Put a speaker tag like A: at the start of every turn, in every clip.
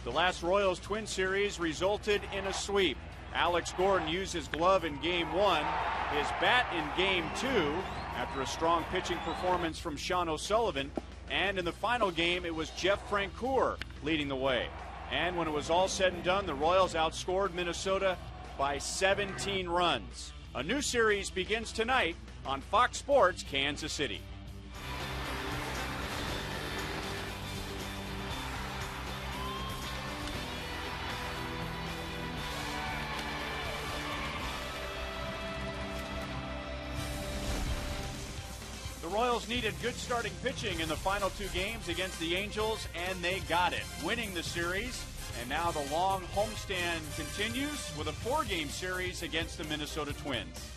A: The last Royals Twin Series resulted in a sweep. Alex Gordon used his glove in Game 1, his bat in Game 2, after a strong pitching performance from Sean O'Sullivan. And in the final game, it was Jeff Francoeur leading the way. And when it was all said and done, the Royals outscored Minnesota by 17 runs. A new series begins tonight on Fox Sports Kansas City. The Royals needed good starting pitching in the final two games against the Angels, and they got it, winning the series. And now the long homestand continues with a four-game series against the Minnesota Twins.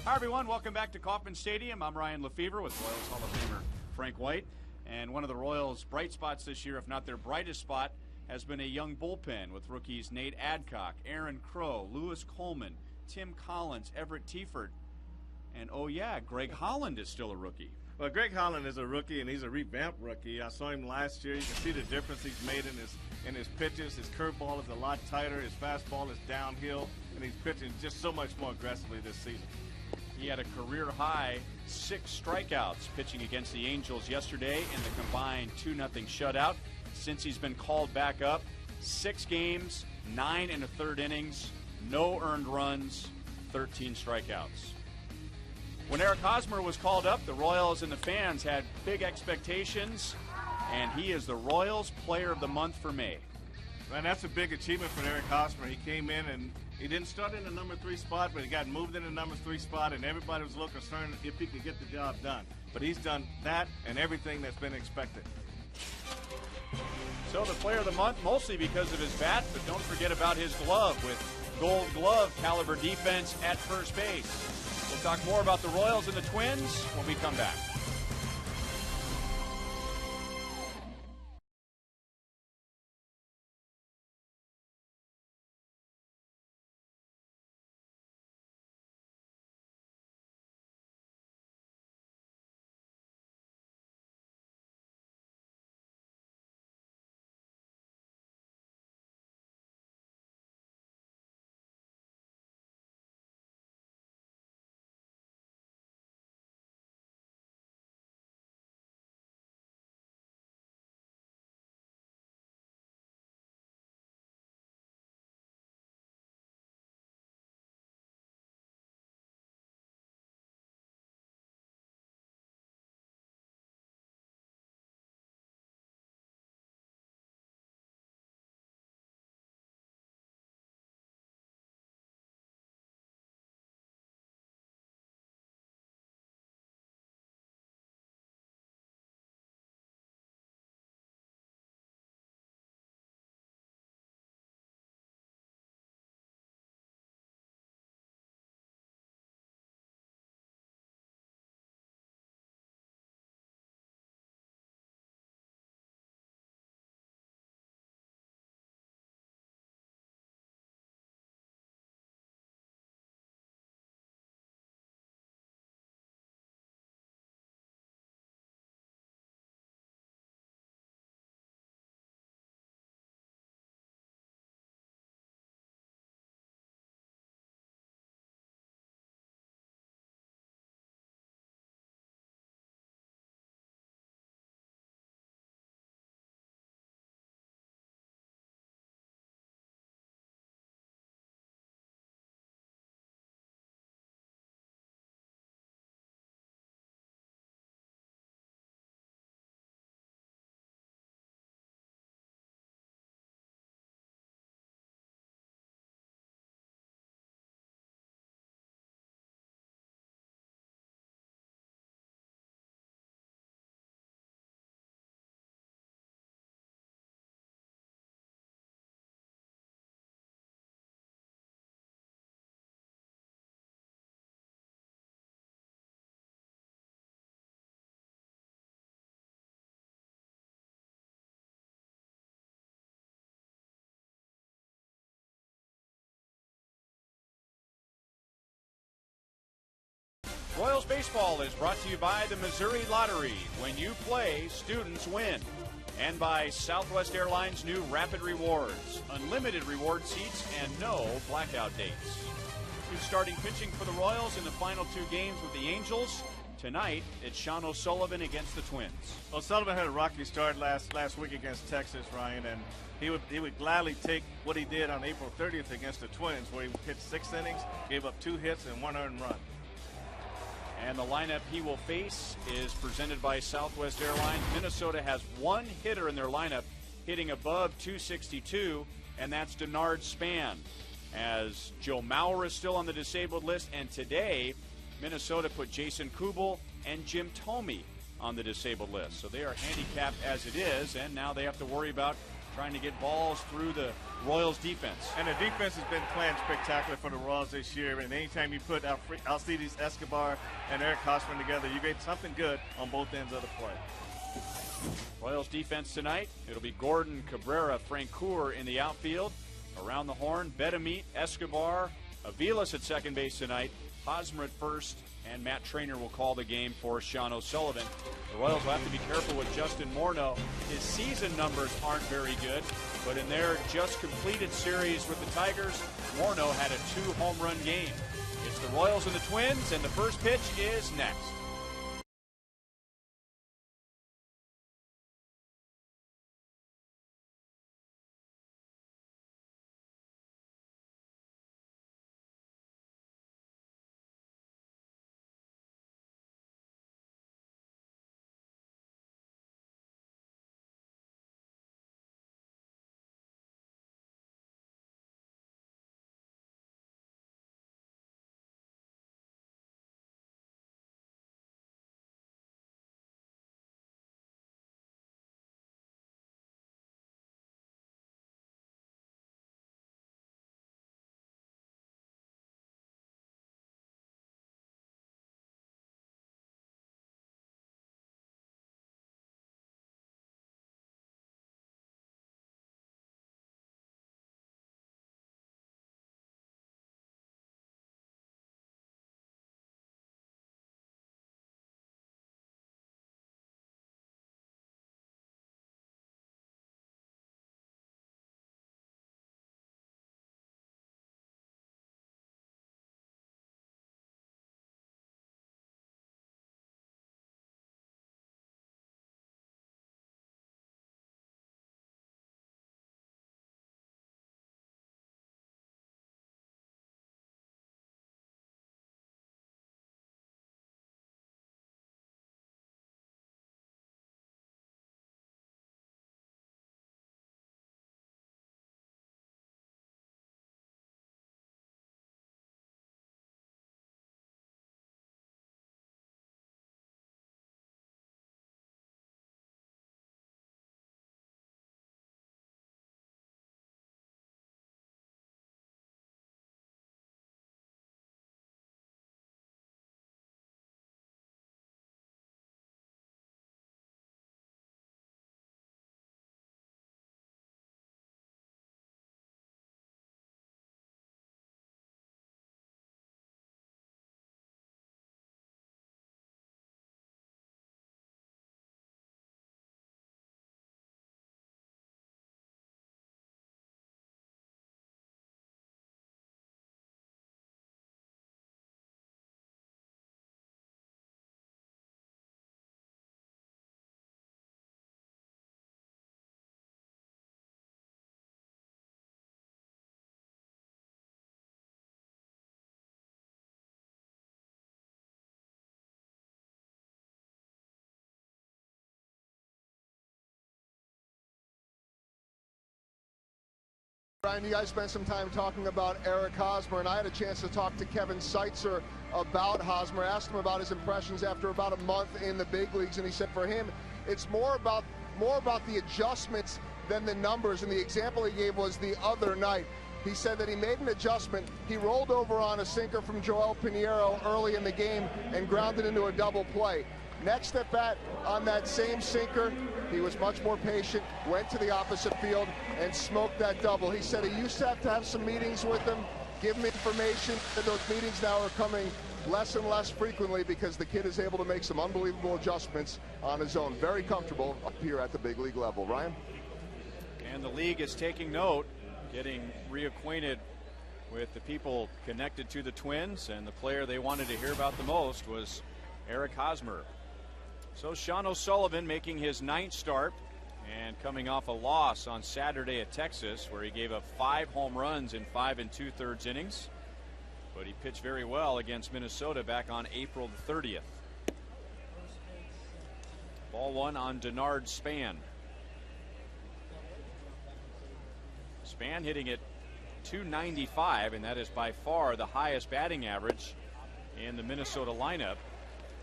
A: Hi, everyone. Welcome back to Kauffman Stadium. I'm Ryan Lefevre with Royals Hall of Famer Frank White. And one of the Royals' bright spots this year, if not their brightest spot, has been a young bullpen with rookies Nate Adcock, Aaron Crow, Lewis Coleman, Tim Collins, Everett Tiefert. And, oh, yeah, Greg Holland is still a rookie.
B: Well, Greg Holland is a rookie, and he's a revamped rookie. I saw him last year. You can see the difference he's made in his pitches. His curveball is a lot tighter. His fastball is downhill, and he's pitching just so much more aggressively this season.
A: He had a career-high 6 strikeouts pitching against the Angels yesterday in the combined 2-0 shutout. Since he's been called back up, 6 games, 9 1/3 innings, no earned runs, 13 strikeouts. When Eric Hosmer was called up, the Royals and the fans had big expectations, and he is the Royals Player of the Month for May.
B: Man, that's a big achievement for Eric Hosmer. He came in and he didn't start in the number 3 spot, but he got moved in the number 3 spot, and everybody was a little concerned if he could get the job done. But he's done that and everything that's been expected.
A: So the Player of the Month, mostly because of his bat, but don't forget about his glove with Gold Glove caliber defense at first base. We'll talk more about the Royals and the Twins when we come back. Royals Baseball is brought to you by the Missouri Lottery. When you play, students win. And by Southwest Airlines' new Rapid Rewards. Unlimited reward seats and no blackout dates. Good starting pitching for the Royals in the final 2 games with the Angels. Tonight, it's Sean O'Sullivan against the Twins.
B: O'Sullivan had a rocky start last week against Texas, Ryan, and he would gladly take what he did on April 30th against the Twins, where he pitched 6 innings, gave up 2 hits and 1 earned run.
A: And the lineup he will face is presented by Southwest Airlines. Minnesota has 1 hitter in their lineup hitting above 262, and that's Denard Span. As Joe Mauer is still on the disabled list, and today Minnesota put Jason Kubel and Jim Thome on the disabled list. So they are handicapped as it is, and now they have to worry about trying to get balls through the Royals defense.
B: And the defense has been playing spectacular for the Royals this year, and anytime you put Alcides Escobar and Eric Hosmer together, you get something good on both ends of the play.
A: Royals defense tonight, it'll be Gordon, Cabrera, Francoeur in the outfield. Around the horn, Betamit, Escobar, Aviles at second base tonight, Hosmer at first, and Matt Trainer will call the game for Sean O'Sullivan. The Royals will have to be careful with Justin Morneau. His season numbers aren't very good, but in their just completed series with the Tigers, Morneau had a 2-home-run game. It's the Royals and the Twins, and the first pitch is next.
C: Brian, you guys spent some time talking about Eric Hosmer, and I had a chance to talk to Kevin Seitzer about Hosmer, asked him about his impressions after about a month in the big leagues, and he said for him, it's more about the adjustments than the numbers, and the example he gave was the other night. He said that he made an adjustment. He rolled over on a sinker from Joel Pinheiro early in the game and grounded into a double play. Next at bat on that same sinker, he was much more patient, went to the opposite field, and smoked that double. He said he used to have some meetings with him, give him information, and those meetings now are coming less and less frequently because the kid is able to make some unbelievable adjustments on his own. Very comfortable up here at the big league level. Ryan?
A: And the league is taking note, getting reacquainted with the people connected to the Twins, and the player they wanted to hear about the most was Eric Hosmer. So Sean O'Sullivan making his 9th start and coming off a loss on Saturday at Texas, where he gave up 5 home runs in 5 2/3 innings. But he pitched very well against Minnesota back on April the 30th. Ball 1 on Denard Span. Span hitting it .295, and that is by far the highest batting average in the Minnesota lineup.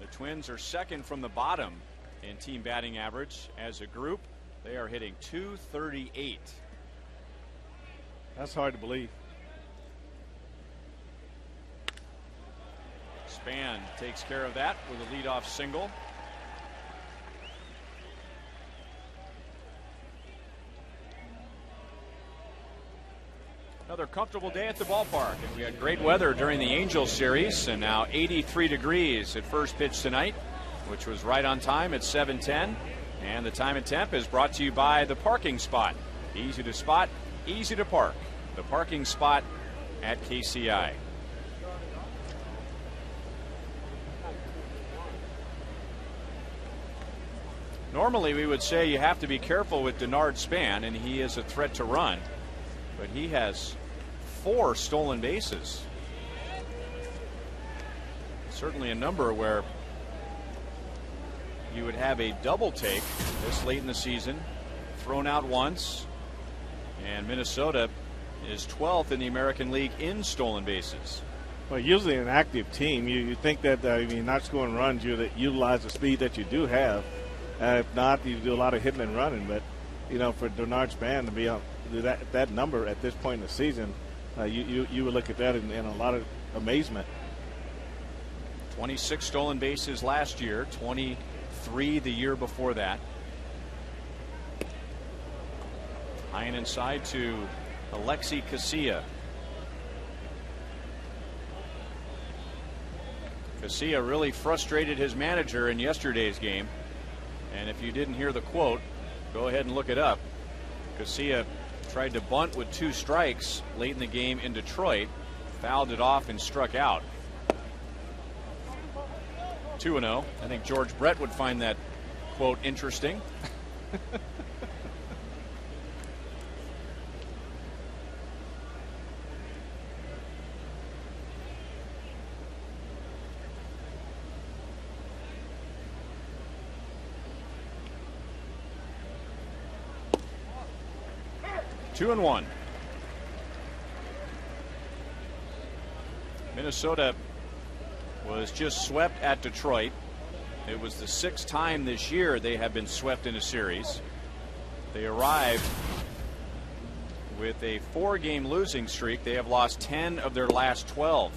A: The Twins are second from the bottom in team batting average as a group. They are hitting .238.
B: That's hard to believe.
A: Span takes care of that with a leadoff single. Another comfortable day at the ballpark, and we had great weather during the Angels series, and now 83 degrees at first pitch tonight, which was right on time at 7:10. And the time and temp is brought to you by the parking spot. Easy to spot, easy to park. The parking spot at KCI. Normally we would say you have to be careful with Denard Span, and he is a threat to run, but he has 4 stolen bases. Certainly a number where you would have a double take this late in the season. Thrown out once, and Minnesota is 12th in the American League in stolen bases.
B: Well, usually an active team, you think that you're not scoring runs, you utilize the speed that you do have. If not, you do a lot of hitting and running. But for Denard Span to be up that number at this point in the season, you would look at that in a lot of amazement.
A: 26 stolen bases last year, 23 the year before that. High and inside to AT KCA. KCA really frustrated his manager in yesterday's game. And if you didn't hear the quote, go ahead and look it up. KCA tried to bunt with 2 strikes late in the game in Detroit, fouled it off and struck out. 2-0. I think George Brett would find that quote interesting. Two and one. Minnesota was just swept at Detroit. It was the 6th time this year they have been swept in a series. They arrived with a 4-game losing streak. They have lost 10 of their last 12.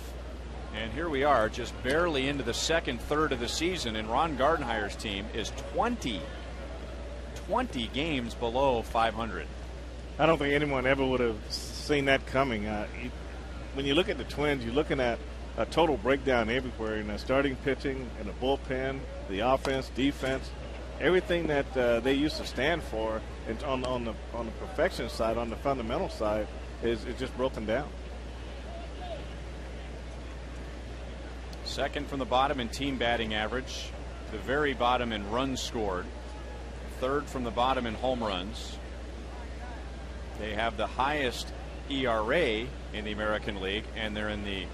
A: And here we are, just barely into the second third of the season, and Ron Gardenhire's team is 20 games below 500.
B: I don't think anyone ever would have seen that coming. When you look at the Twins, you're looking at a total breakdown everywhere in the starting pitching, in the bullpen, the offense, defense, everything that they used to stand for, and on the perfection side, on the fundamental side, is just broken down.
A: Second from the bottom in team batting average, the very bottom in runs scored, third from the bottom in home runs. They have the highest ERA in the American League, and they're in the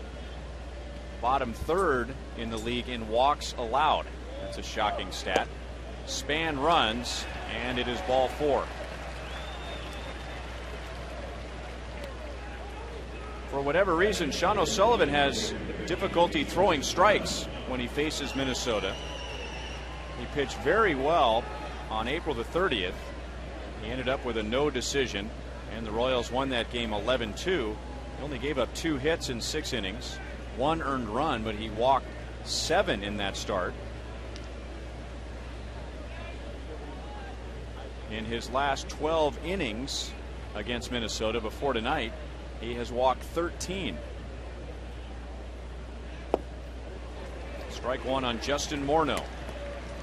A: bottom third in the league in walks allowed. That's a shocking stat. Span runs, and it is ball 4. For whatever reason, Sean O'Sullivan has difficulty throwing strikes when he faces Minnesota. He pitched very well on April the 30th. He ended up with a no decision, and the Royals won that game 11-2. He only gave up 2 hits in 6 innings, 1 earned run, but he walked 7 in that start. In his last 12 innings against Minnesota before tonight, he has walked 13. Strike one on Justin Morneau.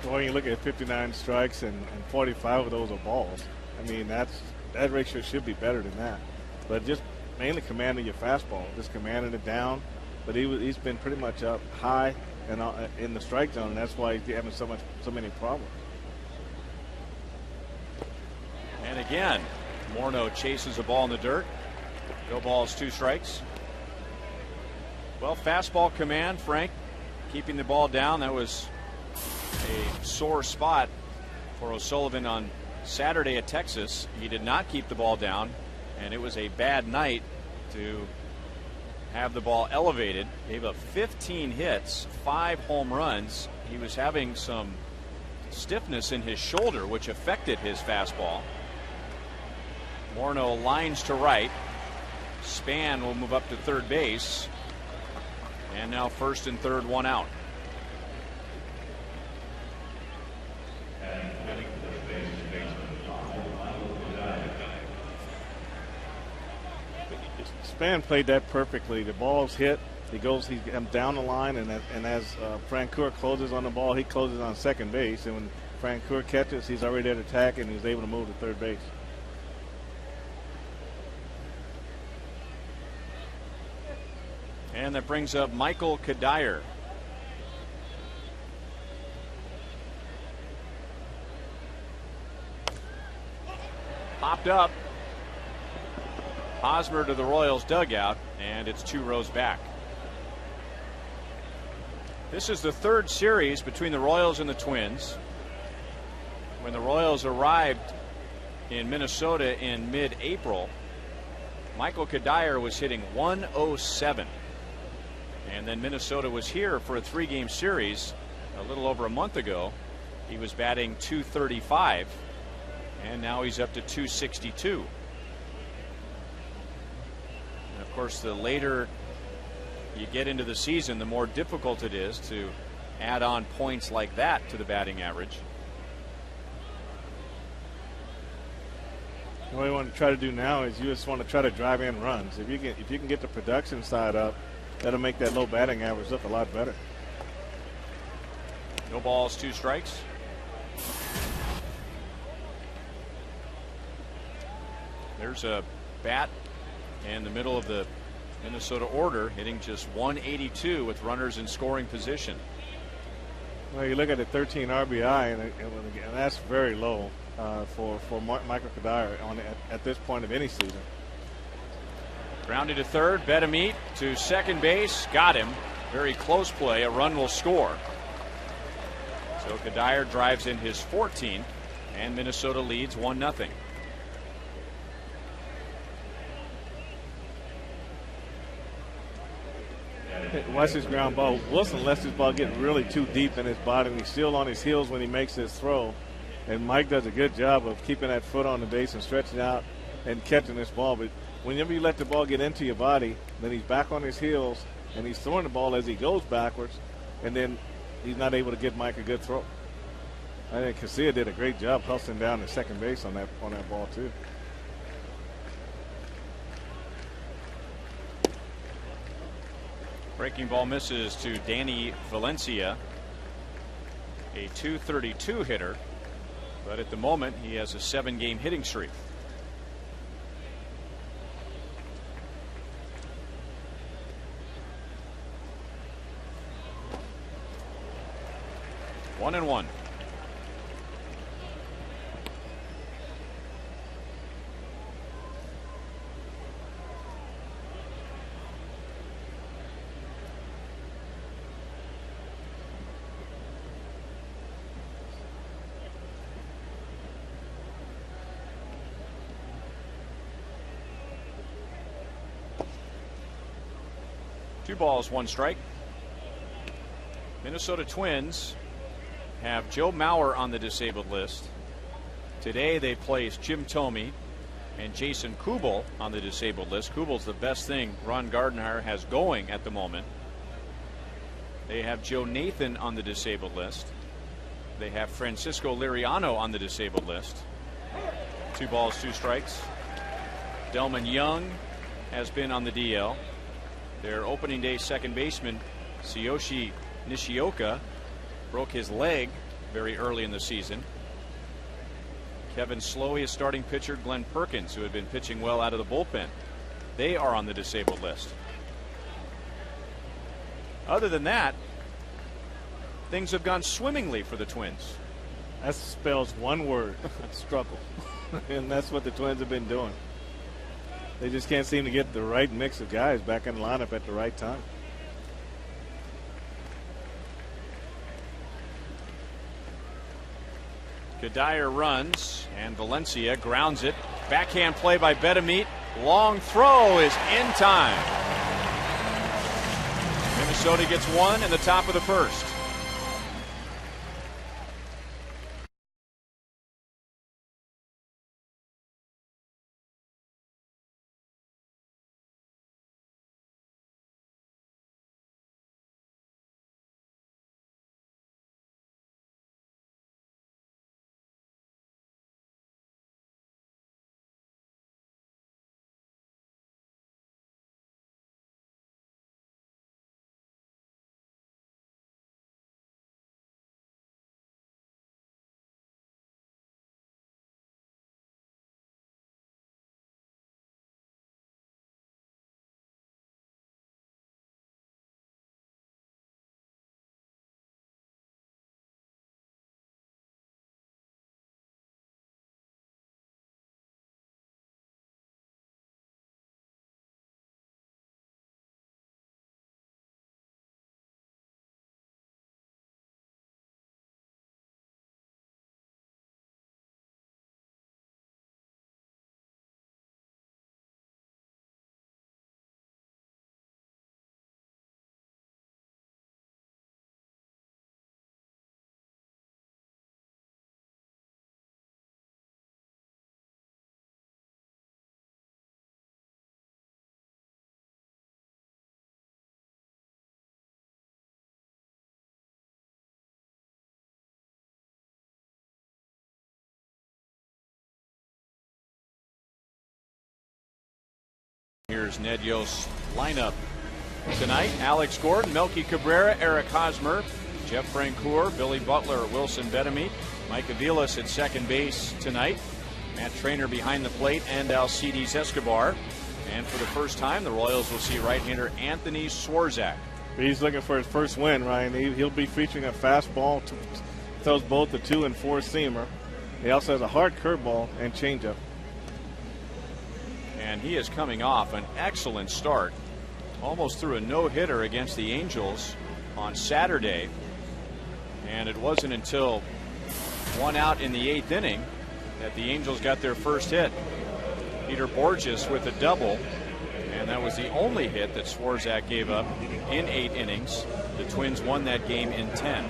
B: Well, you look at 59 strikes and 45 of those are balls. I mean, that ratio should be better than that. But just mainly commanding your fastball, just commanding it down. But he's been pretty much up high and in the strike zone, and that's why he's having so many problems.
A: And again, Morneau chases a ball in the dirt. No balls, 2 strikes. Well, fastball command, Frank, keeping the ball down. That was a sore spot for O'Sullivan on Saturday at Texas. He did not keep the ball down, and it was a bad night to have the ball elevated. Gave up 15 hits, 5 home runs. He was having some stiffness in his shoulder, which affected his fastball. Morneau lines to right. Span will move up to third base. And now first and third, 1 out.
B: Span played that perfectly. The ball's hit. He's down the line, and as Francoeur closes on the ball, he closes on second base. And when Francoeur catches, he's already at attack, and he's able to move to third base.
A: And that brings up Michael Kadire. Popped up. Hosmer to the Royals dugout, and it's 2 rows back. This is the 3rd series between the Royals and the Twins. When the Royals arrived in Minnesota in mid-April, Michael Kadire was hitting 107. And then Minnesota was here for a 3-game series a little over a month ago. He was batting .235, and now he's up to .262. And of course, the later you get into the season, the more difficult it is to add on points like that to the batting average.
B: What you want to try to do now is you just want to try to drive in runs. If you can get the production side up, that'll make that low batting average look a lot better.
A: No balls, 2 strikes. There's a bat in the middle of the Minnesota order, hitting just 182 with runners in scoring position.
B: Well, you look at the 13 RBI, and that's very low for Michael Kadire at this point of any season.
A: Grounded to third, Betamit to second base, got him. Very close play, a run will score. So Kadire drives in his 14th, and Minnesota leads 1-0.
B: Watch his ground ball. Wilson lets his ball get really too deep in his body, and he's still on his heels when he makes his throw. And Mike does a good job of keeping that foot on the base and stretching out and catching this ball. But whenever you let the ball get into your body, then he's back on his heels, and he's throwing the ball as he goes backwards, and then he's not able to get Mike a good throw. I think KCA did a great job hustling down to second base on that ball too.
A: Breaking ball misses to Danny Valencia, a .232 hitter, but at the moment he has a 7-game hitting streak. One and one. Two balls, 1 strike. Minnesota Twins have Joe Mauer on the disabled list. Today they placed Jim Thome and Jason Kubel on the disabled list. Kubel's the best thing Ron Gardenhire has going at the moment. They have Joe Nathan on the disabled list. They have Francisco Liriano on the disabled list. 2 balls, 2 strikes. Delman Young has been on the DL. Their opening day second baseman, Tsuyoshi Nishioka broke his leg very early in the season. Kevin Slowey is starting pitcher. Glenn Perkins, who had been pitching well out of the bullpen, they are on the disabled list. Other than that, things have gone swimmingly for the Twins.
B: That spells one word: struggle. And that's what the Twins have been doing. They just can't seem to get the right mix of guys back in the lineup at the right time.
A: Kadire runs, and Valencia grounds it. Backhand play by Bedamit. Long throw is in time. Minnesota gets one in the top of the first. Here's Ned Yost's lineup tonight. Alex Gordon, Melky Cabrera, Eric Hosmer, Jeff Francoeur, Billy Butler, Wilson Bedamit, Mike Aviles at second base tonight. Matt Trainer behind the plate, and Alcides Escobar. And for the first time, the Royals will see right-hander Anthony Swarzak.
B: He's looking for his first win, Ryan. He'll be featuring a fastball, throws both the 2- and 4-seamer. He also has a hard curveball and changeup.
A: And he is coming off an excellent start. Almost threw a no-hitter against the Angels on Saturday. And it wasn't until one out in the 8th inning that the Angels got their first hit. Peter Borges with a double. And that was the only hit that Swarzak gave up in 8 innings. The Twins won that game in 10.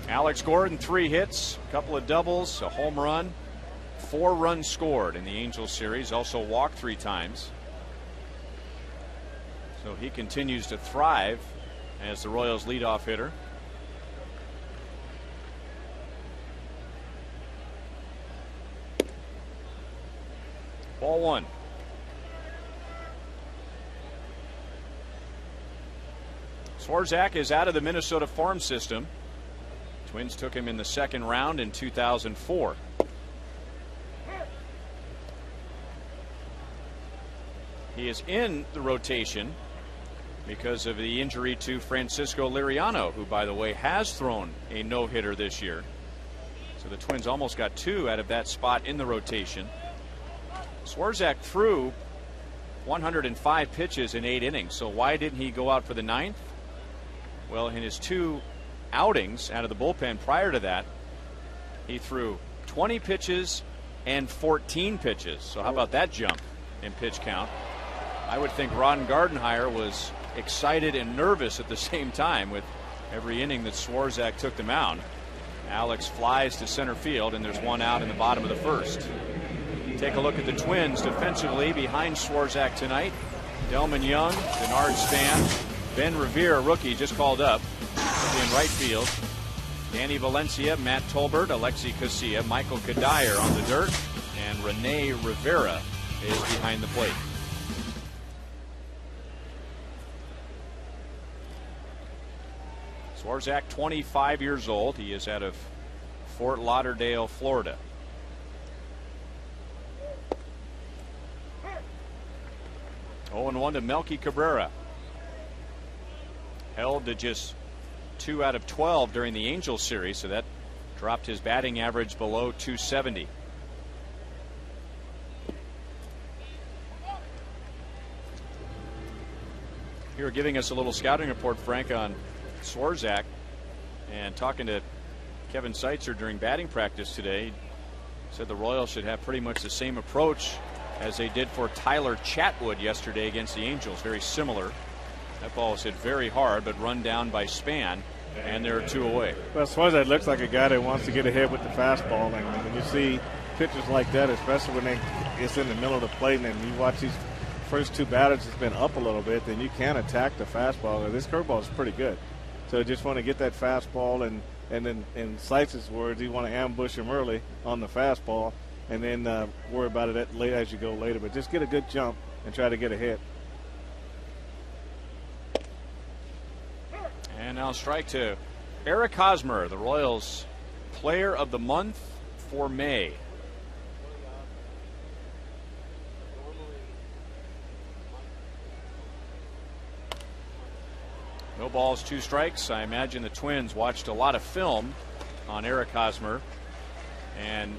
A: Alex Gordon, 3 hits, a couple of doubles, a home run, 4 runs scored in the Angels series, also walked 3 times. So he continues to thrive as the Royals leadoff hitter. Ball 1. Swarzak is out of the Minnesota farm system. Twins took him in the 2nd round in 2004. He is in the rotation because of the injury to Francisco Liriano, who, by the way, has thrown a no-hitter this year. So the Twins almost got 2 out of that spot in the rotation. Swarzak threw 105 pitches in 8 innings. So why didn't he go out for the 9th? Well, in his 2 outings out of the bullpen prior to that, he threw 20 pitches and 14 pitches. So how about that jump in pitch count? I would think Ron Gardenhire was excited and nervous at the same time with every inning that Swarzak took the mound. Alex flies to center field, and there's 1 out in the bottom of the 1st. Take a look at the Twins defensively behind Swarzak tonight. Delman Young, Denard Span, Ben Revere, rookie, just called up in right field. Danny Valencia, Matt Tolbert, AT KCA, Michael Kadire on the dirt, and Rene Rivera is behind the plate. Swarzak, 25 years old. He is out of Fort Lauderdale, Florida. Oh, 0-1 to Melky Cabrera. Held to just 2 out of 12 during the Angels series, so that dropped his batting average below 270. You're giving us a little scouting report, Frank, on Swarzak, and talking to Kevin Seitzer during batting practice today. Said the Royals should have pretty much the same approach as they did for Tyler Chatwood yesterday against the Angels. Very similar. That ball was hit very hard, but run down by Span, and there are 2 away.
B: Well, Swarzak looks like a guy that wants to get ahead with the fastball, and when you see pitchers like that, especially when it's in the middle of the plate, and you watch these first 2 batters, it's been up a little bit, then you can attack the fastball. This curveball is pretty good. So just want to get that fastball, and then in Seitz's words, you want to ambush him early on the fastball, and then worry about it late as you go later. But just get a good jump and try to get ahead.
A: And now strike 2. Eric Hosmer, the Royals Player of the Month for May. No balls, 2 strikes. I imagine the Twins watched a lot of film on Eric Hosmer. And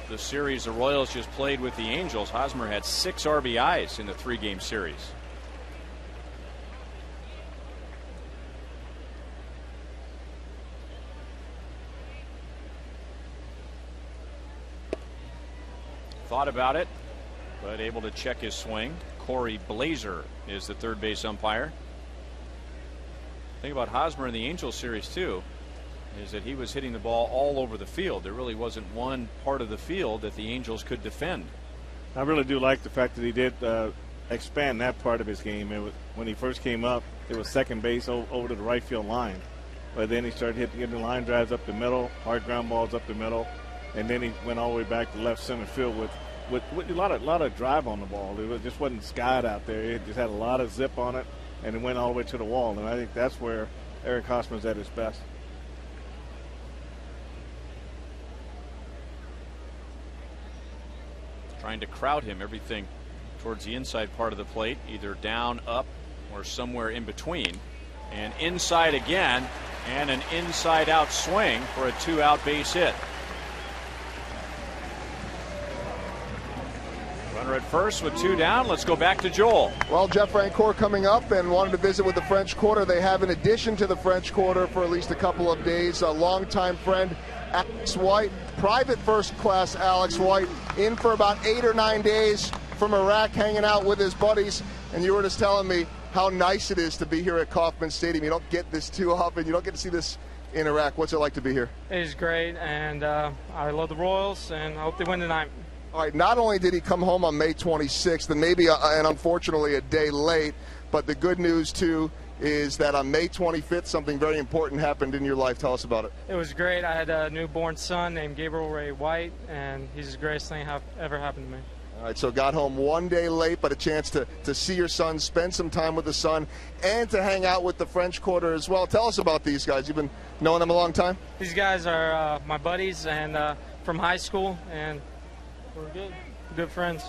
A: the series the Royals just played with the Angels, Hosmer had 6 RBIs in the 3-game series. Thought about it, but able to check his swing. Corey Blazer is the third base umpire. Thing about Hosmer in the Angels series too is that he was hitting the ball all over the field. There really wasn't one part of the field that the Angels could defend.
B: I really do like the fact that he did expand that part of his game. When he first came up, it was second base over to the right field line, but then he started getting the line drives up the middle, hard ground balls up the middle, and then he went all the way back to left center field with a lot of drive on the ball. It just wasn't skied out there. It just had a lot of zip on it, and it went all the way to the wall. And I think that's where Eric Hosmer's at his best.
A: Trying to crowd him, everything towards the inside part of the plate, either down, up, or somewhere in between. And inside again, and an inside-out swing for a 2-out base hit. Runner at first with 2 down. Let's go back to Joel.
C: Well, Jeff Francoeur coming up and wanted to visit with the French Quarter. They have, in addition to the French Quarter for at least a couple of days, a longtime friend, Alex White, private first class Alex White, in for about 8 or 9 days from Iraq, hanging out with his buddies. And you were just telling me how nice it is to be here at Kauffman Stadium. You don't get this too often. You don't get to see this in Iraq. What's it like to be here?
D: It's great, and I love the Royals, and I hope they win tonight.
C: All right, not only did he come home on May 26th, and maybe, and unfortunately, a day late, but the good news, too, is that on May 25th, something very important happened in your life. Tell us about it.
D: It was great. I had a newborn son named Gabriel Ray White, and he's the greatest thing ever happened to me.
C: All right, so got home 1 day late, but a chance to see your son, spend some time with the son, and to hang out with the French Quarter as well. Tell us about these guys. You've been knowing them a long time?
D: These guys are my buddies and from high school, and we're good friends.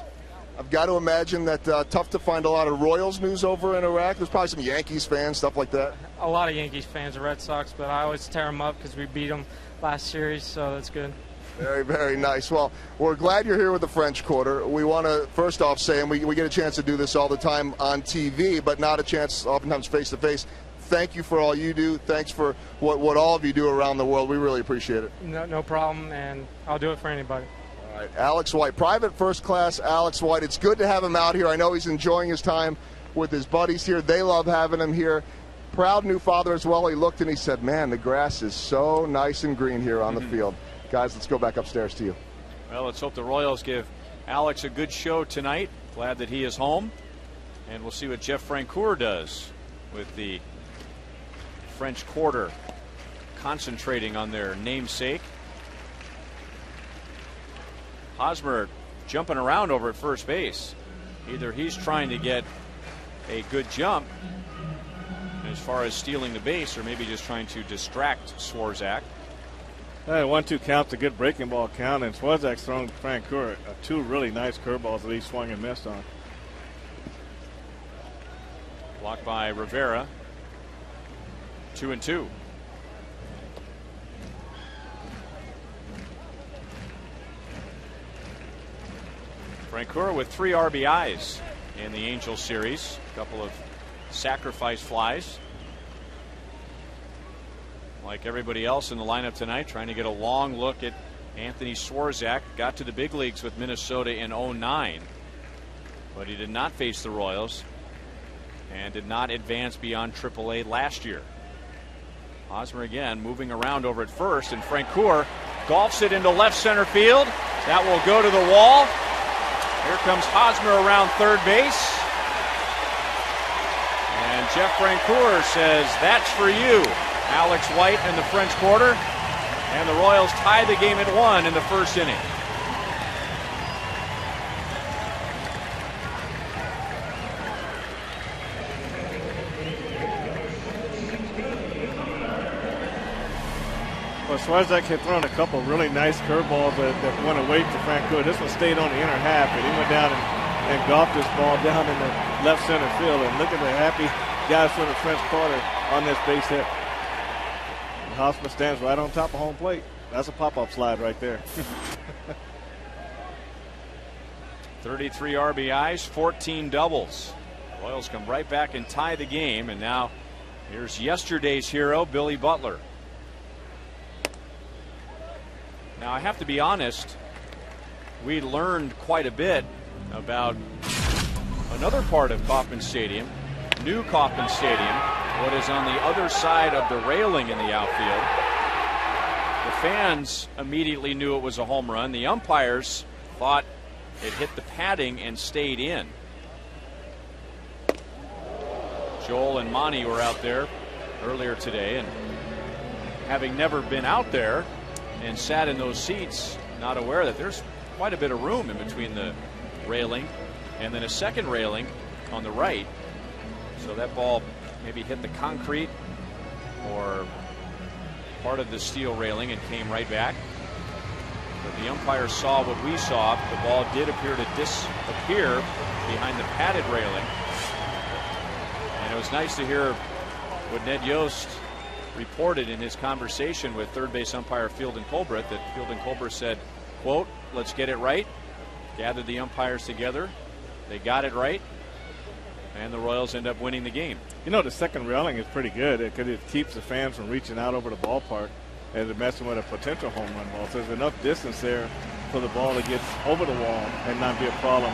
C: I've got to imagine that tough to find a lot of Royals news over in Iraq. There's probably some Yankees fans, stuff like that.
D: A lot of Yankees fans, Red Sox, but I always tear them up because we beat them last series, so that's good.
C: Very, very nice. Well, we're glad you're here with the French Quarter. We want to, first off, say, and we get a chance to do this all the time on TV, but not a chance oftentimes face-to-face. Thank you for all you do. Thanks for what all of you do around the world. We really appreciate it.
D: No problem, and I'll do it for anybody.
C: All right, Alex White, private first class Alex White. It's good to have him out here. I know he's enjoying his time with his buddies here. They love having him here. Proud new father as well. He looked and he said, man, the grass is so nice and green here on the field. Guys, let's go back upstairs to you.
A: Well, let's hope the Royals give Alex a good show tonight. Glad that he is home. And we'll see what Jeff Francoeur does with the French Quarter concentrating on their namesake. Hosmer jumping around over at first base. Either he's trying to get a good jump as far as stealing the base, or maybe just trying to distract Swarzak.
B: 1-2 count's a good breaking ball count, and Swarzak's thrown Francoeur two really nice curveballs that he swung and missed on.
A: Blocked by Rivera. 2-2. Francoeur with 3 RBIs in the Angels series. A couple of sacrifice flies. Like everybody else in the lineup tonight, trying to get a long look at Anthony Swarzak. Got to the big leagues with Minnesota in 2009, but he did not face the Royals and did not advance beyond AAA last year. Hosmer again moving around over at first, and Francoeur golfs it into left center field. That will go to the wall. Here comes Hosmer around third base. And Jeff Francoeur says, "That's for you, Alex White," in the French Quarter. And the Royals tie the game at 1 in the first inning.
B: Well, Swarzak had thrown a couple really nice curveballs that went away to Francoeur. This one stayed on the inner half, and he went down and golfed this ball down in the left center field. And look at the happy guys from the French Quarter on this base hit. And Hosmer stands right on top of home plate. That's a pop-up slide right there.
A: 33 RBIs, 14 doubles. Royals come right back and tie the game, and now here's yesterday's hero, Billy Butler. Now, I have to be honest, we learned quite a bit about another part of Kauffman Stadium, new Kauffman Stadium, what is on the other side of the railing in the outfield. The fans immediately knew it was a home run. The umpires thought it hit the padding and stayed in. Joel and Monty were out there earlier today, and having never been out there and sat in those seats, not aware that there's quite a bit of room in between the railing and then a second railing on the right. So that ball maybe hit the concrete or part of the steel railing and came right back. But the umpire saw what we saw. The ball did appear to disappear behind the padded railing. And it was nice to hear what Ned Yost reported in his conversation with third base umpire Fielding Colbreth, that Fielding Colbreth said, quote, "Let's get it right." Gathered the umpires together. They got it right. And the Royals end up winning the game.
B: You know, the second railing is pretty good because it keeps the fans from reaching out over the ballpark and messing with a potential home run ball. So there's enough distance there for the ball to get over the wall and not be a problem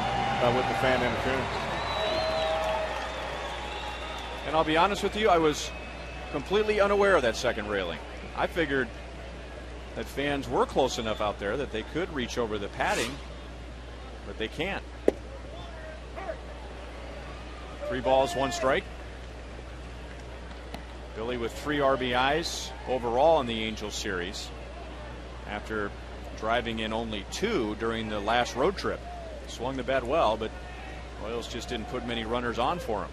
B: with the fan interference.
A: And I'll be honest with you, I was completely unaware of that second railing. I figured that fans were close enough out there that they could reach over the padding, but they can't. 3 balls, 1 strike. Billy with 3 RBIs overall in the Angels series after driving in only 2 during the last road trip. Swung the bat well, but Royals just didn't put many runners on for him.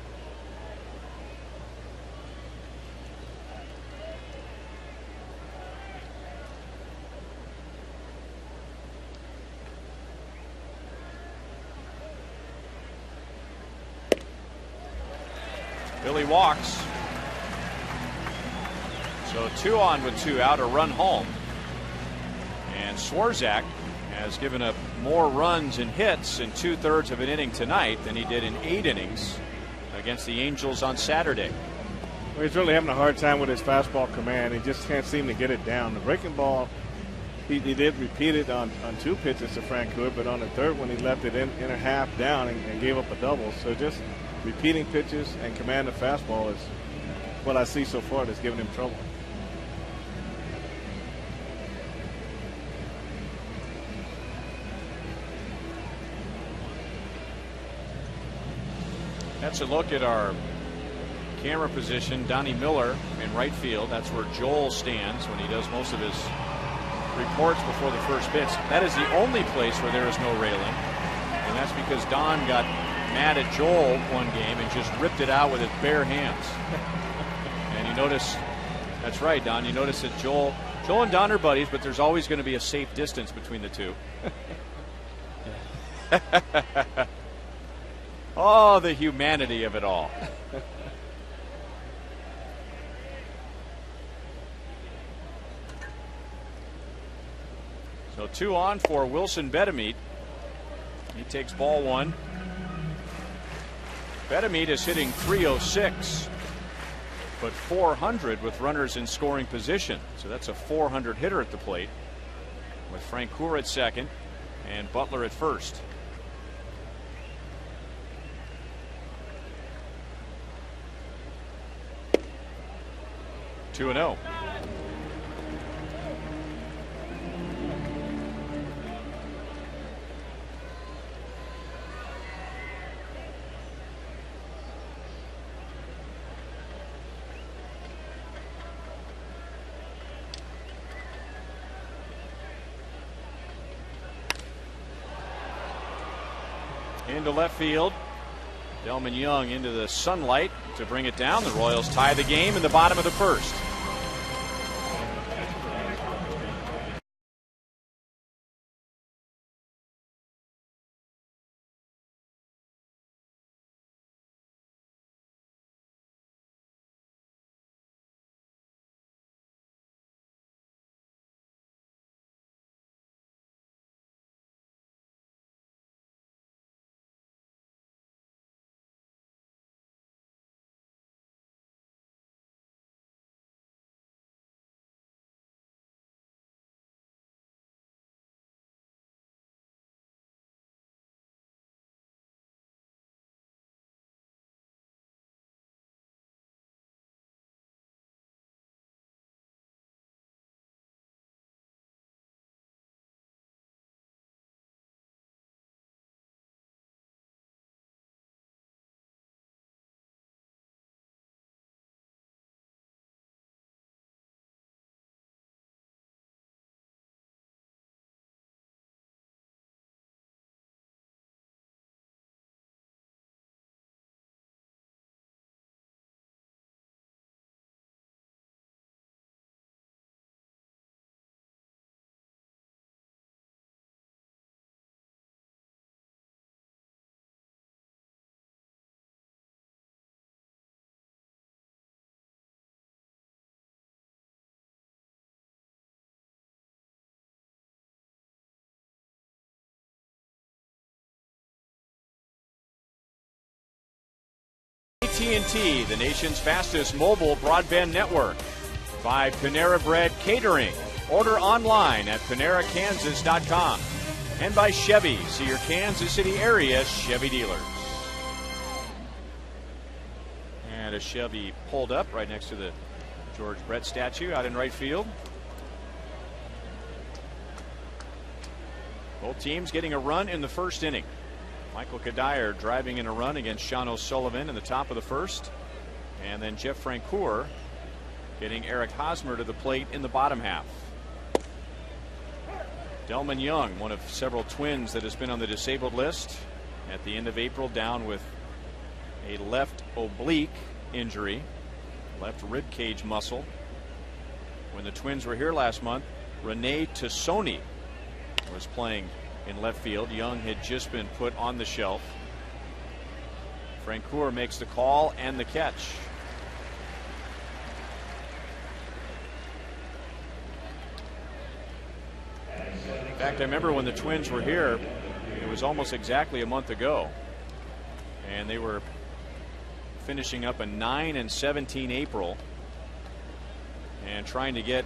A: Billy walks. So 2 on with 2 out, a run home. And Swarzak has given up more runs and hits in 2/3 of an inning tonight than he did in 8 innings against the Angels on Saturday.
B: Well, he's really having a hard time with his fastball command. He just can't seem to get it down. The breaking ball, he did repeat it on 2 pitches to Francoeur, but on the third one he left it inner half down and gave up a double. So just repeating pitches and command of fastball is what I see so far that's giving him trouble.
A: That's a look at our camera position, Donnie Miller in right field. That's where Joel stands when he does most of his reports before the first pitch. That is the only place where there is no railing, and that's because Don got mad at Joel one game and just ripped it out with his bare hands. And you notice, that's right, Don, you notice that Joel and Don are buddies, but there's always going to be a safe distance between the two. Oh, the humanity of it all. So 2 on for Wilson Betemeet. He takes ball 1. Betemeet is hitting .306, but .400 with runners in scoring position. So that's a .400 hitter at the plate, with Francoeur at second and Butler at first. Two and 0. Into left field. Delman Young into the sunlight to bring it down. The Royals tie the game in the bottom of the first. AT, the nation's fastest mobile broadband network. By Panera Bread Catering. Order online at PaneraKansas.com. And by Chevy. See your Kansas City area Chevy dealers. And a Chevy pulled up right next to the George Brett statue out in right field. Both teams getting a run in the first inning. Michael Kadire driving in a run against Sean O'Sullivan in the top of the first. And then Jeff Francoeur getting Eric Hosmer to the plate in the bottom half. Delman Young, one of several Twins that has been on the disabled list at the end of April, down with a left oblique injury, left rib cage muscle. When the Twins were here last month, Rene Tassoni was playing in left field. Young had just been put on the shelf. Francoeur makes the call and the catch. In fact, I remember when the Twins were here, it was almost exactly a month ago, and they were finishing up a 9-17 April and trying to get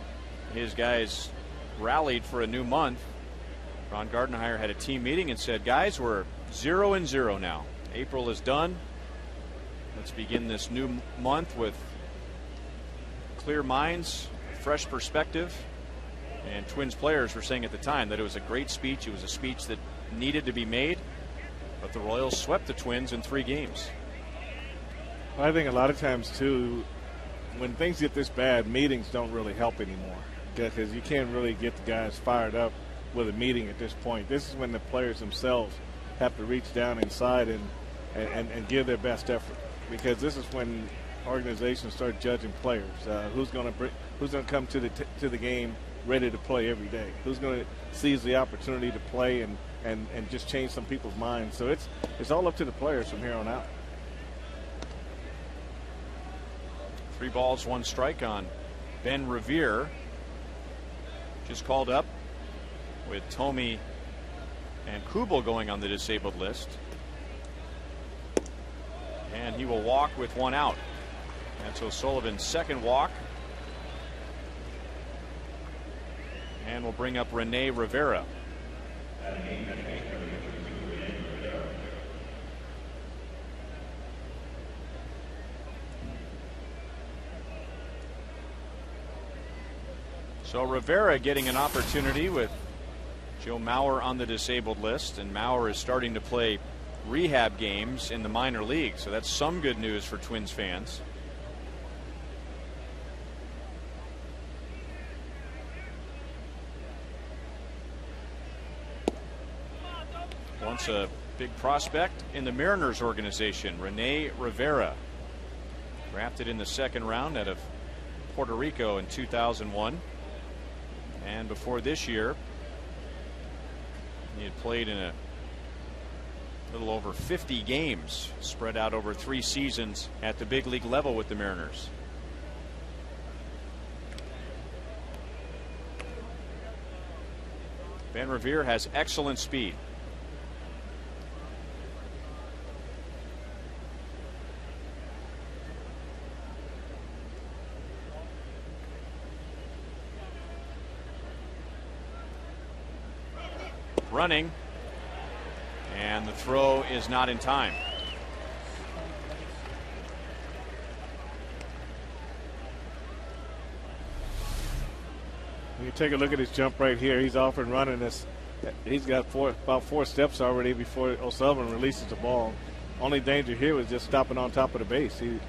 A: his guys rallied for a new month. Ron Gardenhire had a team meeting and said, guys, we're 0-0 now. April is done. Let's begin this new month with clear minds, fresh perspective. And Twins players were saying at the time that it was a great speech. It was a speech that needed to be made. But the Royals swept the Twins in 3 games.
B: I think a lot of times, too, when things get this bad, meetings don't really help anymore because you can't really get the guys fired up with a meeting at this point. This is when the players themselves have to reach down inside and give their best effort, because this is when organizations start judging players. Who's going to come to the game ready to play every day? Who's going to seize the opportunity to play and just change some people's minds? So it's all up to the players from here on out.
A: 3 balls, 1 strike on Ben Revere. Just called up with Thome and Kubel going on the disabled list. And he will walk with 1 out. That's O'Sullivan's second walk. And we'll bring up Rene Rivera. So Rivera getting an opportunity with Joe Mauer on the disabled list, and Mauer is starting to play rehab games in the minor league, so that's some good news for Twins fans. Once a big prospect in the Mariners organization, Rene Rivera, drafted in the 2nd round out of Puerto Rico in 2001. And before this year, he had played in a little over 50 games spread out over 3 seasons at the big league level with the Mariners. Ben Revere has excellent speed. Running, and the throw is not in time.
B: When you take a look at his jump right here, he's off and running this. He's got about 4 steps already before O'Sullivan releases the ball. Only danger here was just stopping on top of the base. The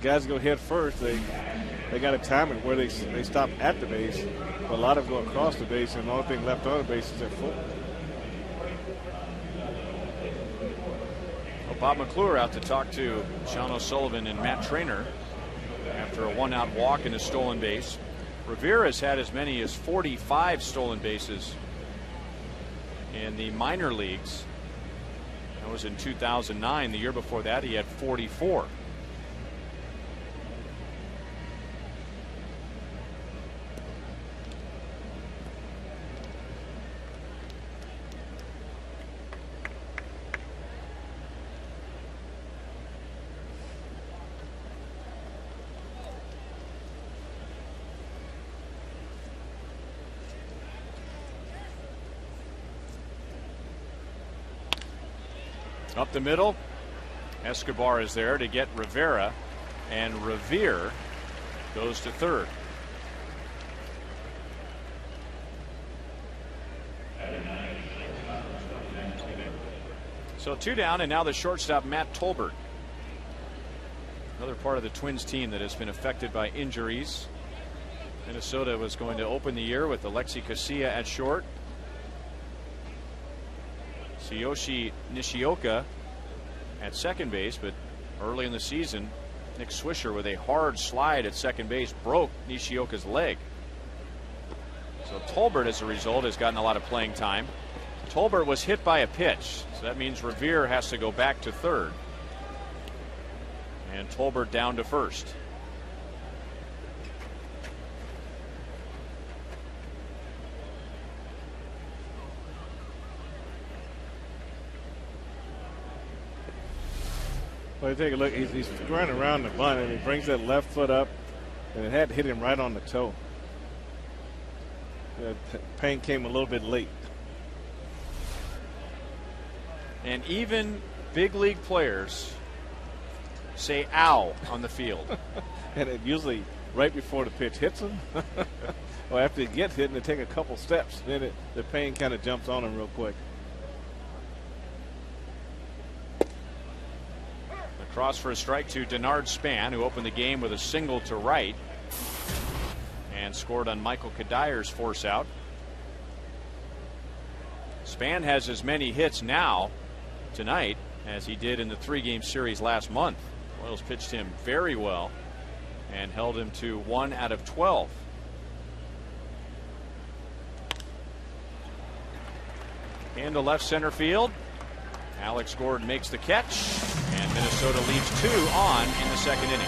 B: guys go head first. They got to time it where they stop at the base. But a lot of them go across the base, and the only thing left on the base is their foot.
A: Bob McClure out to talk to Sean O'Sullivan and Matt Trainer after a 1-out walk and a stolen base. Rivera has had as many as 45 stolen bases in the minor leagues. That was in 2009. The year before that, he had 44. Up the middle, Escobar is there to get Rivera, and Revere goes to 3rd. So 2 down, and now the shortstop Matt Tolbert. Another part of the Twins team that has been affected by injuries. Minnesota was going to open the year with Alexi Casilla at short. Tsuyoshi Nishioka at second base, but early in the season, Nick Swisher with a hard slide at second base broke Nishioka's leg. So Tolbert, as a result, has gotten a lot of playing time. Tolbert was hit by a pitch, so that means Revere has to go back to 3rd. And Tolbert down to 1st.
B: Well, you take a look, he's running around the bunt, and he brings that left foot up, and it had hit him right on the toe. The pain came a little bit late.
A: And even big league players say ow on the field.
B: And it usually right before the pitch hits them, or after it gets hit and they take a couple steps, then the pain kind of jumps on them real quick.
A: Cross for a strike to Denard Span, who opened the game with a single to right and scored on Michael Kadyr's force out. Span has as many hits now tonight as he did in the 3-game series last month. Royals pitched him very well and held him to 1 out of 12. Into left center field. Alex Gordon makes the catch, and Minnesota leaves 2 on in the second inning.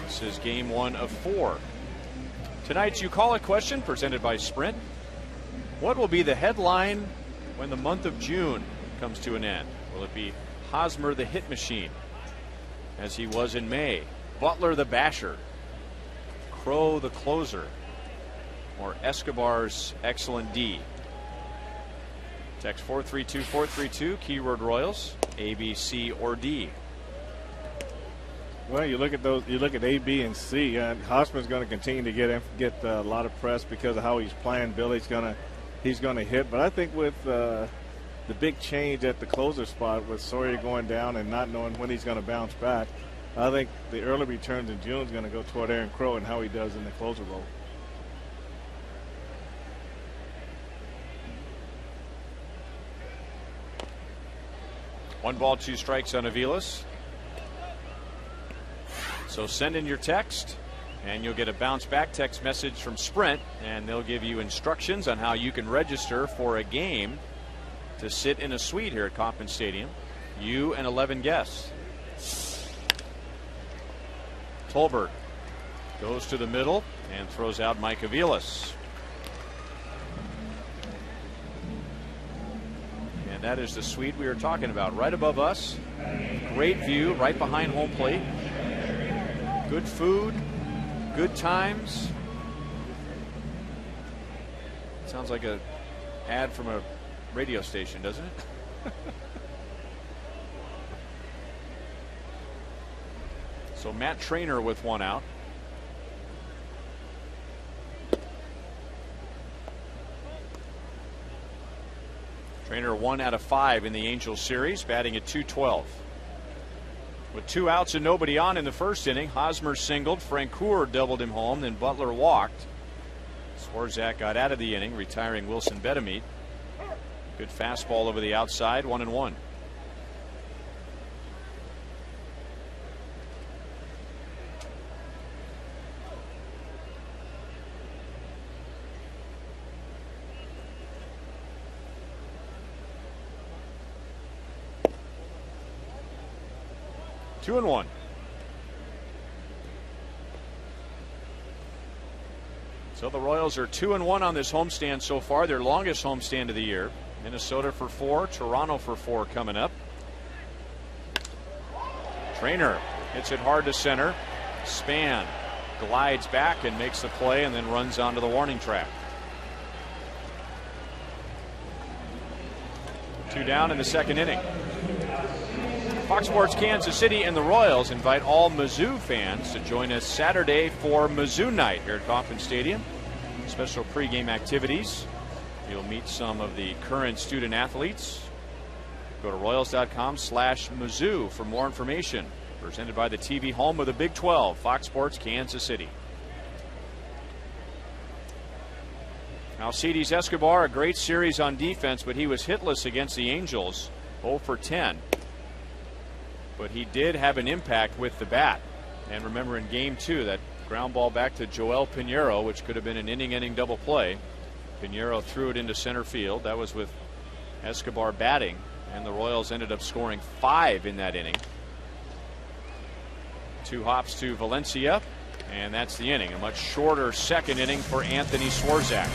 A: This is game 1 of 4. Tonight's You Call It question presented by Sprint. What will be the headline when the month of June comes to an end? Will it be Hosmer the hit machine, as he was in May, Butler the basher, Crow the closer, or Escobar's excellent D? Text 432-432, keyword Royals, A, B, C, or D.
B: Well, you look at those. You look at A, B, and C. Hosmer's going to continue to get a lot of press because of how he's playing. Billy's he's going to hit, but I think with the big change at the closer spot with Sawyer going down and not knowing when he's going to bounce back, I think the early returns in June is going to go toward Aaron Crow and how he does in the closer role.
A: One ball, 2 strikes on Aviles. So send in your text, and you'll get a bounce back text message from Sprint, and they'll give you instructions on how you can register for a game to sit in a suite here at Kauffman Stadium. You and 11 guests. Tolbert goes to the middle and throws out Mike Aviles. And that is the suite we were talking about, right above us. Great view right behind home plate. Good food, good times. Sounds like an ad from a radio station, doesn't it? So Matt Trainer with 1 out. Trainer 1 out of 5 in the Angels series, batting at .212. With 2 outs and nobody on in the first inning, Hosmer singled, Francoeur doubled him home, then Butler walked. Swarzak got out of the inning, retiring Wilson Betemit. Good fastball over the outside, 1-1. Two and 1. So the Royals are 2-1 on this homestand so far, their longest homestand of the year. Minnesota for 4, Toronto for 4 coming up. Trainer hits it hard to center. Span glides back and makes the play and then runs onto the warning track. 2 down in the second inning. Fox Sports Kansas City and the Royals invite all Mizzou fans to join us Saturday for Mizzou Night here at Kauffman Stadium. Special pregame activities. You'll meet some of the current student athletes. Go to Royals.com/Mizzou for more information. Presented by the TV home of the Big 12, Fox Sports Kansas City. Alcides Escobar, a great series on defense, but he was hitless against the Angels, 0 for 10. But he did have an impact with the bat. And remember in game 2, that ground ball back to Joel Pinheiro, which could have been an inning-ending double play. Pinheiro threw it into center field. That was with Escobar batting, and the Royals ended up scoring 5 in that inning. 2 hops to Valencia, and that's the inning. A much shorter second inning for Anthony Swarzak.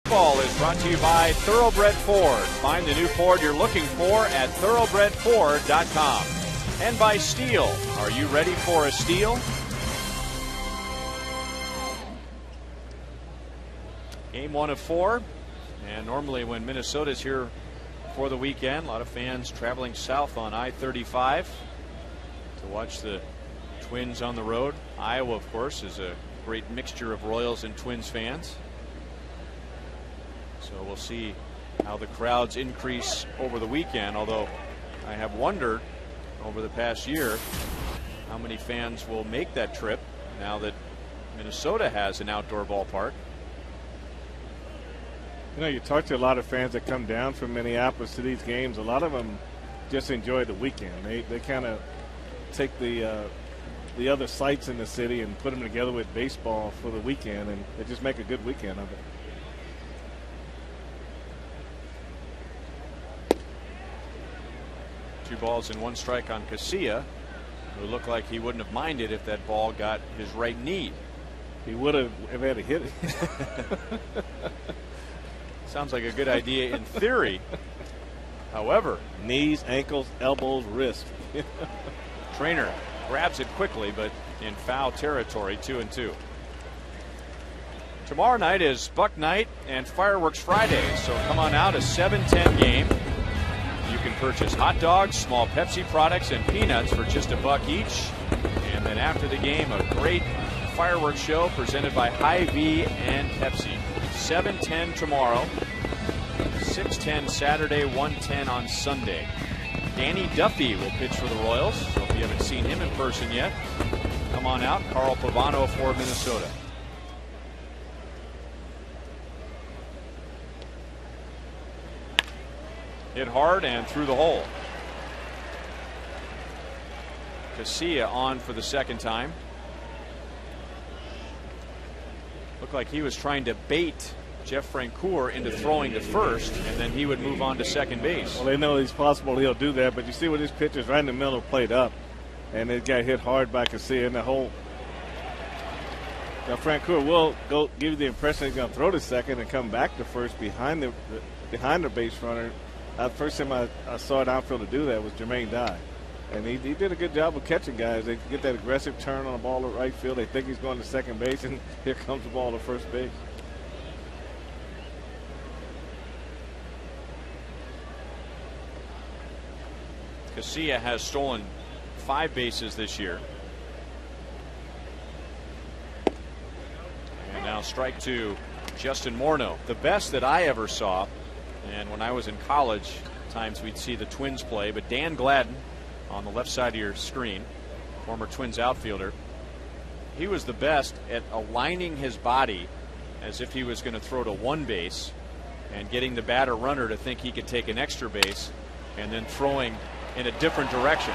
A: Ball is brought to you by Thoroughbred Ford. Find the new Ford you're looking for at thoroughbredford.com. And by Steel. Are you ready for a steal? Game 1 of 4. And normally when Minnesota's here for the weekend, a lot of fans traveling south on I-35 to watch the Twins on the road. Iowa, of course, is a great mixture of Royals and Twins fans. So we'll see how the crowds increase over the weekend, although I have wondered over the past year how many fans will make that trip now that Minnesota has an outdoor ballpark.
B: You know, you talk to a lot of fans that come down from Minneapolis to these games. A lot of them just enjoy the weekend. They kind of take the other sites in the city and put them together with baseball for the weekend, and they just make a good weekend of it.
A: Two balls and 1 strike on KCA, who looked like he wouldn't have minded if that ball got his right knee.
B: He would have had to hit it.
A: Sounds like a good idea in theory. However,
B: knees, ankles, elbows, wrists.
A: Trainer grabs it quickly, but in foul territory, 2-2. Tomorrow night is Buck Night and Fireworks Friday, so come on out, a 7:10 game. You can purchase hot dogs, small Pepsi products, and peanuts for just $1 each. And then after the game, a great fireworks show presented by Hy-Vee and Pepsi. 7:10 tomorrow, 6:10 Saturday, 1:10 on Sunday. Danny Duffy will pitch for the Royals, so if you haven't seen him in person yet, come on out. Carl Pavano for Minnesota. Hit hard and through the hole. KCA on for the second time. Looked like he was trying to bait Jeff Francoeur into throwing to first, and then he would move on to second base.
B: Well, they know it's possible he'll do that, but you see what his pitch is right in the middle, played up, and it got hit hard by KCA in the hole. Now Francoeur will go give you the impression he's going to throw to second and come back to first behind the base runner. The first time I saw an outfielder do that was Jermaine Dye. And he did a good job of catching guys. They get that aggressive turn on the ball to right field. They think he's going to second base, and here comes the ball to first base.
A: KCA has stolen 5 bases this year. And now strike to Justin Morneau, the best that I ever saw. And when I was in college, times we'd see the Twins play, but Dan Gladden on the left side of your screen, former Twins outfielder, he was the best at aligning his body as if he was going to throw to one base and getting the batter runner to think he could take an extra base and then throwing in a different direction.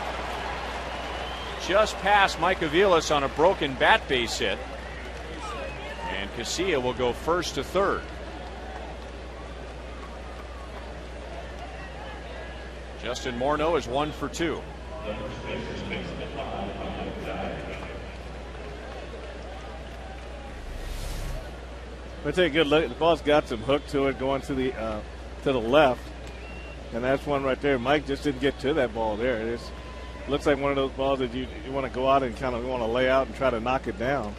A: Just past Mike Aviles on a broken bat base hit, and KCA will go first to third. Justin Morneau is 1 for 2.
B: Let's take a good look. The ball's got some hook to it going to the left, and that's one right there. Mike just didn't get to that ball there. It looks like one of those balls that you want to go out and kind of want to lay out and try to knock it down.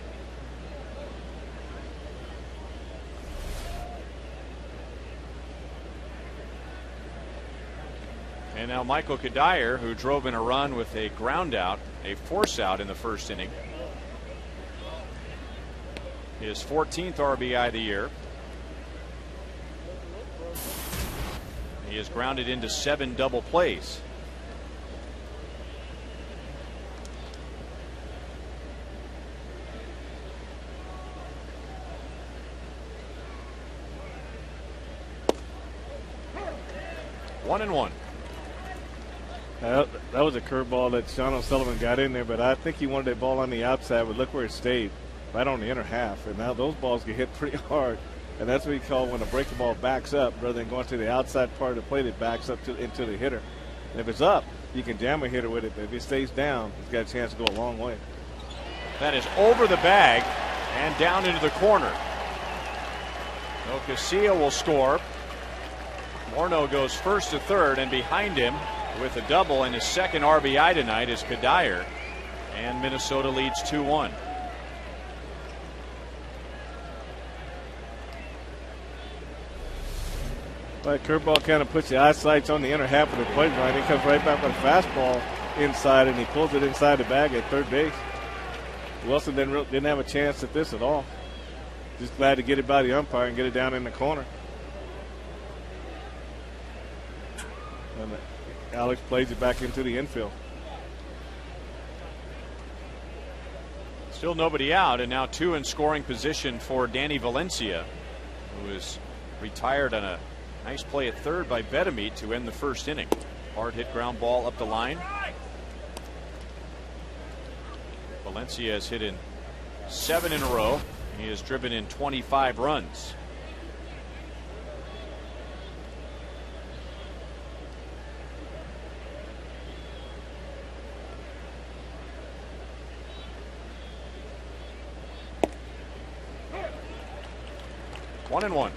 A: And now Michael Kadire, who drove in a run with a ground out, a force out in the first inning. His 14th RBI of the year. He has grounded into 7 double plays. One and one.
B: That was a curveball that Sean O'Sullivan got in there, but I think he wanted that ball on the outside, but look where it stayed, right on the inner half. And now those balls get hit pretty hard, and that's what we call when a breaking ball backs up rather than going to the outside part of the plate. It backs up into the hitter. And if it's up, you can jam a hitter with it, but if it stays down, it's got a chance to go a long way.
A: That is over the bag and down into the corner. So KCA will score. Morneau goes first to third, and behind him with a double and his second RBI tonight is Kadire, and Minnesota leads 2-1.
B: That curveball kind of puts the eyesights on the inner half of the plate line. He comes right back with a fastball inside, and he pulls it inside the bag at third base. Wilson didn't have a chance at this at all. Just glad to get it by the umpire and get it down in the corner. And Alex plays it back into the infield.
A: Still nobody out, and now 2 in scoring position for Danny Valencia, who is retired on a nice play at third by Betemit to end the first inning. Hard hit ground ball up the line. Valencia has hit in 7 in a row. He has driven in 25 runs. One and one.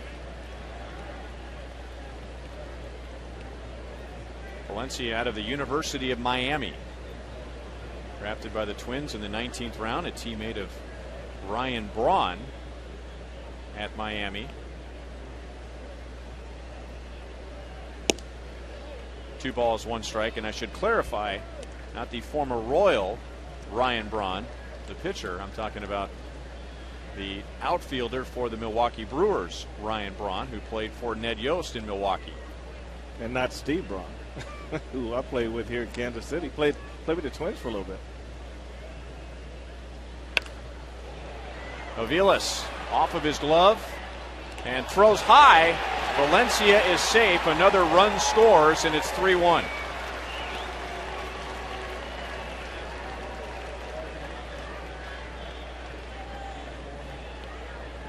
A: Valencia out of the University of Miami. Drafted by the Twins in the 19th round, a teammate of Ryan Braun at Miami. 2 balls, 1 strike, and I should clarify, not the former Royal Ryan Braun, the pitcher. I'm talking about the outfielder for the Milwaukee Brewers, Ryan Braun, who played for Ned Yost in Milwaukee.
B: And not Steve Braun, who I played with here in Kansas City. Played with the Twins for a little bit.
A: Aviles off of his glove and throws high, Valencia is safe. Another run scores, and it's 3-1.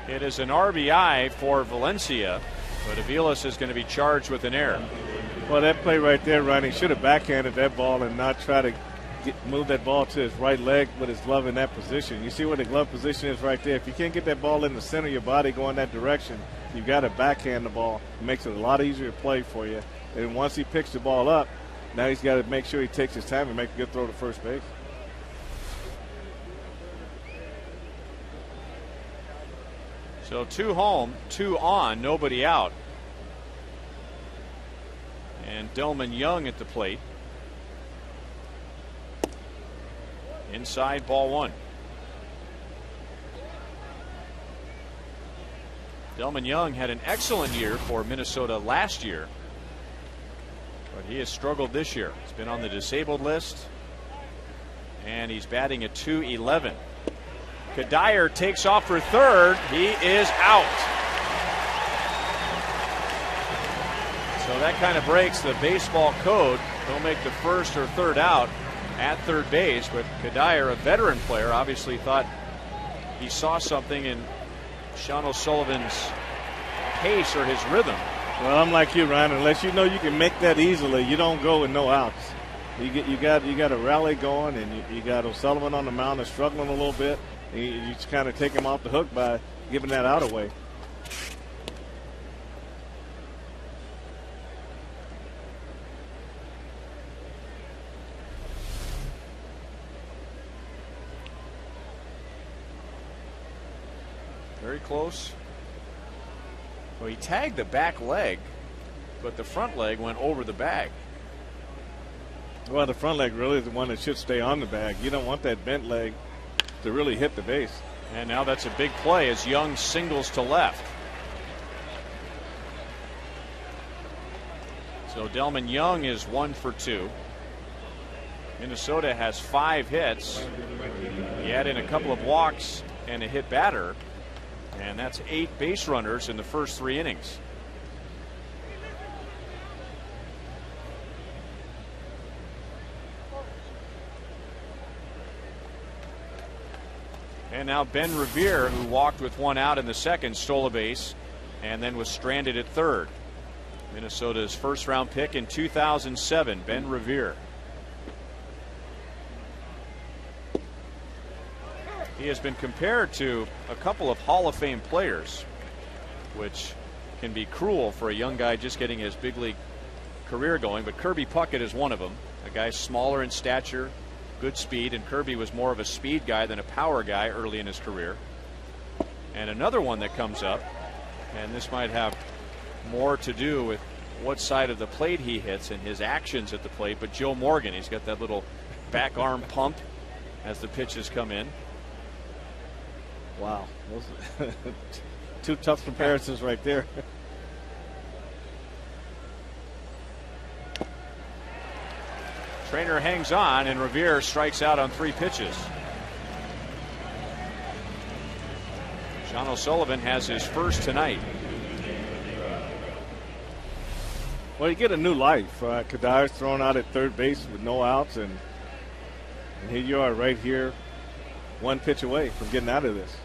A: It is an RBI for Valencia, but Aviles is going to be charged with an error.
B: Well, that play right there, Ronnie, should have backhanded that ball and not try to move that ball to his right leg with his glove in that position. You see where the glove position is right there. If you can't get that ball in the center of your body going that direction, you've got to backhand the ball. It makes it a lot easier to play for you. And once he picks the ball up, now he's got to make sure he takes his time and make a good throw to first base.
A: So 2 home, 2 on, nobody out. And Delman Young at the plate. Inside, ball 1. Delman Young had an excellent year for Minnesota last year, but he has struggled this year. He's been on the disabled list, and he's batting at .211. Kadire takes off for third. He is out. So that kind of breaks the baseball code. Don't make the first or third out at third base, but Kadire, a veteran player, obviously thought he saw something in Sean O'Sullivan's pace or his rhythm.
B: Well, I'm like you, Ryan. Unless you know you can make that easily, you don't go with no outs. You got a rally going, and you got O'Sullivan on the mound that's struggling a little bit. You just kind of take him off the hook by giving that out away.
A: Very close. Well, he tagged the back leg, but the front leg went over the bag.
B: Well, the front leg really is the one that should stay on the bag. You don't want that bent leg to really hit the base.
A: And now that's a big play as Young singles to left. So Delman Young is 1 for 2. Minnesota has 5 hits. He had in a couple of walks and a hit batter. And that's 8 base runners in the first 3 innings. And now Ben Revere, who walked with 1 out in the second, stole a base and then was stranded at third. Minnesota's first round pick in 2007, Ben Revere. He has been compared to a couple of Hall of Fame players, which can be cruel for a young guy just getting his big league career going. But Kirby Puckett is one of them, a guy smaller in stature, good speed, and Kirby was more of a speed guy than a power guy early in his career. And another one that comes up, and this might have more to do with what side of the plate he hits and his actions at the plate, but Joe Morgan, he's got that little back arm pump as the pitches come in.
B: Wow, those 2 tough comparisons right there.
A: Trainer hangs on, and Revere strikes out on 3 pitches. Sean O'Sullivan has his first tonight.
B: Well, you get a new life. Kadire's thrown out at third base with no outs, and here you are right here, 1 pitch away from getting out of this.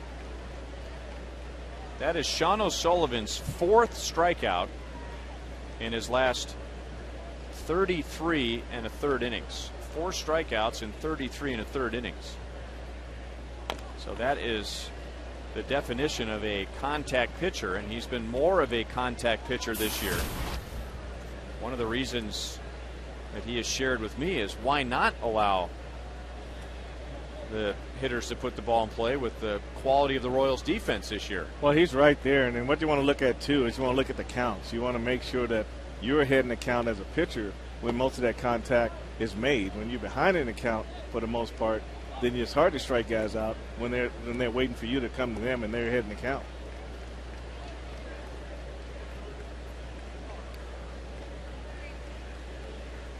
A: That is Sean O'Sullivan's 4th strikeout in his last 33 1/3 innings. 4 strikeouts in 33 1/3 innings. So that is the definition of a contact pitcher, and he's been more of a contact pitcher this year. One of the reasons that he has shared with me is why not allow the hitters to put the ball in play with the quality of the Royals defense this year.
B: Well, he's right there, and then what you want to look at too is you want to look at the counts. You want to make sure that you're ahead in the count as a pitcher when most of that contact is made. When you're behind in the count for the most part, then it's hard to strike guys out when they're waiting for you to come to them and they're ahead in the count.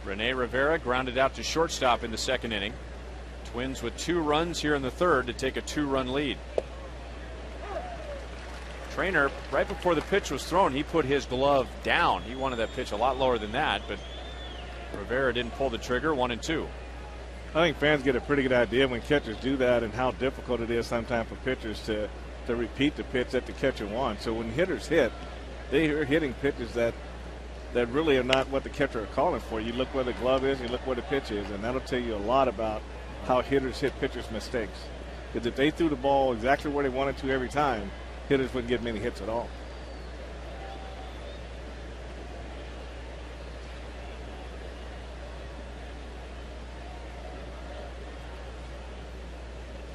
A: Rene Rivera grounded out to shortstop in the second inning. Twins with 2 runs here in the third to take a 2-run lead. Trainer, right before the pitch was thrown, he put his glove down. He wanted that pitch a lot lower than that, but Rivera didn't pull the trigger. 1-2.
B: I think fans get a pretty good idea when catchers do that and how difficult it is sometimes for pitchers to repeat the pitch that the catcher wants. So when hitters hit, they are hitting pitches that really are not what the catcher are calling for. You look where the glove is, you look where the pitch is, and that'll tell you a lot about how hitters hit pitchers' mistakes. Because if they threw the ball exactly where they wanted to every time, hitters wouldn't get many hits at all.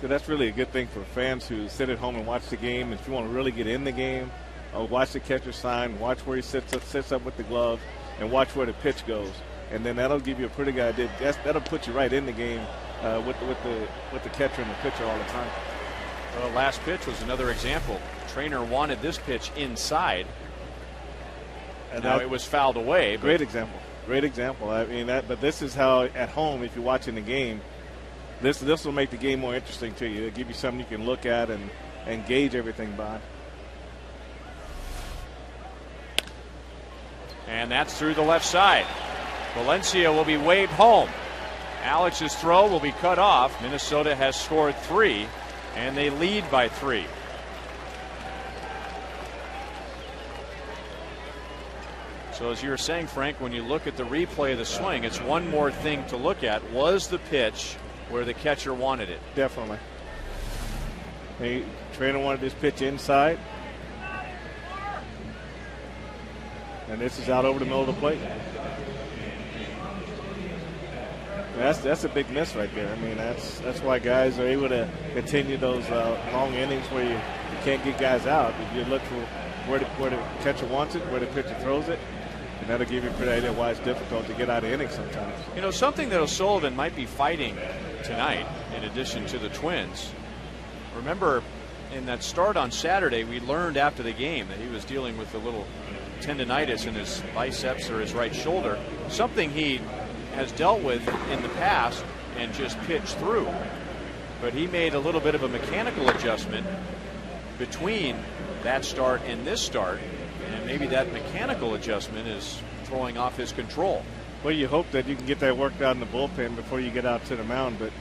B: So that's really a good thing for fans who sit at home and watch the game. If you want to really get in the game, watch the catcher sign, watch where he sits up with the glove, and watch where the pitch goes. And then that'll give you a pretty good idea. That'll put you right in the game with the catcher and the pitcher all the time.
A: Well, last pitch was another example. Trainer wanted this pitch inside. And now it was fouled away.
B: Great example. Great example. I mean, but this is how at home, if you're watching the game, this will make the game more interesting to you. It'll give you something you can look at and gauge everything by.
A: And that's through the left side. Valencia will be waved home. Alex's throw will be cut off. Minnesota has scored 3, and they lead by 3. So as you were saying, Frank, when you look at the replay of the swing, it's one more thing to look at. Was the pitch where the catcher wanted it?
B: Definitely. The trainer wanted this pitch inside. And this is out over the middle of the plate. That's a big miss right there. I mean, that's why guys are able to continue those long innings where you can't get guys out. If you look for where the catcher wants it, where the pitcher throws it, and that'll give you a pretty idea why it's difficult to get out of innings sometimes.
A: You know, something that O'Sullivan might be fighting tonight, in addition to the Twins. Remember, in that start on Saturday, we learned after the game that he was dealing with a little tendonitis in his biceps or his right shoulder, something he has dealt with in the past and just pitched through. But he made a little bit of a mechanical adjustment between that start and this start, and maybe that mechanical adjustment is throwing off his control.
B: Well, you hope that you can get that worked out in the bullpen before you get out to the mound, but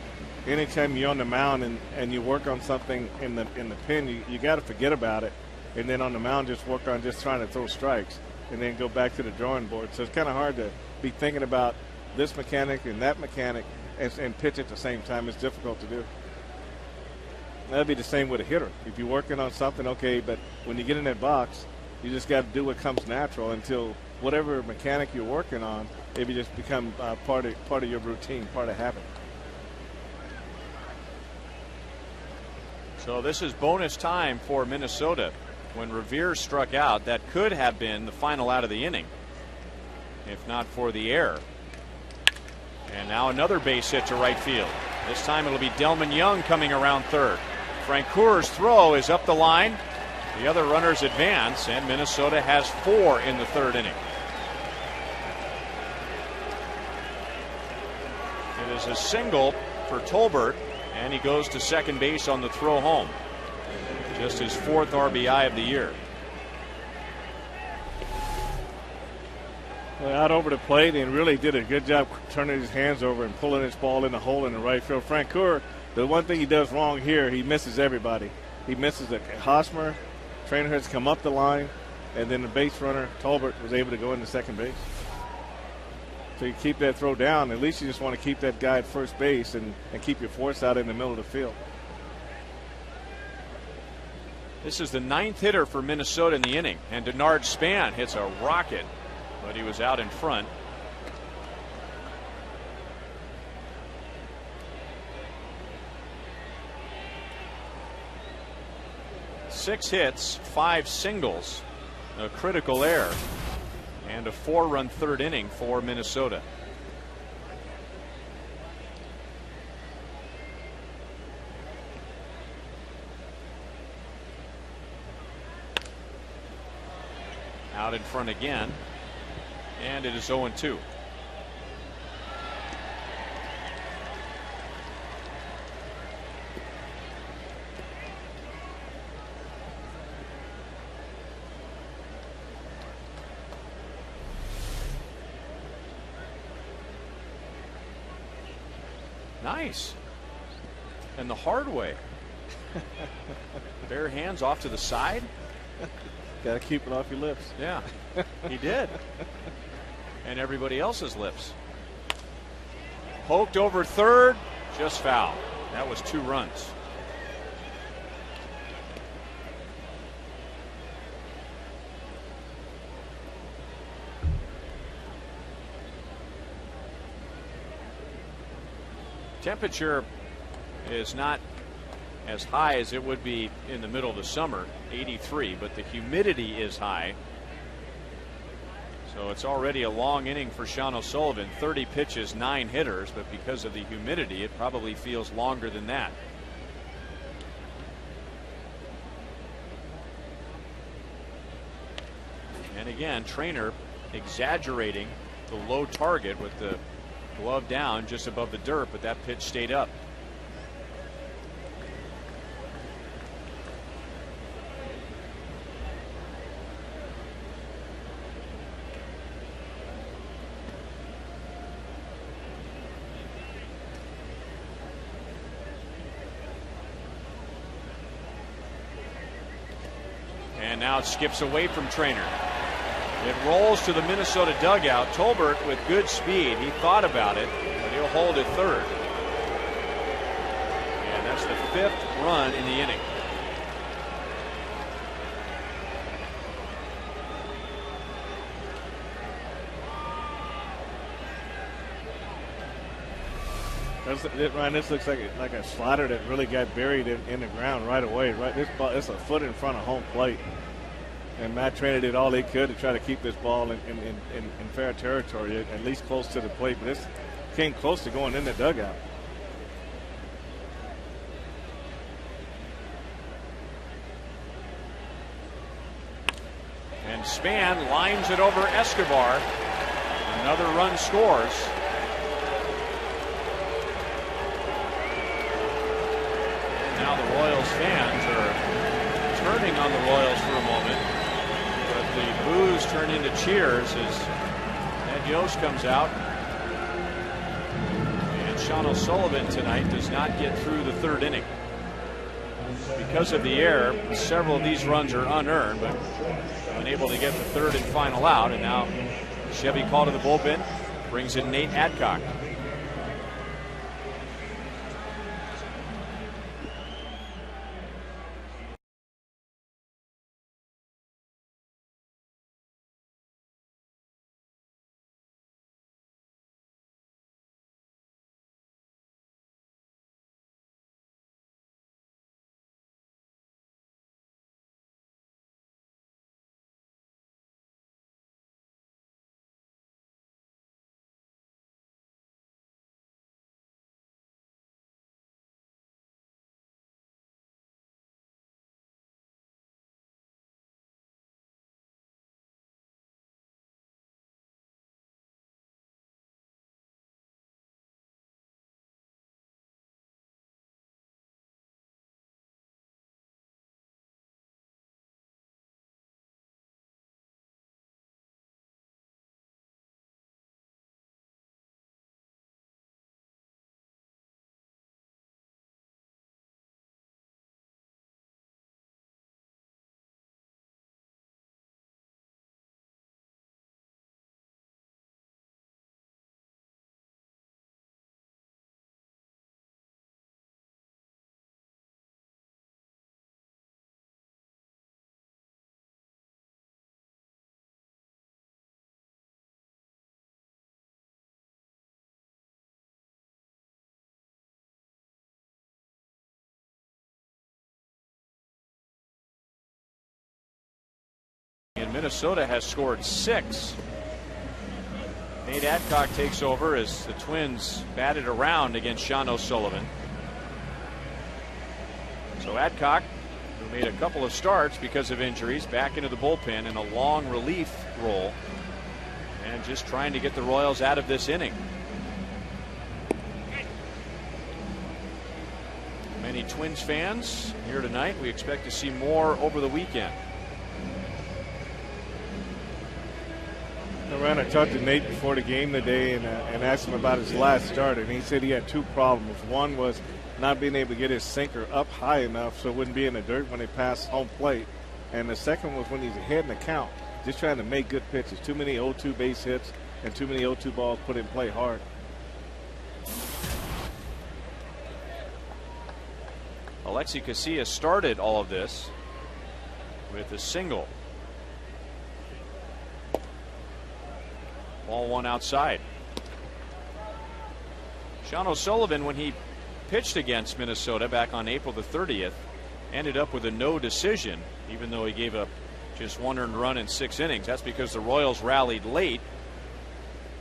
B: anytime you're on the mound and you work on something in the pen, you got to forget about it, and then on the mound just work on just trying to throw strikes and then go back to the drawing board. So it's kind of hard to be thinking about this mechanic and that mechanic and pitch at the same time. It's difficult to do. That'd be the same with a hitter. If you're working on something, okay, but when you get in that box, you just got to do what comes natural until whatever mechanic you're working on, it would just become part of your routine, part of habit.
A: So this is bonus time for Minnesota. When Revere struck out, that could have been the final out of the inning, if not for the error. And now another base hit to right field. This time it'll be Delman Young coming around third. Francoeur's throw is up the line. The other runners advance, and Minnesota has 4 in the third inning. It is a single for Tolbert, and he goes to second base on the throw home. Just his 4th RBI of the year.
B: Well, out over the plate and really did a good job turning his hands over and pulling his ball in the hole in the right field. Francoeur, the one thing he does wrong here, he misses everybody. He misses Hosmer. Trainer has come up the line, and then the base runner, Tolbert, was able to go into second base. So you keep that throw down. At least you just want to keep that guy at first base and keep your force out in the middle of the field.
A: This is the 9th hitter for Minnesota in the inning, and Denard Span hits a rocket, but he was out in front. Six hits, 5 singles, a critical error, and a 4-run third inning for Minnesota. Out in front again, and it is 0-2. Nice. And the hard way. Bare hands off to the side.
B: Got to keep it off your lips.
A: Yeah, he did. And everybody else's lips. Poked over third, just foul. That was 2 runs. Temperature is not as high as it would be in the middle of the summer, 83, but the humidity is high. So it's already a long inning for Sean O'Sullivan. 30 pitches, 9 hitters, but because of the humidity, it probably feels longer than that. And again, Trainer exaggerating the low target with the glove down just above the dirt, but that pitch stayed up. And now it skips away from Trainer. It rolls to the Minnesota dugout. Tolbert with good speed. He thought about it, but he'll hold at third. And that's the 5th run in the inning.
B: Ryan, this looks like a slider that really got buried in the ground right away. Right, this ball, it's a foot in front of home plate. And Matt Trainer did all he could to try to keep this ball in fair territory, at least close to the plate. But this came close to going in the dugout.
A: And Span lines it over Escobar. Another run scores. And now the Royals fans are turning on the Royals for a moment. But the boos turn into cheers as Ned Yost comes out. And Sean O'Sullivan tonight does not get through the 3rd inning. Because of the error, several of these runs are unearned, but unable to get the 3rd and final out. And now Chevy called to the bullpen, brings in Nate Adcock. And Minnesota has scored 6. Nate Adcock takes over as the Twins batted around against Sean O'Sullivan. So Adcock, who made a couple of starts because of injuries, back into the bullpen in a long relief role and just trying to get the Royals out of this inning. Many Twins fans here tonight. We expect to see more over the weekend.
B: I talked to Nate before the game today and asked him about his last start, and he said he had two problems. One was not being able to get his sinker up high enough so it wouldn't be in the dirt when they passed home plate. And the second was when he's ahead in the count, just trying to make good pitches. Too many 0-2 base hits and too many 0-2 balls put in play hard.
A: AT KCA started all of this with a single. Ball one outside. Sean O'Sullivan, when he pitched against Minnesota back on April the 30th, ended up with a no decision, even though he gave up just one earned run in 6 innings. That's because the Royals rallied late.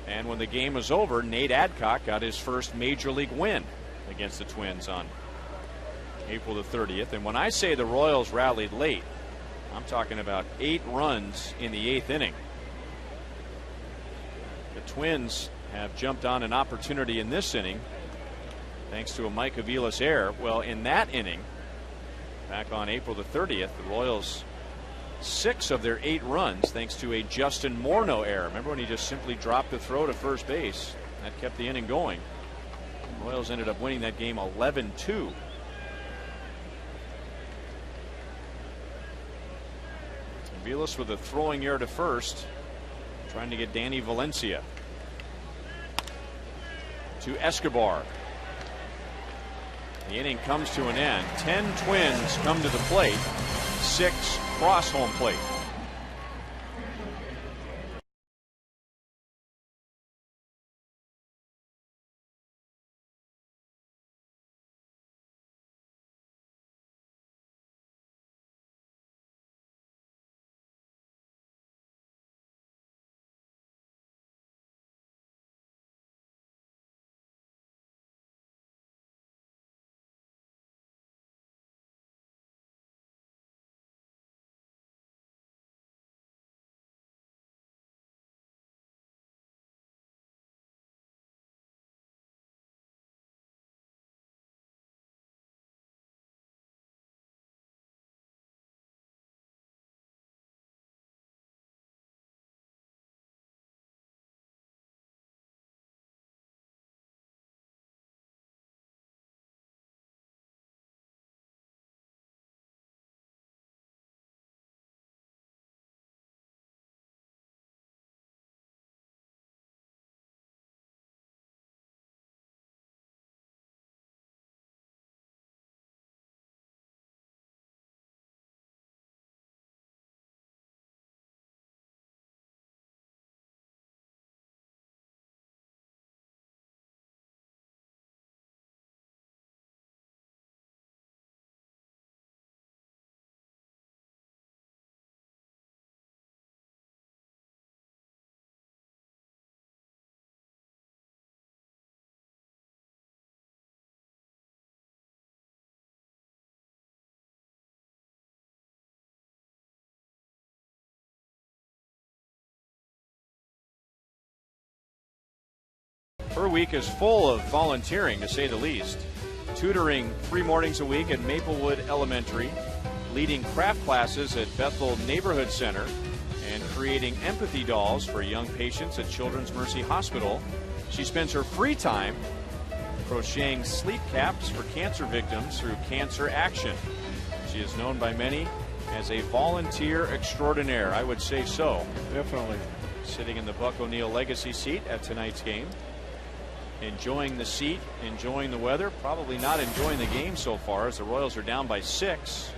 A: And when the game was over, Nate Adcock got his first major league win against the Twins on April the 30th. And when I say the Royals rallied late, I'm talking about 8 runs in the 8th inning. The Twins have jumped on an opportunity in this inning thanks to a Mike Aviles error. Well, in that inning, back on April the 30th, the Royals 6 of their 8 runs thanks to a Justin Morneau error. Remember when he just simply dropped the throw to first base? That kept the inning going. The Royals ended up winning that game 11-2. Aviles with a throwing error to first, trying to get Danny Valencia. To Escobar. The inning comes to an end. 10 Twins come to the plate, 6 cross home plate. Her week is full of volunteering, to say the least. Tutoring 3 mornings a week at Maplewood Elementary, leading craft classes at Bethel Neighborhood Center, and creating empathy dolls for young patients at Children's Mercy Hospital. She spends her free time crocheting sleep caps for cancer victims through Cancer Action. She is known by many as a volunteer extraordinaire. I would say so.
B: Definitely.
A: Sitting in the Buck O'Neill Legacy seat at tonight's game. Enjoying the seat, enjoying the weather, probably not enjoying the game so far as the Royals are down by 6.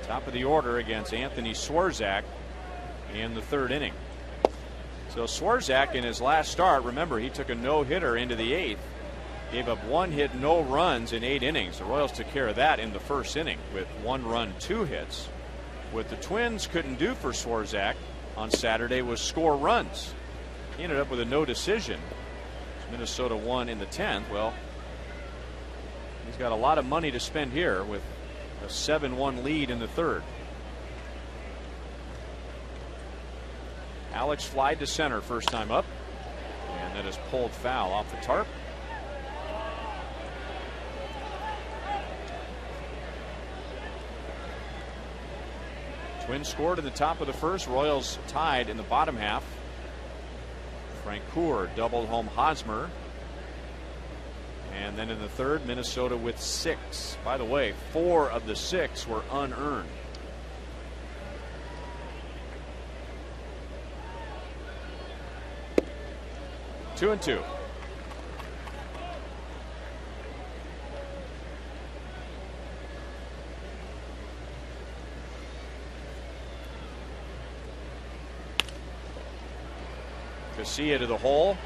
A: Top of the order against Anthony Swarzak in the 3rd inning. So Swarzak in his last start, remember, he took a no-hitter into the 8th. Gave up 1 hit, no runs in 8 innings. The Royals took care of that in the 1st inning with 1 run, 2 hits. What the Twins couldn't do for Swarzak on Saturday was score runs. He ended up with a no decision. Minnesota won in the 10th. Well, he's got a lot of money to spend here with a 7-1 lead in the 3rd. Alex flied to center first time up, and that is pulled foul off the tarp. Twins scored in the top of the 1st. Royals tied in the bottom half. Francoeur doubled home Hosmer. And then in the third, Minnesota with 6. By the way, 4 of the 6 were unearned. Two and two. KCA to the hole.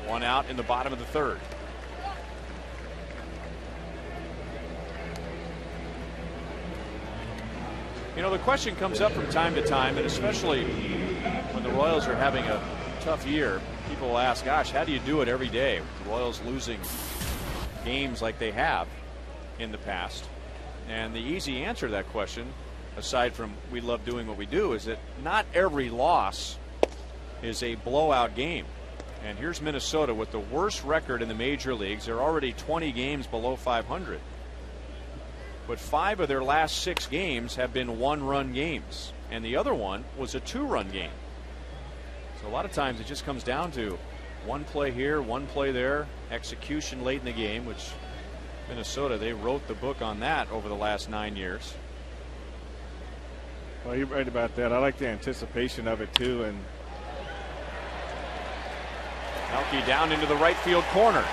A: 1 out in the bottom of the third. You know, the question comes up from time to time, and especially when the Royals are having a tough year, people will ask, gosh, how do you do it every day? The Royals losing games like they have in the past. And the easy answer to that question, aside from we love doing what we do, is that not every loss is a blowout game. And here's Minnesota with the worst record in the major leagues. They're already 20 games below 500. But 5 of their last 6 games have been 1-run games. And the other one was a 2-run game. So a lot of times it just comes down to one play here, one play there, execution late in the game, which Minnesota, they wrote the book on that over the last 9 years.
B: Well, you're right about that. I like the anticipation of it, too. And
A: Melke down into the right field corner.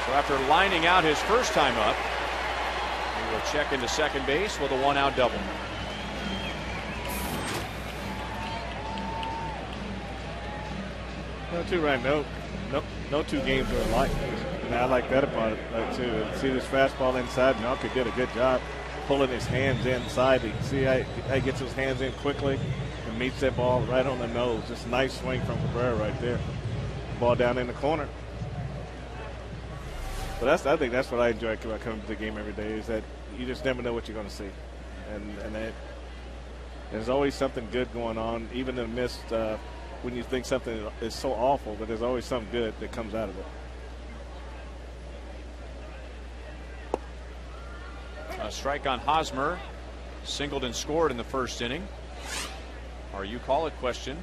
A: So after lining out his first time up, he will check into second base with a 1-out double.
B: No, too, right. No 2 games are alike. And I like that about it, too. See this fastball inside. Melke did a good job pulling his hands inside. You can see how he gets his hands in quickly and meets that ball right on the nose. Just a nice swing from Cabrera right there. Ball down in the corner. But I think that's what I enjoy about coming to the game every day, is that you just never know what you're going to see. And there's always something good going on, even in the midst when you think something is so awful, but there's always something good that comes out of it.
A: A strike on Hosmer. Singled and scored in the first inning. Our You Call It question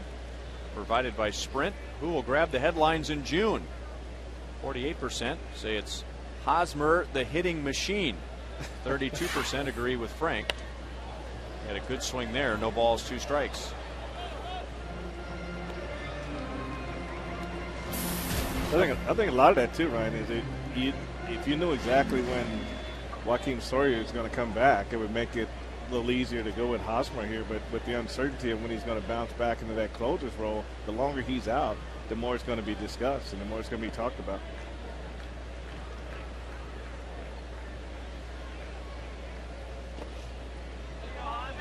A: provided by Sprint. Who will grab the headlines in June? 48% say it's Hosmer, the hitting machine. 32% agree with Frank. Had a good swing there. No balls, 2 strikes.
B: I think a lot of that too, Ryan, is if you knew exactly when Joakim Sawyer is going to come back, it would make it a little easier to go with Hosmer here. But with the uncertainty of when he's going to bounce back into that closer's role, the longer he's out, the more it's going to be discussed and the more it's going to be talked about.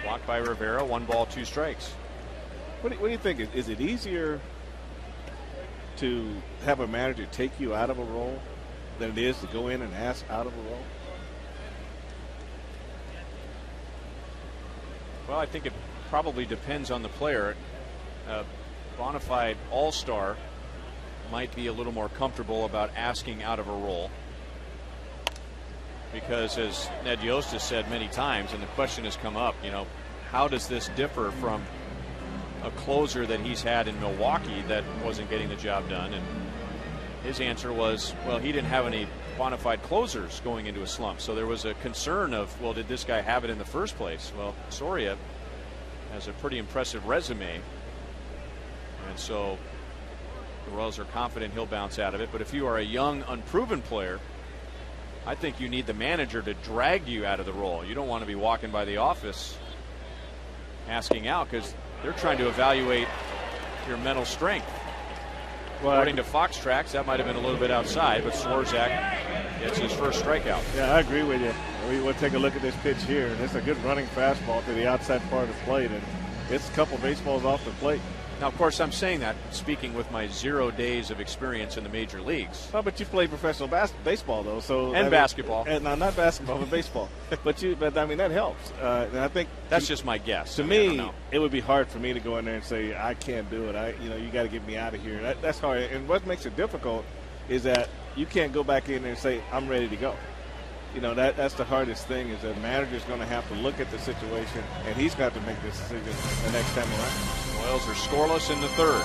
A: Walked by Rivera. 1 ball, 2 strikes.
B: What do you think? Is it easier to have a manager take you out of a role than it is to go in and ask out of a role?
A: Well, I think it probably depends on the player. Bona fide all-star might be a little more comfortable about asking out of a role, because as Ned Yost has said many times, and the question has come up, you know, how does this differ from a closer that he's had in Milwaukee that wasn't getting the job done? And his answer was, well, he didn't have any bona fide closers going into a slump, so there was a concern of, well, did this guy have it in the first place? Well, Soria has a pretty impressive resume, and so the Royals are confident he'll bounce out of it. But if you are a young, unproven player, I think you need the manager to drag you out of the role. You don't want to be walking by the office asking out, because they're trying to evaluate your mental strength. Well, according to Fox Tracks, that might have been a little bit outside, but Swarzak gets his first strikeout.
B: Yeah, I agree with you. We'll take a look at this pitch here, and it's a good running fastball to the outside part of the plate, and it's a couple baseballs off the plate.
A: Now, of course, I'm saying that speaking with my 0 days of experience in the major leagues.
B: Oh, but you played professional baseball, though, so
A: and basketball.
B: And not basketball, but baseball. but I mean, that helps. And I think
A: that's just my guess.
B: To me, it would be hard for me to go in there and say I can't do it. You got to get me out of here. That's hard. And what makes it difficult is that you can't go back in there and say I'm ready to go. You know, that's the hardest thing, is that the manager's going to have to look at the situation, and he's got to make this decision the next time around.
A: Royals are scoreless in the third.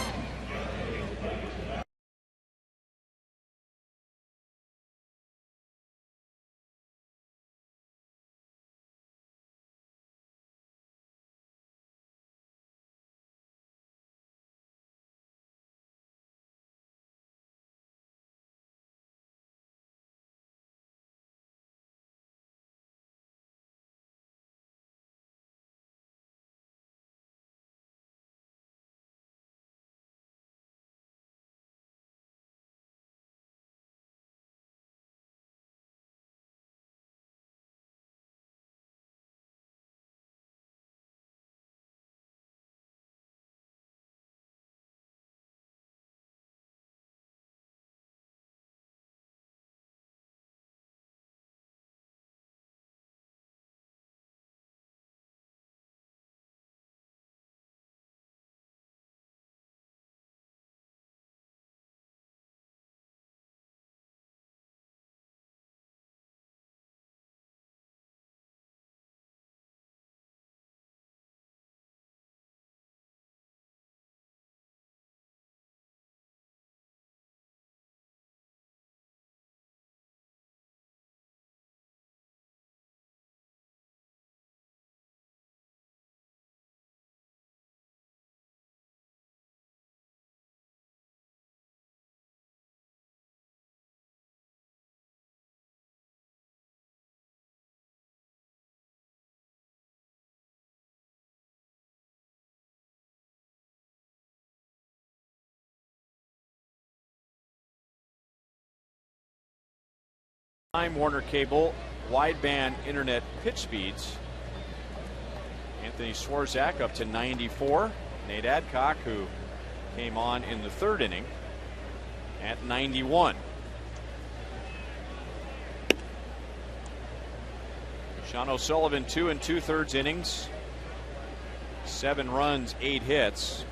A: Time Warner Cable wideband internet pitch speeds. Anthony Swarzak up to 94. Nate Adcock, who came on in the third inning, at 91. Sean O'Sullivan, 2 2/3 innings, 7 runs, 8 hits,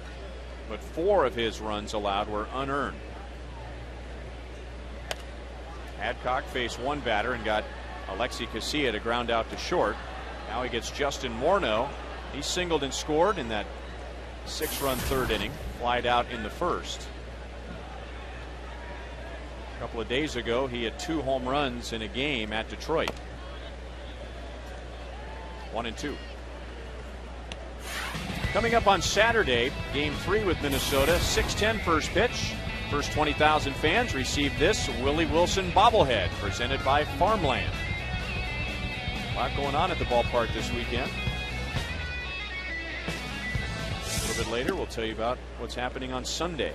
A: but 4 of his runs allowed were unearned. Adcock faced one batter and got AT KCA to ground out to short. Now he gets Justin Morneau. He singled and scored in that 6-run third inning, flied out in the first. A couple of days ago, he had 2 home runs in a game at Detroit. 1-2. Coming up on Saturday, game 3 with Minnesota, 6:10 first pitch. First 20,000 fans received this Willie Wilson bobblehead presented by Farmland. A lot going on at the ballpark this weekend. A little bit later, we'll tell you about what's happening on Sunday.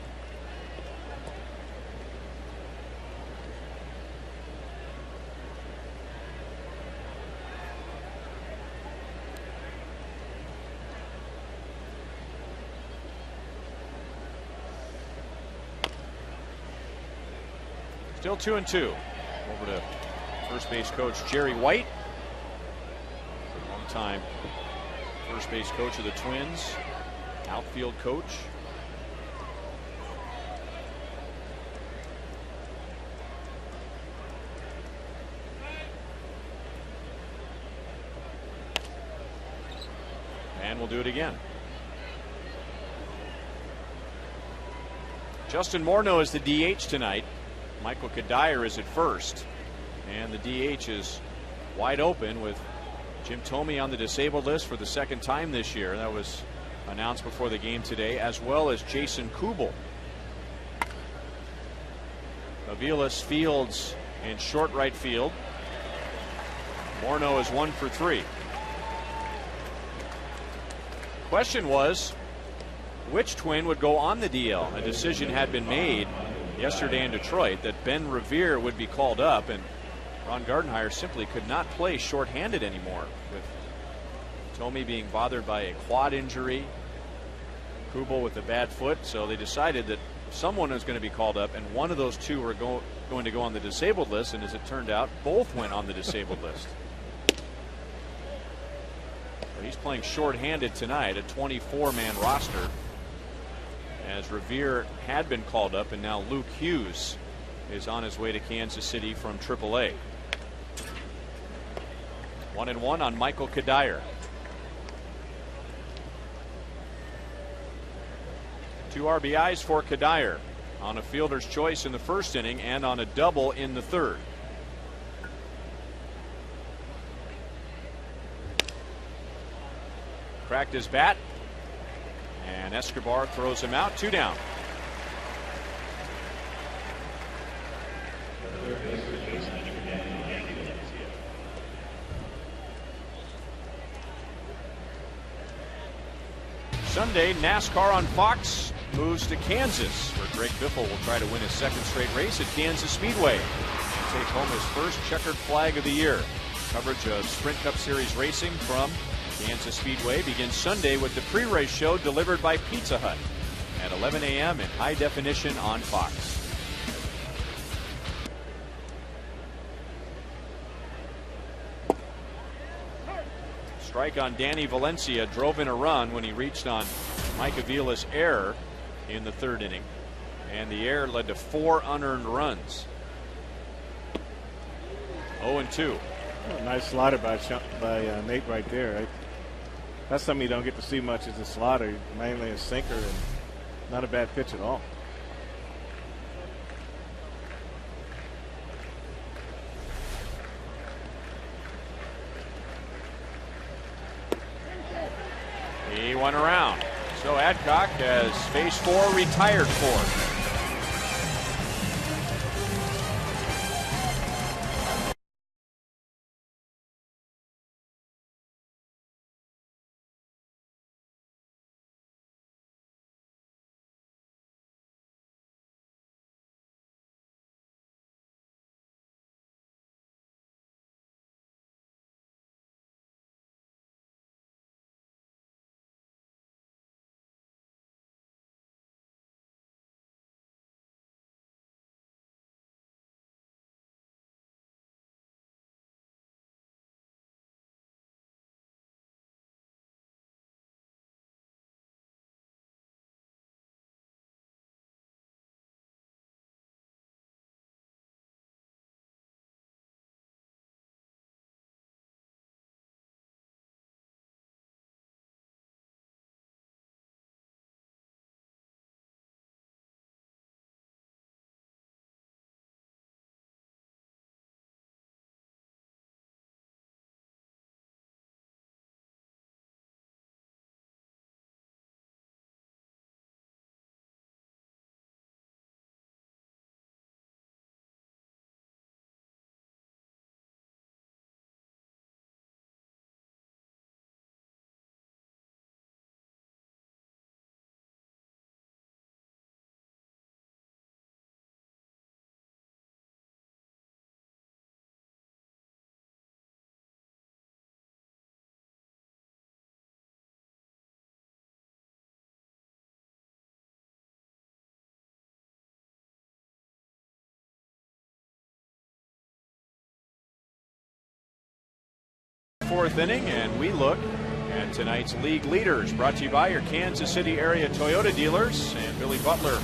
A: Still 2-2. Over to first base coach Jerry White, longtime first base coach of the Twins, outfield coach. And we'll do it again. Justin Morneau is the DH tonight. Michael Kadire is at first, and the DH is wide open with Jim Thome on the disabled list for the second time this year. That was announced before the game today, as well as Jason Kubel. Aviles fields in short right field. Morneau is 1 for 3. Question was, which Twin would go on the DL? A decision had been made yesterday in Detroit that Ben Revere would be called up, and Ron Gardenhire simply could not play shorthanded anymore, with Thome being bothered by a quad injury, Kubel with a bad foot. So they decided that someone was going to be called up, and one of those two were going to go on the disabled list, and as it turned out, both went on the disabled list. So he's playing shorthanded tonight, a 24-man roster, as Revere had been called up, and now Luke Hughes is on his way to Kansas City from AAA. 1-1 on Michael Kadire. 2 RBIs for Kadire on a fielder's choice in the first inning and on a double in the third. Cracked his bat, and Escobar throws him out. 2 down. Sunday, NASCAR on Fox moves to Kansas, where Greg Biffle will try to win his second straight race at Kansas Speedway and take home his first checkered flag of the year. Coverage of Sprint Cup Series racing from Kansas Speedway begins Sunday with the pre-race show delivered by Pizza Hut at 11 a.m. in high definition on Fox. Strike on Danny Valencia drove in a run when he reached on Mike Avila's error in the third inning, and the error led to 4 unearned runs. 0-2.
B: Oh, nice slider by Nate right there. Right? That's something you don't get to see much, is a slider, mainly a sinker, and not a bad pitch at all.
A: He went around. So Adcock has phase 4 retired for. 4th inning, and we look at tonight's league leaders, brought to you by your Kansas City area Toyota dealers. And Billy Butler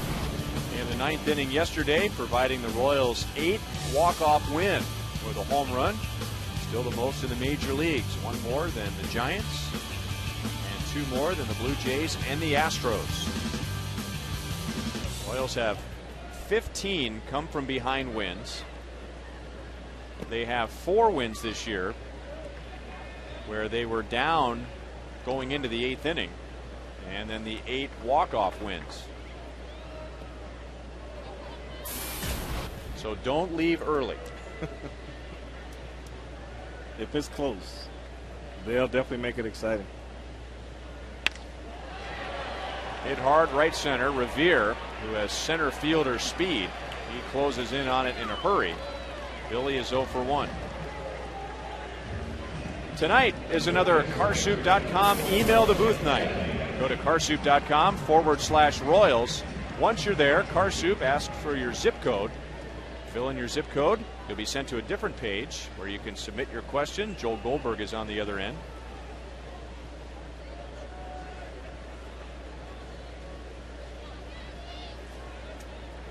A: in the 9th inning yesterday, providing the Royals' 8th walk-off win with a home run. Still the most in the major leagues. One more than the Giants, and 2 more than the Blue Jays and the Astros. Royals have 15 come from behind wins. They have 4 wins this year where they were down going into the 8th inning, and then the 8 walk-off wins. So don't leave early.
B: If it's close, they'll definitely make it exciting.
A: Hit hard right center. Revere, who has center fielder speed, he closes in on it in a hurry. Billy is 0 for 1. Tonight is another carsoup.com email the booth night. Go to carsoup.com/Royals. Once you're there, CarSoup asks for your zip code. Fill in your zip code. You'll be sent to a different page where you can submit your question. Joel Goldberg is on the other end.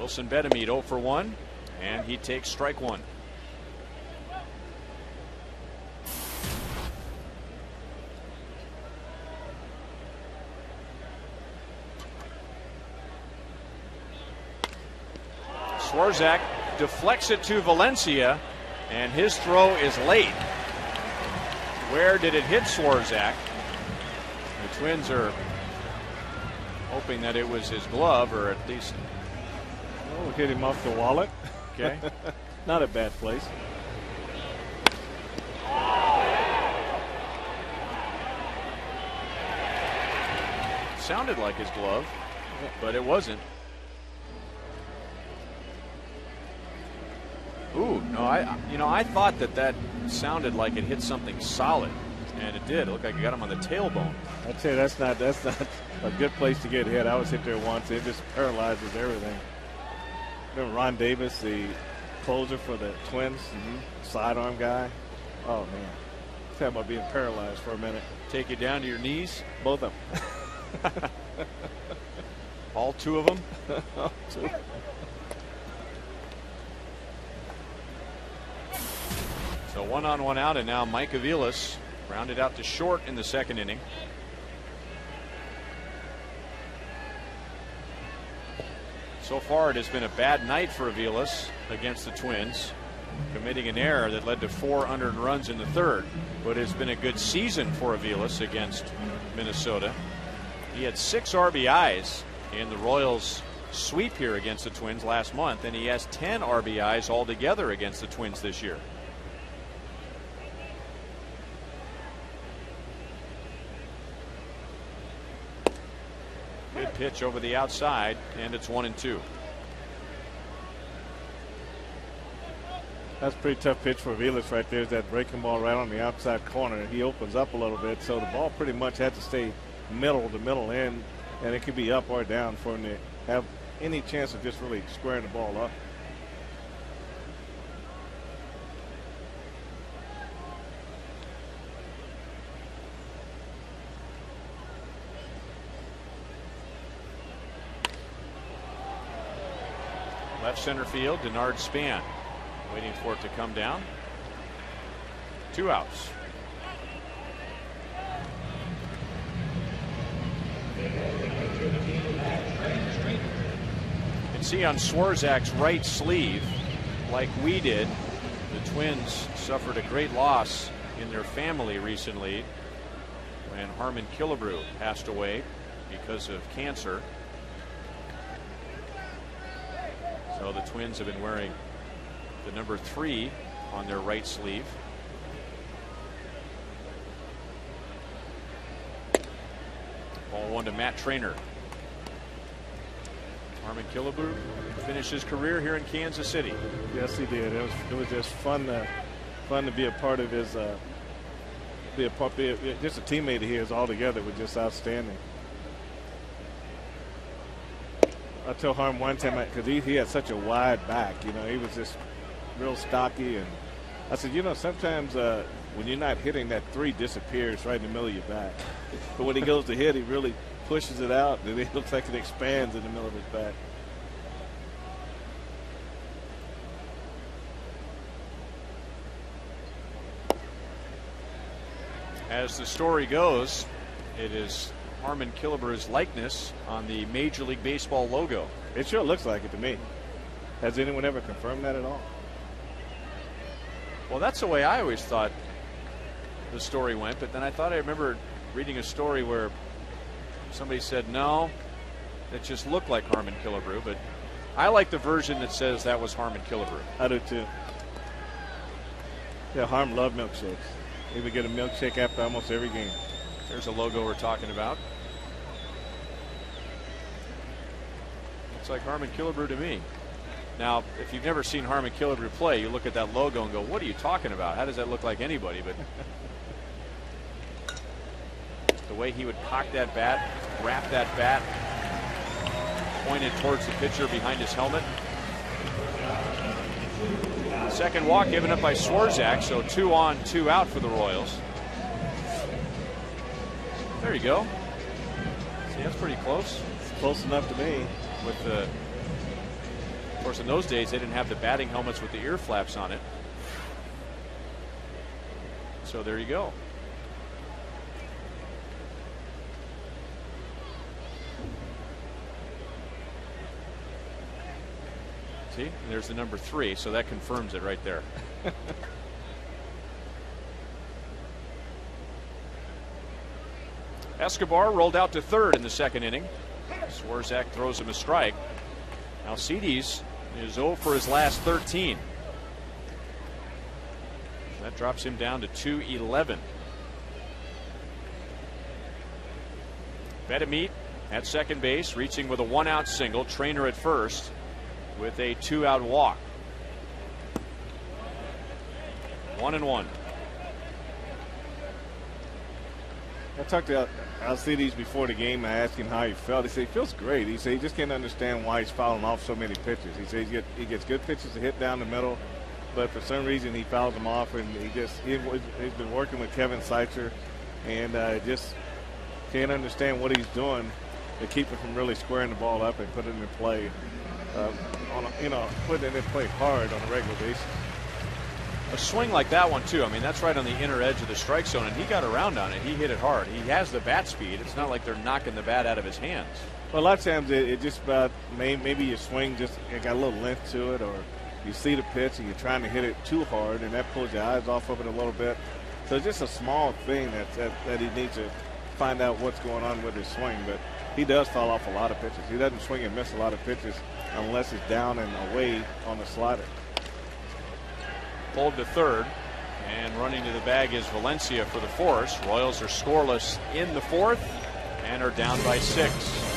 A: Wilson Betemit 0 for 1, and he takes strike 1. Swarzak deflects it to Valencia, and his throw is late. Where did it hit Swarzak? The Twins are hoping that it was his glove, or at least
B: Hit him off the wallet.
A: Okay.
B: Not a bad place.
A: Sounded like his glove, but it wasn't. Ooh, no, I thought that sounded like it hit something solid, and it did. It looked like it got him on the tailbone.
B: I'd say that's not a good place to get hit. I was hit there once. It just paralyzes everything. Remember Ron Davis, the closer for the Twins, sidearm guy? Oh, man. Talking about being paralyzed for a minute.
A: Take you down to your knees?
B: Both of them.
A: All 2 of them?
B: All 2.
A: So 1 on 1 out, and now Mike Aviles rounded out to short in the 2nd inning. So far, it has been a bad night for Aviles against the Twins, committing an error that led to 4 unearned runs in the 3rd. But it's been a good season for Aviles against Minnesota. He had 6 RBIs in the Royals' sweep here against the Twins last month, and he has 10 RBIs altogether against the Twins this year. Good pitch over the outside, and it's 1-2.
B: That's a pretty tough pitch for Aviles right there. That breaking ball right on the outside corner. He opens up a little bit, so the ball pretty much had to stay middle to middle end, and it could be up or down for him to have any chance of just really squaring the ball up.
A: Left center field, Denard Span waiting for it to come down. 2 outs. You can see on Swarzak's right sleeve, like we did, the Twins suffered a great loss in their family recently when Harmon Killebrew passed away because of cancer. So the Twins have been wearing the number 3 on their right sleeve. Ball 1 to Matt Trainer. Harmon Killebrew finished his career here in Kansas City.
B: Yes, he did. It was just fun to be a part of his. Just a teammate of his altogether was just outstanding. I told Harm one time, because he had such a wide back, he was just real stocky, and I said, sometimes when you're not hitting, that 3 disappears right in the middle of your back. But when he goes to hit, he really pushes it out, and it looks like it expands in the middle of his back.
A: As the story goes, it is Harmon Killebreau's likeness on the Major League Baseball logo.
B: It sure looks like it to me. Has anyone ever confirmed that at all?
A: Well, that's the way I always thought the story went, but then I thought I remember reading a story where somebody said no, it just looked like Harmon Killebreau, but I like the version that says that was Harmon Killebreau.
B: I do too. Yeah, Harm loved milkshakes. He would get a milkshake after almost every game.
A: There's a logo we're talking about. Looks like Harmon Killebreau to me. Now, if you've never seen Harmon Killebreau play, you look at that logo and go, what are you talking about? How does that look like anybody? But the way he would cock that bat, wrap that bat, point it towards the pitcher behind his helmet. Second walk given up by Swarzak, so 2 on, 2 out for the Royals. There you go. See, that's pretty close.
B: It's close enough to me.
A: With the, of course, in those days they didn't have the batting helmets with the ear flaps on it. So there you go. See, and there's the number 3, so that confirms it right there. Escobar rolled out to third in the second inning. Swarzak throws him a strike. Alcides is 0 for his last 13. That drops him down to 211. Betemit at second base, reaching with a 1-out single. Trainer at first with a 2-out walk. 1-1.
B: I talked to Alcides before the game. I asked him how he felt. He said he feels great. He said he just can't understand why he's fouling off so many pitches. He said he gets good pitches to hit down the middle, but for some reason he fouls them off, and he's been working with Kevin Seitzer, and just can't understand what he's doing to keep it from really squaring the ball up and putting it in play, putting it in play hard on a regular basis.
A: A swing like that one too. I mean, that's right on the inner edge of the strike zone, and he got around on it. He hit it hard. He has the bat speed. It's not like they're knocking the bat out of his hands.
B: Well, a lot of times it just about maybe your swing just got a little length to it, or you see the pitch and you're trying to hit it too hard, and that pulls your eyes off of it a little bit. So it's just a small thing that he needs to find out what's going on with his swing. But he does fall off a lot of pitches. He doesn't swing and miss a lot of pitches unless it's down and away on the slider.
A: Pulled to third, and running to the bag is Valencia for the force. Royals are scoreless in the fourth and are down by 6.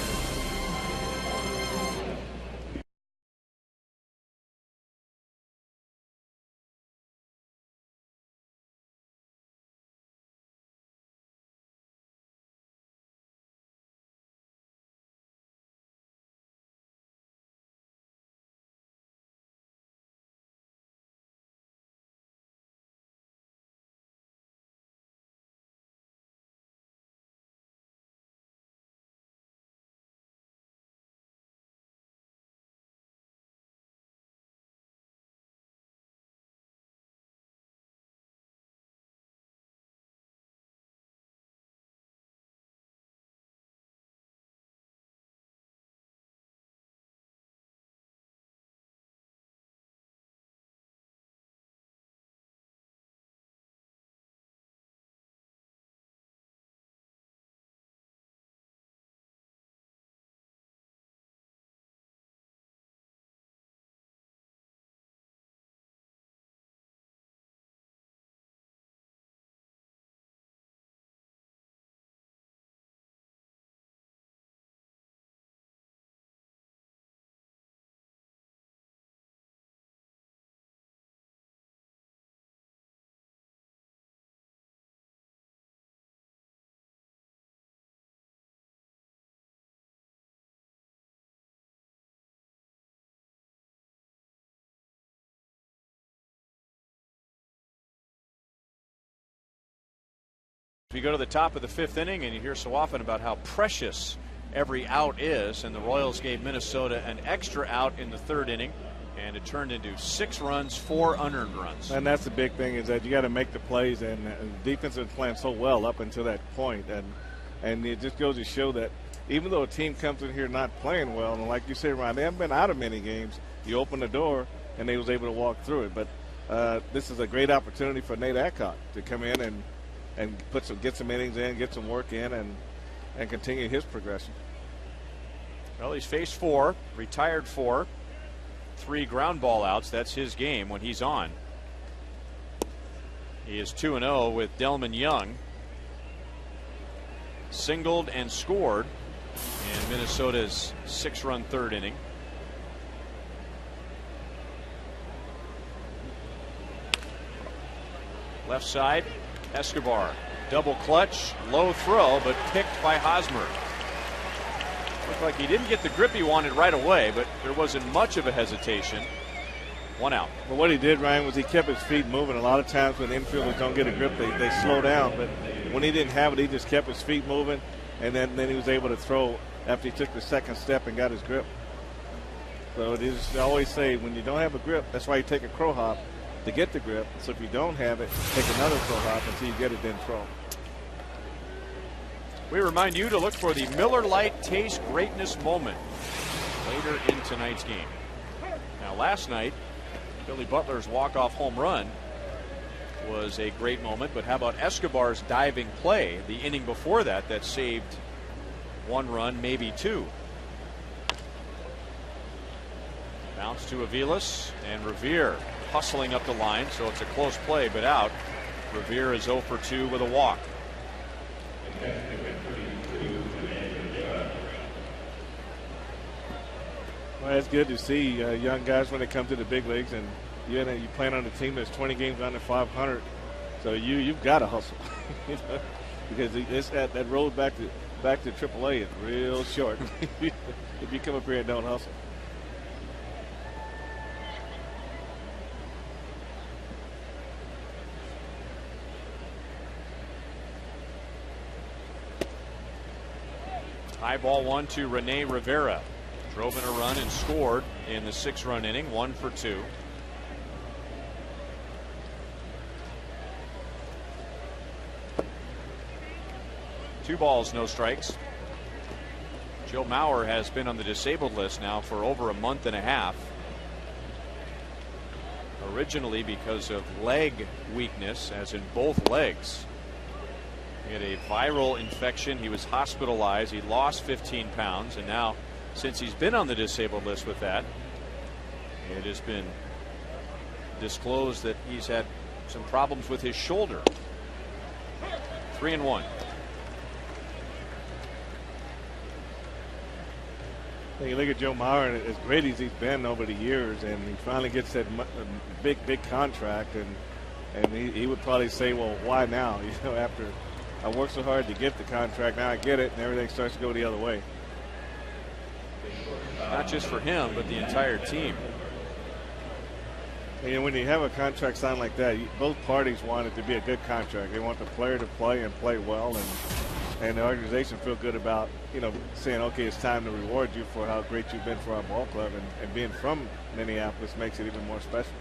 A: We go to the top of the 5th inning, and you hear so often about how precious every out is, and the Royals gave Minnesota an extra out in the 3rd inning, and it turned into 6 runs, 4 unearned runs.
B: And that's the big thing, is that you got to make the plays, and the defense has been playing so well up until that point, and it just goes to show that even though a team comes in here not playing well, and like you say, Ryan, they haven't been out of many games, you open the door, and they was able to walk through it. But this is a great opportunity for Nate Adcock to come in and get some innings in, get some work in, and continue his progression.
A: Well, he's faced 4, retired 4, 3 ground ball outs. That's his game when he's on. He is 2-0 with Delman Young. Singled and scored in Minnesota's 6-run 3rd inning. Left side, Escobar. Double clutch, low throw, but picked by Hosmer. Looked like he didn't get the grip he wanted right away, but there wasn't much of a hesitation. 1 out.
B: But what he did, Ryan, was he kept his feet moving. A lot of times when infielders don't get a grip, they slow down. But when he didn't have it, he just kept his feet moving, and then he was able to throw after he took the 2nd step and got his grip. So it is, I always say, when you don't have a grip, that's why you take a crow hop to get the grip. So if you don't have it, take another crow hop until you get it, then throw.
A: We remind you to look for the Miller Lite Taste Greatness moment later in tonight's game. Now, last night, Billy Butler's walk-off home run was a great moment, but how about Escobar's diving play the inning before that saved 1 run, maybe 2. Bounce to Aviles, and Revere hustling up the line, so it's a close play, but out. Revere is 0 for 2 with a walk.
B: Well, it's good to see young guys when they come to the big leagues, and you playing on a team that's 20 games under 500, so you've got to hustle, because that road back to AAA is real short if you come up here and don't hustle.
A: High ball 1 to Rene Rivera. Drove in a run and scored in the 6-run inning, 1 for 2. Two balls, no strikes. Joe Mauer has been on the disabled list now for over a month and a half. Originally because of leg weakness, as in both legs. He had a viral infection. He was hospitalized. He lost 15 pounds, and now, since he's been on the disabled list with that, it has been disclosed that he's had some problems with his shoulder. 3-1.
B: You look at Joe Mauer, and as great as he's been over the years, and he finally gets that big contract, and he would probably say, well, why now? After I worked so hard to get the contract, now I get it, and everything starts to go the other way.
A: Not just for him, but the entire team.
B: And when you have a contract signed like that, both parties want it to be a good contract. They want the player to play and play well, and the organization feel good about, saying, okay, it's time to reward you for how great you've been for our ball club, and being from Minneapolis makes it even more special.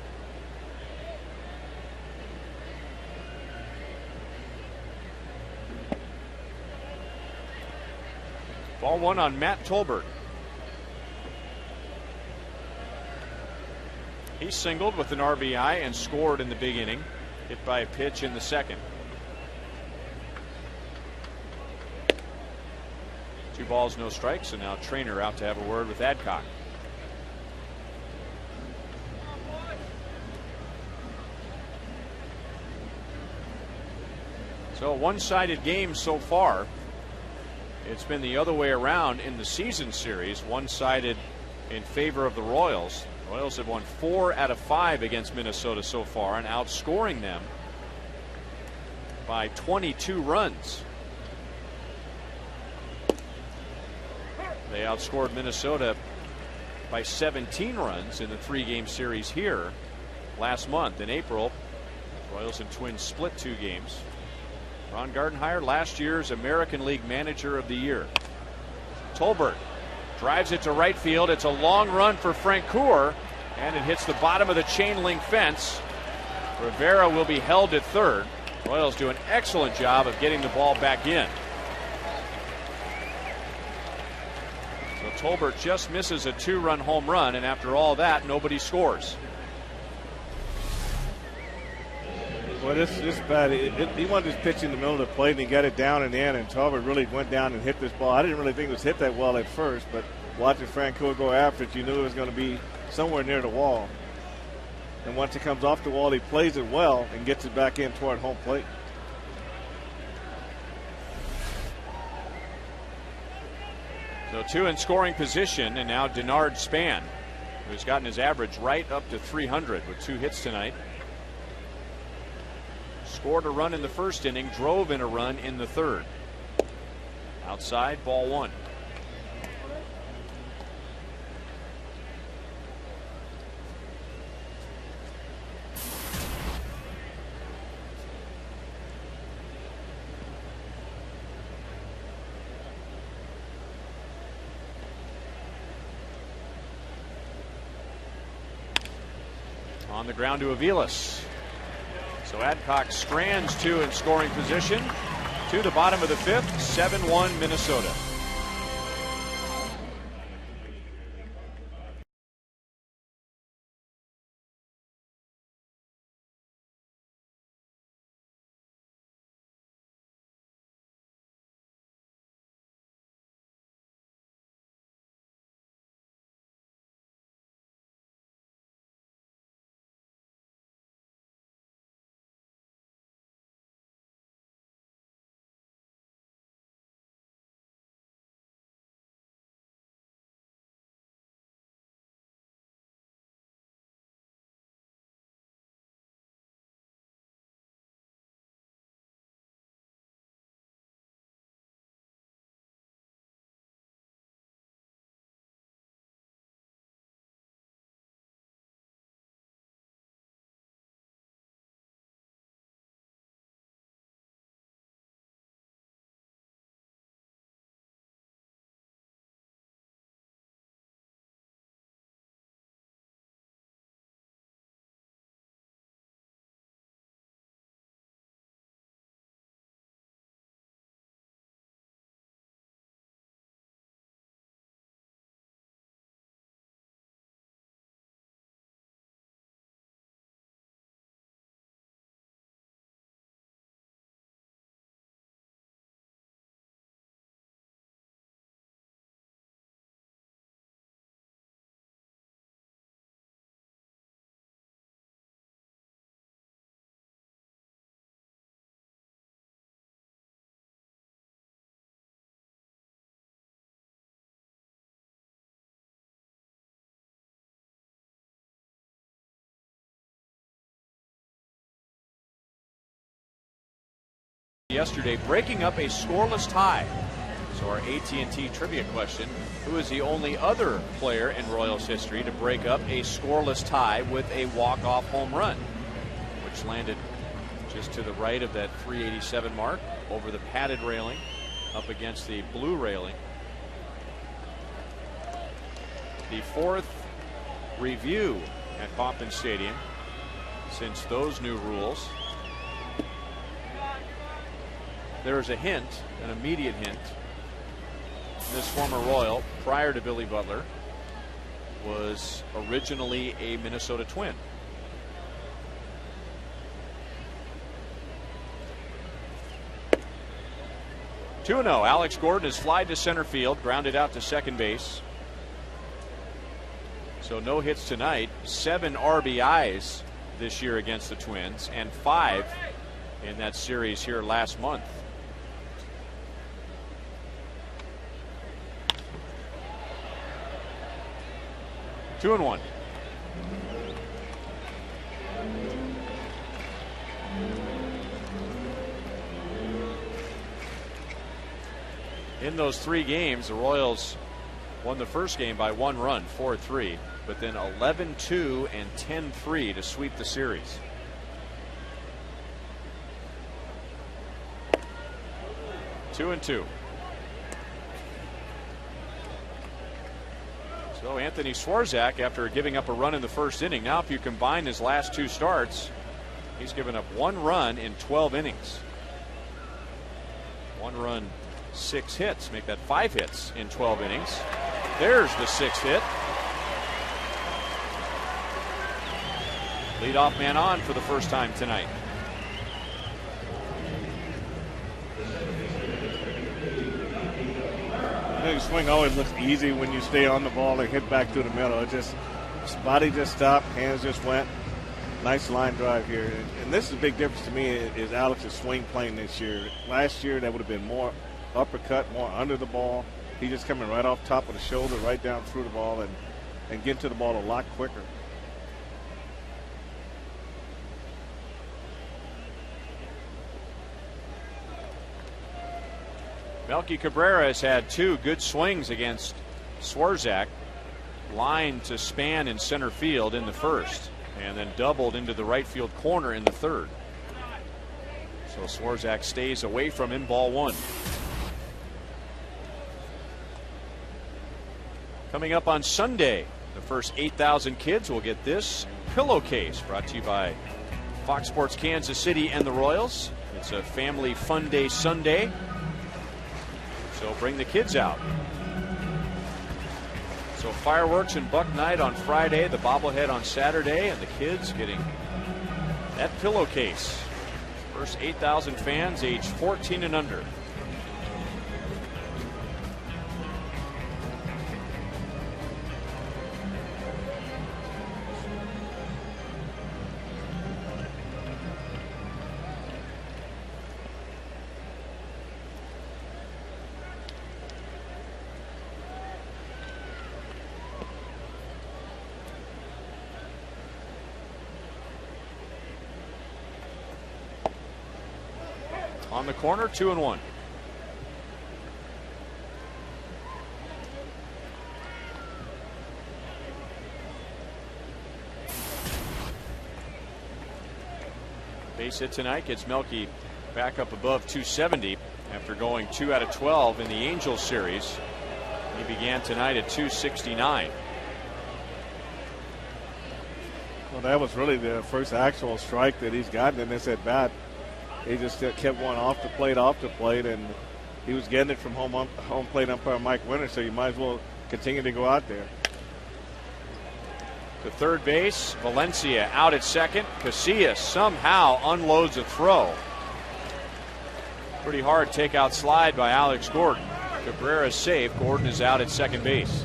A: Ball 1 on Matt Tolbert. He singled with an RBI and scored in the big inning, hit by a pitch in the 2nd. 2 balls, no strikes, and now Trainer out to have a word with Adcock. So a one-sided game so far. It's been the other way around in the season series, one-sided in favor of the Royals. The Royals have won 4 out of 5 against Minnesota so far, and outscoring them by 22 runs. They outscored Minnesota by 17 runs in the 3-game series here last month in April. Royals and Twins split 2 games. Ron Gardenhire, last year's American League Manager of the Year. Tolbert drives it to right field. It's a long run for Francoeur, and it hits the bottom of the chain link fence. Rivera will be held at third. Royals do an excellent job of getting the ball back in. So Tolbert just misses a 2-run home run, and after all that, nobody scores.
B: Well, this bad. He wanted to pitch in the middle of the plate, and he got it down and in, and Tolbert really went down and hit this ball. I didn't really think it was hit that well at first, but watching Francoeur go after it, you knew it was going to be somewhere near the wall. And once it comes off the wall, he plays it well and gets it back in toward home plate.
A: So 2 in scoring position, and now Denard Span, who's gotten his average right up to 300 with 2 hits tonight. Scored a run in the first inning, drove in a run in the third. Outside, ball 1. On the ground to Aviles. So Adcock strands 2 in scoring position to the bottom of the 5th. 7-1 Minnesota. Yesterday, breaking up a scoreless tie. So our AT trivia question: who is the only other player in Royals history to break up a scoreless tie with a walk-off home run, which landed just to the right of that 387 mark, over the padded railing, up against the blue railing. The 4th review at Kauffman Stadium since those new rules. There's a hint, an immediate hint. This former Royal, prior to Billy Butler, was originally a Minnesota Twin. Two 2-0. Alex Gordon is flied to center field, grounded out to second base. So no hits tonight. 7 RBIs this year against the Twins, and 5 in that series here last month. Two and one. In those 3 games, the Royals won the first game by 1 run, 4-3, but then 11-2 and 10-3 to sweep the series. 2-2. So Anthony Swarzak, after giving up a run in the first inning, now if you combine his last 2 starts, he's given up 1 run in 12 innings. 1 run, 6 hits, make that 5 hits in 12 innings. There's the 6th hit. Leadoff man on for the first time tonight.
B: The swing always looks easy when you stay on the ball and hit back to the middle. It just, body just stopped, hands just went. Nice line drive here. And this is a big difference to me is Alex's swing playing this year. Last year, that would have been more uppercut, more under the ball. He just coming right off top of the shoulder, right down through the ball, and getting to the ball a lot quicker.
A: Melky Cabrera has had 2 good swings against Swarzak. Line to span in center field in the first, and then doubled into the right field corner in the third. So Swarzak stays away from him. Ball 1. Coming up on Sunday, the first 8,000 kids will get this pillowcase, brought to you by Fox Sports Kansas City and the Royals. It's a family fun day Sunday, so bring the kids out. So fireworks and Buck Night on Friday, the bobblehead on Saturday, and the kids getting that pillowcase. First 8,000 fans age 14 and under. On the corner, 2-1. Base hit tonight gets Melky back up above 270 after going 2 out of 12 in the Angels series. He began tonight at 269.
B: Well, that was really the first actual strike that he's gotten in this at bat. He just kept one off the plate, and he was getting it from home plate umpire Mike Winter, so you might as well continue to go out there.
A: To third base, Valencia out at second. Casillas somehow unloads a throw. Pretty hard takeout slide by Alex Gordon. Cabrera's safe. Gordon is out at second base.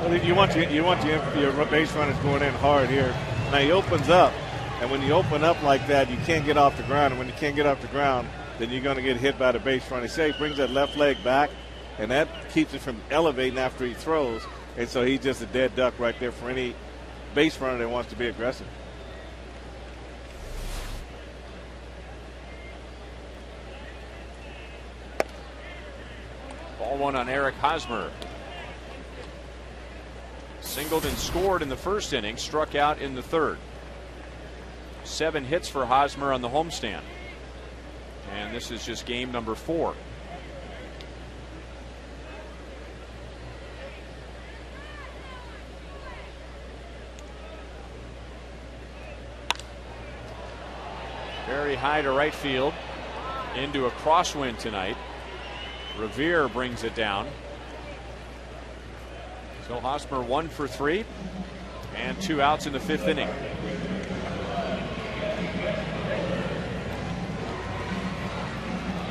B: Well, you want your base runners going in hard here. Now he opens up. And when you open up like that, you can't get off the ground. And when you can't get off the ground, then you're going to get hit by the base runner. He brings that left leg back, and that keeps it from elevating after he throws. And so he's just a dead duck right there for any base runner that wants to be aggressive.
A: Ball 1 on Eric Hosmer. Singled and scored in the first inning, struck out in the third. 7 hits for Hosmer on the homestand. And this is just game number 4. Very high to right field. Into a crosswind tonight. Revere brings it down. So Hosmer 1 for 3. And 2 outs in the 5th inning.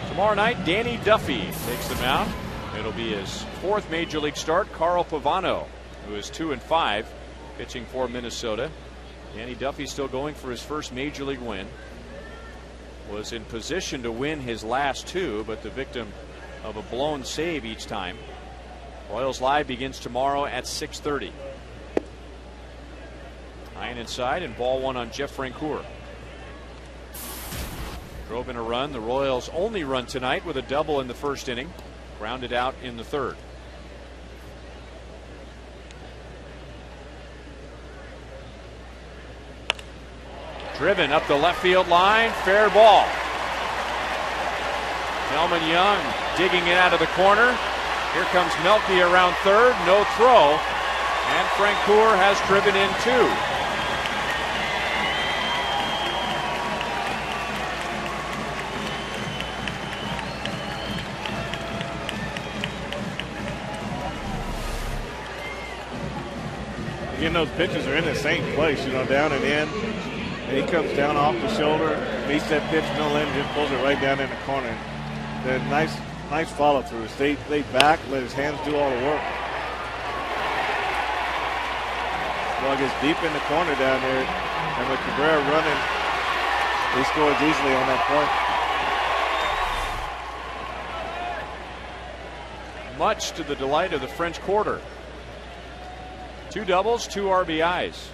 A: Tomorrow night, Danny Duffy takes the mound. It'll be his 4th major league start. Carl Pavano, who is 2-5, pitching for Minnesota. Danny Duffy still going for his first major league win. Was in position to win his last 2, but the victim of a blown save each time. Royals Live begins tomorrow at 6:30. High and inside, and ball 1 on Jeff Francoeur. Drove in a run, the Royals' only run tonight with a double in the first inning. Grounded out in the third. Driven up the left field line, fair ball. Selman Young digging it out of the corner. Here comes Melke around third, no throw, and Francoeur has driven in 2.
B: Again, those pitches are in the same place, down and in. And he comes down off the shoulder, meets that pitch middle in, just pulls it right down in the corner. The nice follow through. Stay back, let his hands do all the work. Ball gets deep in the corner down there, and with Cabrera running, he scores easily on that point.
A: Much to the delight of the French Quarter. 2 doubles, 2 RBIs.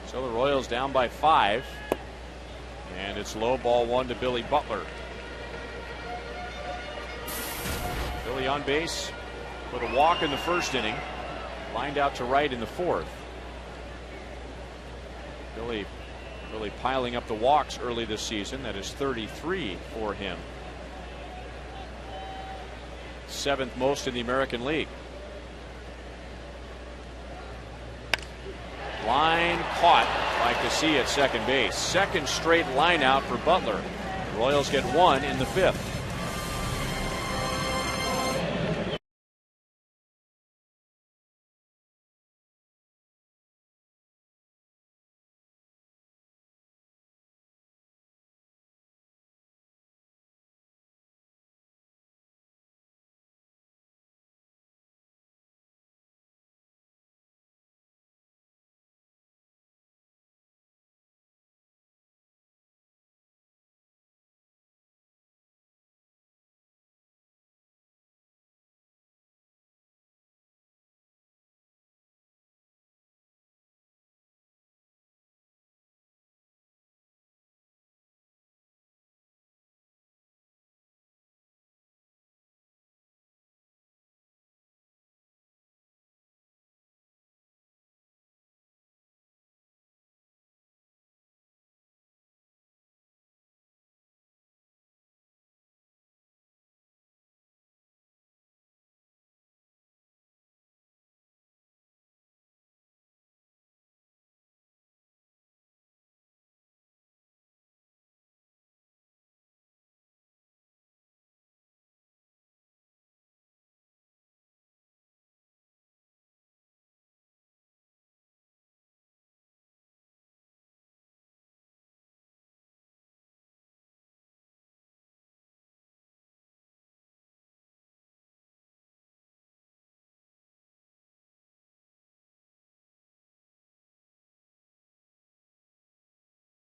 A: So the Royals down by 5. And it's low, ball 1 to Billy Butler. Billy on base with a walk in the first inning. Lined out to right in the 4th. Billy really piling up the walks early this season. That is 33 for him. 7th most in the American League. Line caught by KCA at second base. Second straight line out for Butler. The Royals get 1 in the 5th.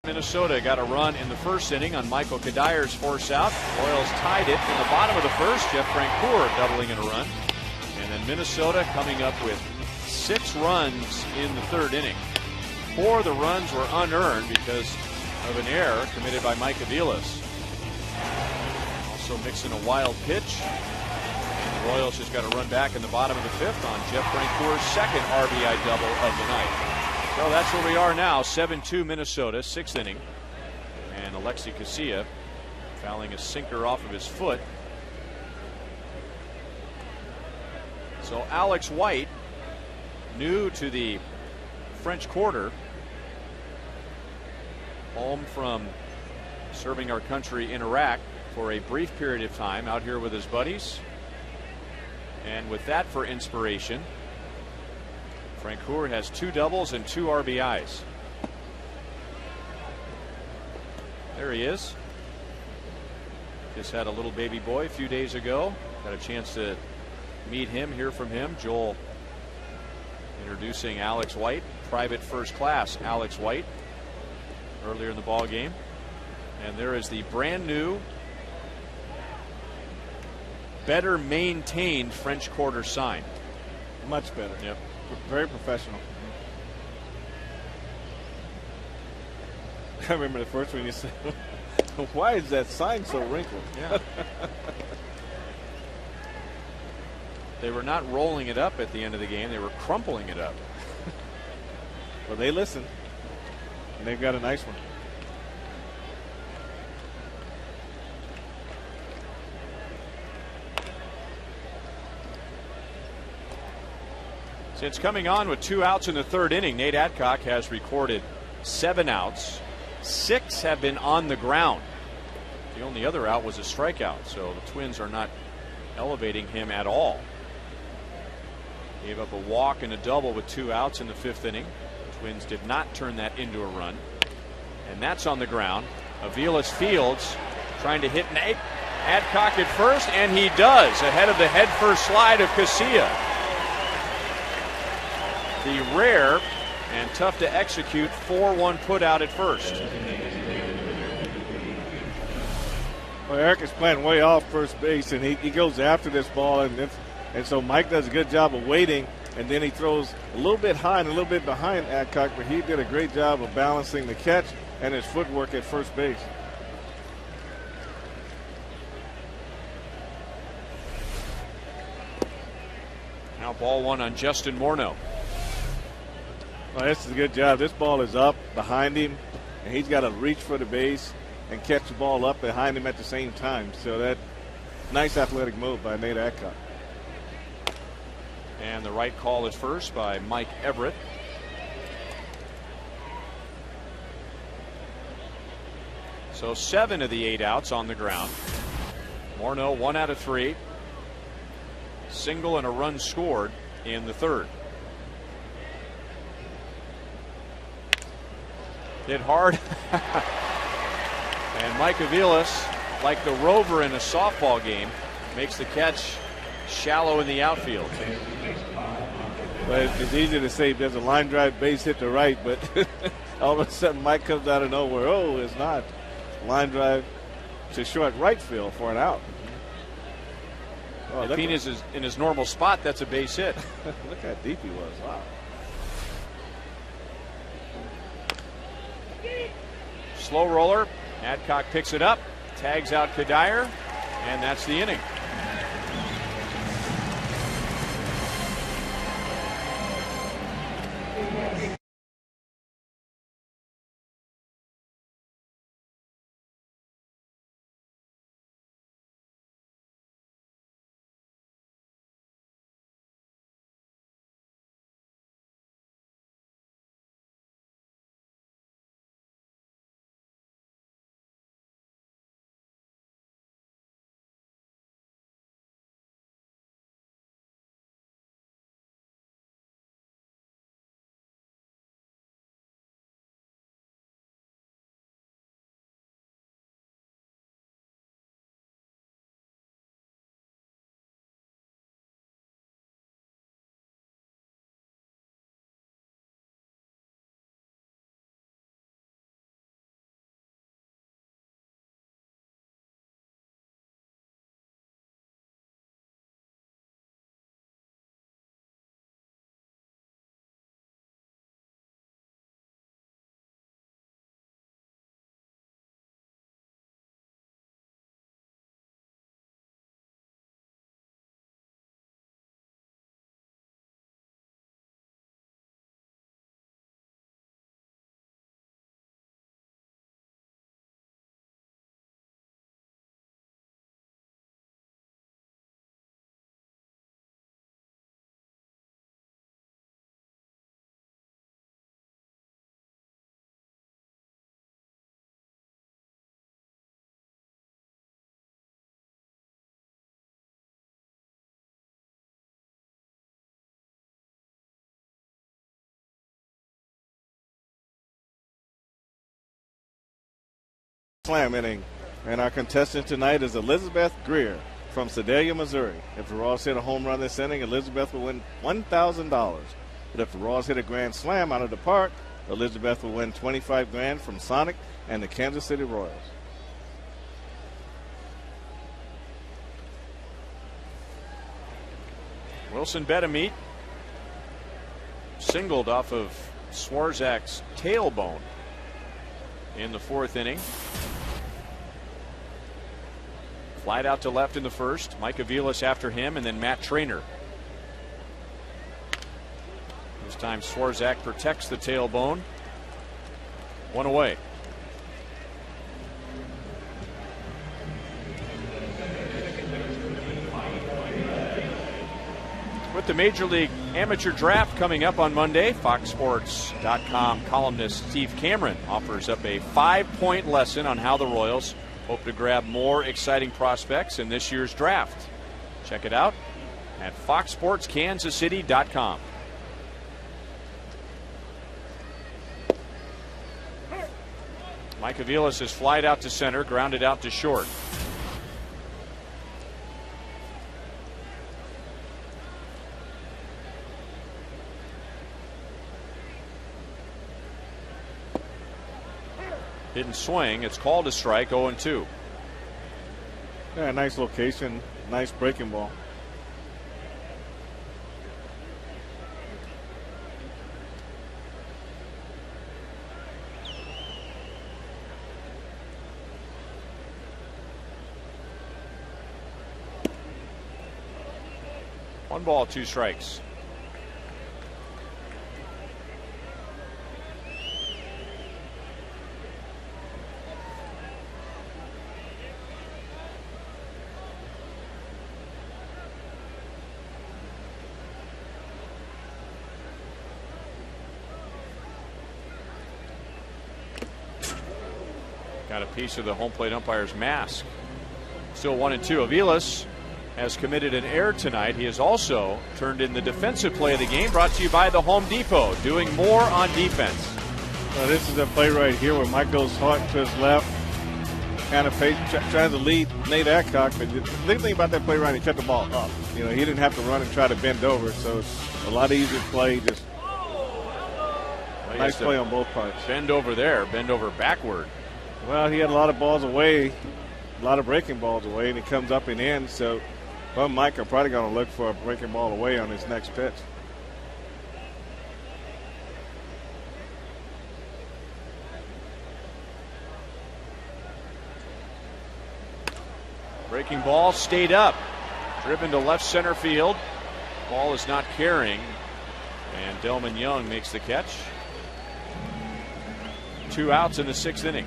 A: Minnesota got a run in the first inning on Michael Kadyr's force out. Royals tied it in the bottom of the first. Jeff Francoeur doubling in a run. And then Minnesota coming up with 6 runs in the 3rd inning. 4 of the runs were unearned because of an error committed by Mike Aviles. Also mixing a wild pitch. And the Royals just got a run back in the bottom of the 5th on Jeff Francoeur's second RBI double of the night. So that's where we are now, 7-2 Minnesota, 6th inning. And Alexi KCA fouling a sinker off of his foot. So Alex White, new to the French Quarter, home from serving our country in Iraq for a brief period of time, out here with his buddies. And with that for inspiration, Francoeur has 2 doubles and 2 RBIs. There he is. Just had a little baby boy a few days ago. Got a chance to meet him, hear from him. Joel introducing Alex White, private first class Alex White, earlier in the ball game. And there is the brand new, better maintained French Quarter sign.
B: Much better.
A: Yep.
B: Very professional. I remember the first one you said, why is that sign so wrinkled?
A: Yeah. They were not rolling it up at the end of the game. They were crumpling it up.
B: Well, they listen. And they've got a nice one.
A: Since coming on with 2 outs in the 3rd inning, Nate Adcock has recorded 7 outs. 6 have been on the ground. The only other out was a strikeout, so the Twins are not elevating him at all. Gave up a walk and a double with 2 outs in the 5th inning. The Twins did not turn that into a run. And that's on the ground. Aviles Fields trying to hit Nate Adcock at first, and he does, ahead of the head-first slide of KCA. The rare and tough to execute 4-1 put out at first.
B: Well, Eric is playing way off first base, and he goes after this ball, and so Mike does a good job of waiting, and then he throws a little bit high and a little bit behind Adcock, but he did a great job of balancing the catch and his footwork at first base.
A: Now ball 1 on Justin Morneau.
B: Well, this is a good job. This ball is up behind him, and he's got to reach for the base and catch the ball up behind him at the same time. So that nice athletic move by Nate Adcock.
A: And the right call at first by Mike Everett. So 7 of the 8 outs on the ground. Morneau 1 out of 3. Single and a run scored in the 3rd. Hit hard. And Mike Aviles, like the rover in a softball game, makes the catch shallow in the outfield.
B: But it's easy to say there's a line drive base hit to right, but all of a sudden Mike comes out of nowhere. Oh, it's not. Line drive to short right field for an out.
A: Oh, if Pena is in his normal spot, that's a base hit.
B: Look how deep he was. Wow.
A: Slow roller. Adcock picks it up, tags out Kadire, and that's the inning.
B: Slam inning. And our contestant tonight is Elizabeth Greer from Sedalia, Missouri. If the Royals hit a home run this inning, Elizabeth will win $1,000. But if the Royals hit a grand slam out of the park, Elizabeth will win $25,000 from Sonic and the Kansas City Royals.
A: Wilson Betamete singled off of Swarzak's tailbone in the 4th inning. Flied out to left in the 1st. Mike Aviles after him, and then Matt Traynor. This time Swarzak protects the tailbone. 1 away. With the Major League Amateur Draft coming up on Monday. FoxSports.com columnist Steve Cameron offers up a 5-point lesson on how the Royals hope to grab more exciting prospects in this year's draft. Check it out at FoxSportsKansasCity.com. Mike Aviles is flied out to center, grounded out to short. Didn't swing. It's called a strike, 0-2.
B: Yeah, nice location, nice breaking ball.
A: One ball, 2 strikes. Got a piece of the home plate umpire's mask. Still 1-2. Aviles has committed an error tonight. He has also turned in the defensive play of the game, brought to you by the Home Depot, doing more on defense.
B: This is a play right here where Mike goes hard to his left, kind of tries to lead Nate Adcock. But the big thing about that play right, he cut the ball up. You know, he didn't have to run and try to bend over, so it's a lot easier play. Just nice play on both parts.
A: Bend over there, bend over backward.
B: Well, he had a lot of balls away, a lot of breaking balls away, and he comes up and in. So, Mike are probably going to look for a breaking ball away on his next pitch.
A: Breaking ball stayed up, driven to left center field. Ball is not carrying, and Delman Young makes the catch. 2 outs in the 6th inning.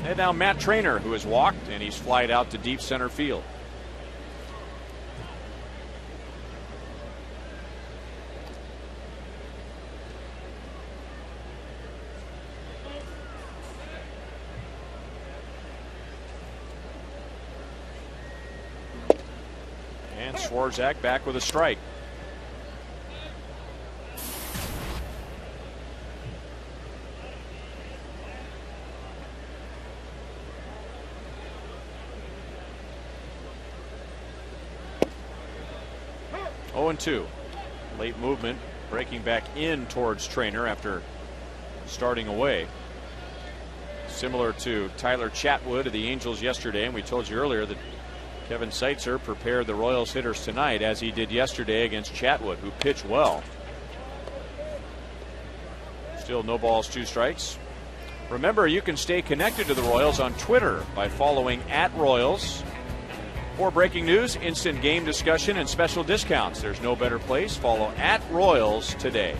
A: And now Matt Trainer, who has walked, and he's flied out to deep center field. And Swarzak back with a strike. And 2. Late movement, breaking back in towards Trainer after starting away. Similar to Tyler Chatwood of the Angels yesterday, and we told you earlier that Kevin Seitzer prepared the Royals hitters tonight as he did yesterday against Chatwood, who pitched well. Still no balls, 2 strikes. Remember, you can stay connected to the Royals on Twitter by following @Royals. For breaking news, instant game discussion, and special discounts. There's no better place. Follow @Royals today.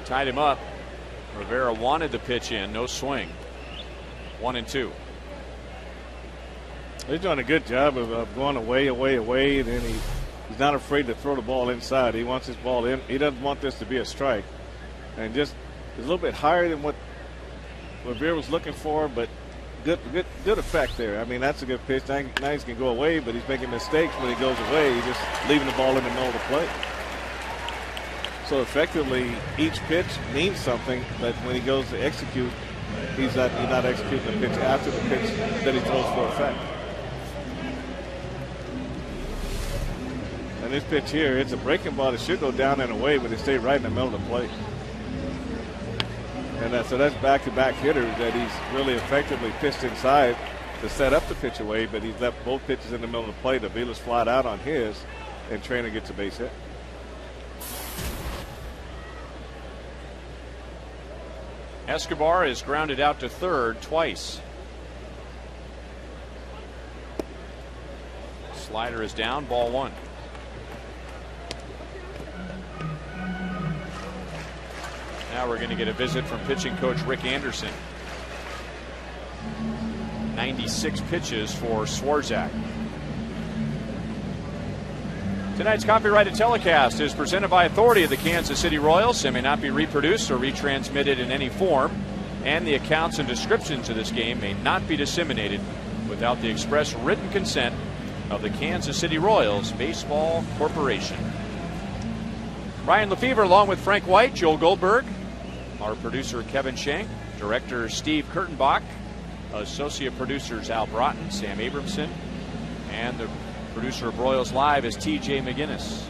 A: Tied him up. Rivera wanted the pitch in. No swing. 1-2.
B: He's doing a good job of going away, and then he's not afraid to throw the ball inside. He wants his ball in. He doesn't want this to be a strike. And just a little bit higher than what Rivera was looking for, but good effect there. I mean, that's a good pitch. Now he's going to go away, but he's making mistakes when he goes away. He's just leaving the ball in the middle of the plate. So effectively, each pitch means something, but when he goes to execute, he's not executing the pitch after the pitch that he throws for effect. And this pitch here, it's a breaking ball that should go down and away, but it stayed right in the middle of the plate. And so that's back-to-back hitters that he's really effectively pitched inside to set up the pitch away, but he's left both pitches in the middle of the plate. Aviles flied out on his, and Trainer gets a base hit.
A: Escobar is grounded out to third twice. Slider is down, ball one. Now we're going to get a visit from pitching coach Rick Anderson. 96 pitches for Swarzak. Tonight's copyrighted telecast is presented by authority of the Kansas City Royals and may not be reproduced or retransmitted in any form. And the accounts and descriptions of this game may not be disseminated without the express written consent of the Kansas City Royals Baseball Corporation. Ryan Lefevre along with Frank White, Joel Goldberg, our producer Kevin Schenk, director Steve Kurtenbach, associate producers Al Broughton, Sam Abramson, and the producer of Royals Live is TJ McGinnis.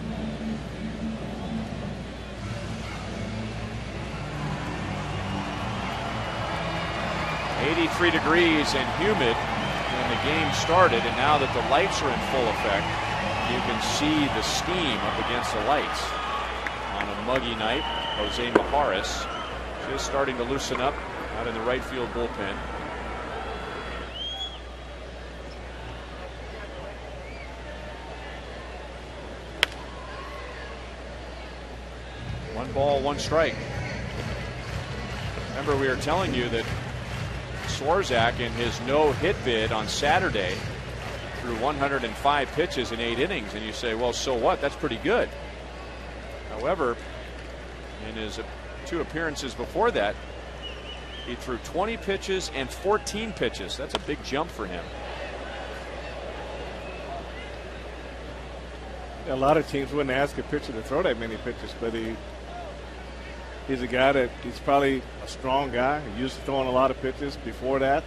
A: .83 degrees and humid when the game started, and now that the lights are in full effect, you can see the steam up against the lights. On a muggy night, Jose Majares just starting to loosen up out in the right field bullpen. One ball, one strike. Remember, we were telling you that Swarzak in his no-hit bid on Saturday threw 105 pitches in 8 innings, and you say, well, so what? That's pretty good. However, in his 2 appearances before that, he threw 20 pitches and 14 pitches. That's a big jump for him.
B: A lot of teams wouldn't ask a pitcher to throw that many pitches, but he's a guy that he's probably a strong guy. He used to throwing a lot of pitches before that.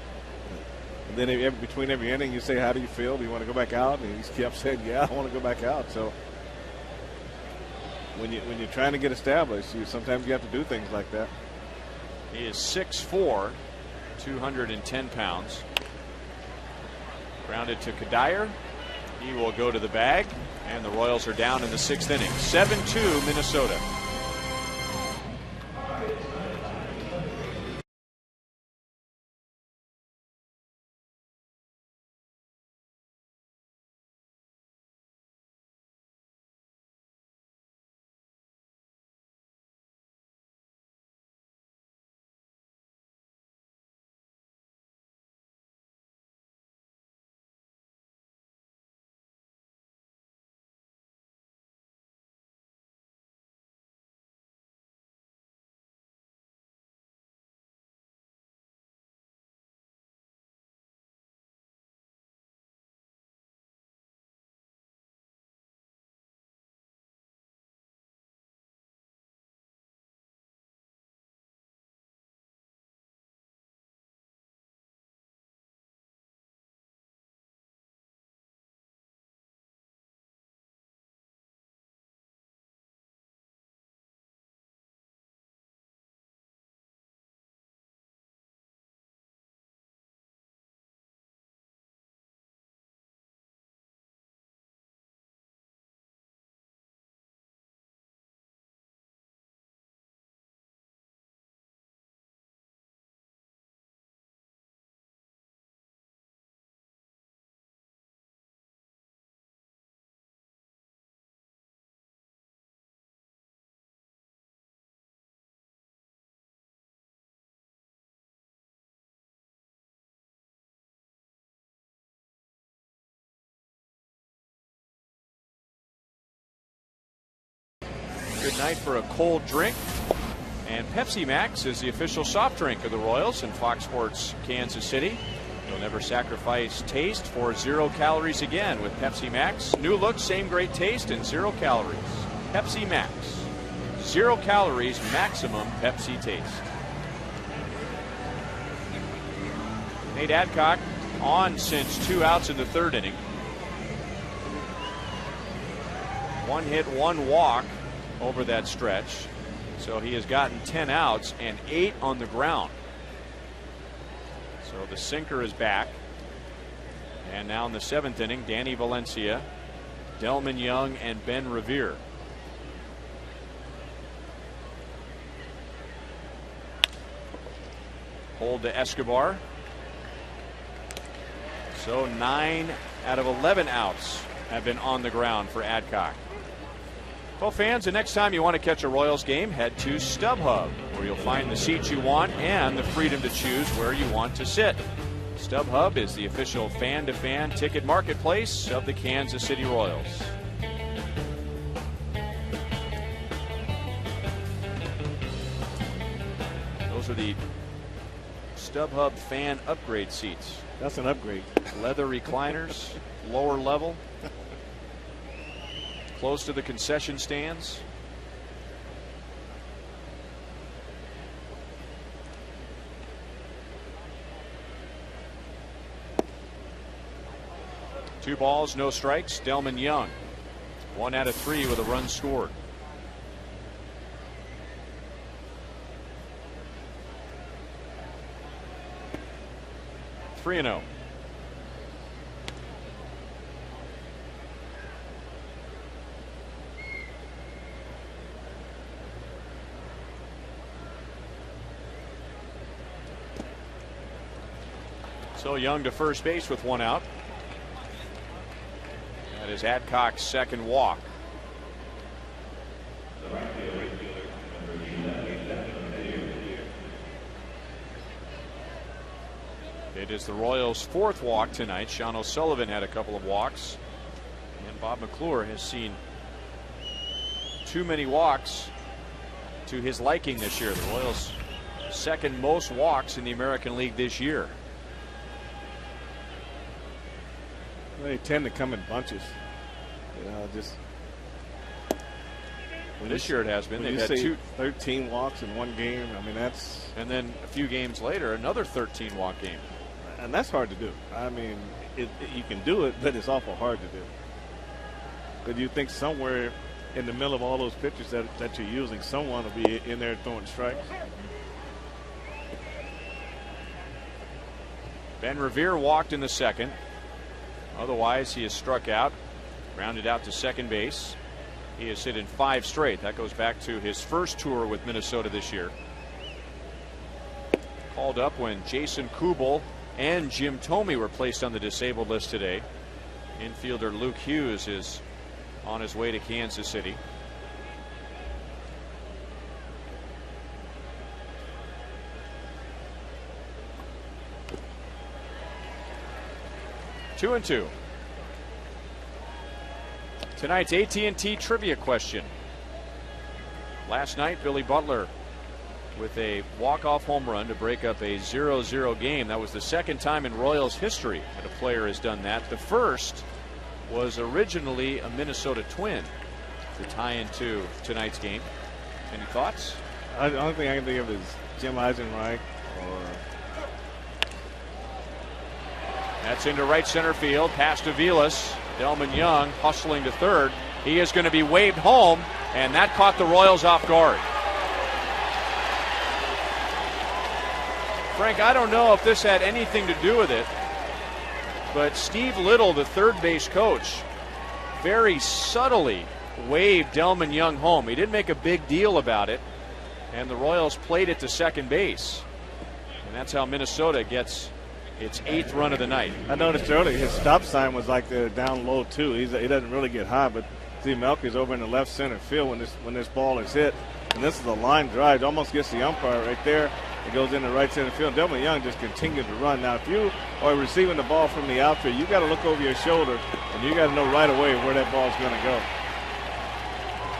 B: And then between every inning, you say, how do you feel? Do you want to go back out? And he kept saying, yeah, I want to go back out. So when you're trying to get established, sometimes you have to do things like that.
A: He is 6'4", 210 pounds. Grounded to Kadire. He will go to the bag, and the Royals are down in the 6th inning. 7-2 Minnesota. Good night for a cold drink. And Pepsi Max is the official soft drink of the Royals and Fox Sports Kansas City. You'll never sacrifice taste for 0 calories again with Pepsi Max. New look, same great taste, and 0 calories. Pepsi Max. 0 calories, maximum Pepsi taste. Nate Adcock on since 2 outs in the 3rd inning. 1 hit, 1 walk over that stretch. So he has gotten 10 outs and 8 on the ground. So the sinker is back. And now in the 7th inning, Danny Valencia, Delman Young, and Ben Revere. Hold to Escobar. So 9 out of 11 outs have been on the ground for Adcock. Well, fans, the next time you want to catch a Royals game, head to StubHub, where you'll find the seats you want and the freedom to choose where you want to sit. StubHub is the official fan-to-fan ticket marketplace of the Kansas City Royals. Those are the StubHub fan upgrade seats.
B: That's an upgrade.
A: Leather recliners, lower level, close to the concession stands. Two balls, no strikes. Delman Young, 1 out of 3 with a run scored. Three and 0. So Young to first base with 1 out. That is Adcock's second walk. It is the Royals' 4th walk tonight. Sean O'Sullivan had a couple of walks, and Bob McClure has seen too many walks to his liking this year. The Royals' second most walks in the American League this year.
B: They tend to come in bunches. You know, just
A: this year it has been. They've had
B: 13 walks in one game. I mean, that's,
A: and then a few games later, another 13 walk game.
B: And that's hard to do. I mean, you can do it, but it's awful hard to do. Because you think somewhere in the middle of all those pitchers that you're using, someone will be in there throwing strikes.
A: Ben Revere walked in the second. Otherwise, he has struck out, grounded out to second base. He has hit in 5 straight. That goes back to his first tour with Minnesota this year. Called up when Jason Kubel and Jim Thome were placed on the disabled list today. Infielder Luke Hughes is on his way to Kansas City. Two and 2. Tonight's AT trivia question. Last night, Billy Butler with a walk-off home run to break up a 0-0 game. That was the second time in Royals history that a player has done that. The first was originally a Minnesota Twin to tie into tonight's game. Any thoughts?
B: The only thing I can think of is Jim Eisenreich or...
A: That's into right center field, past Aviles. Delman Young hustling to third. He is going to be waved home, and that caught the Royals off guard. Frank, I don't know if this had anything to do with it, but Steve Little, the third base coach, very subtly waved Delman Young home. He didn't make a big deal about it, and the Royals played it to second base. And that's how Minnesota gets its 8th run of the night.
B: I noticed earlier his stop sign was like the down low too. He doesn't really get high, but Steve Melke's over in the left center field when this ball is hit, and this is a line drive. It almost gets the umpire right there. It goes into right center field. Delman Young just continued to run. Now, if you are receiving the ball from the outfield, you got to look over your shoulder, and you got to know right away where that ball is going to go.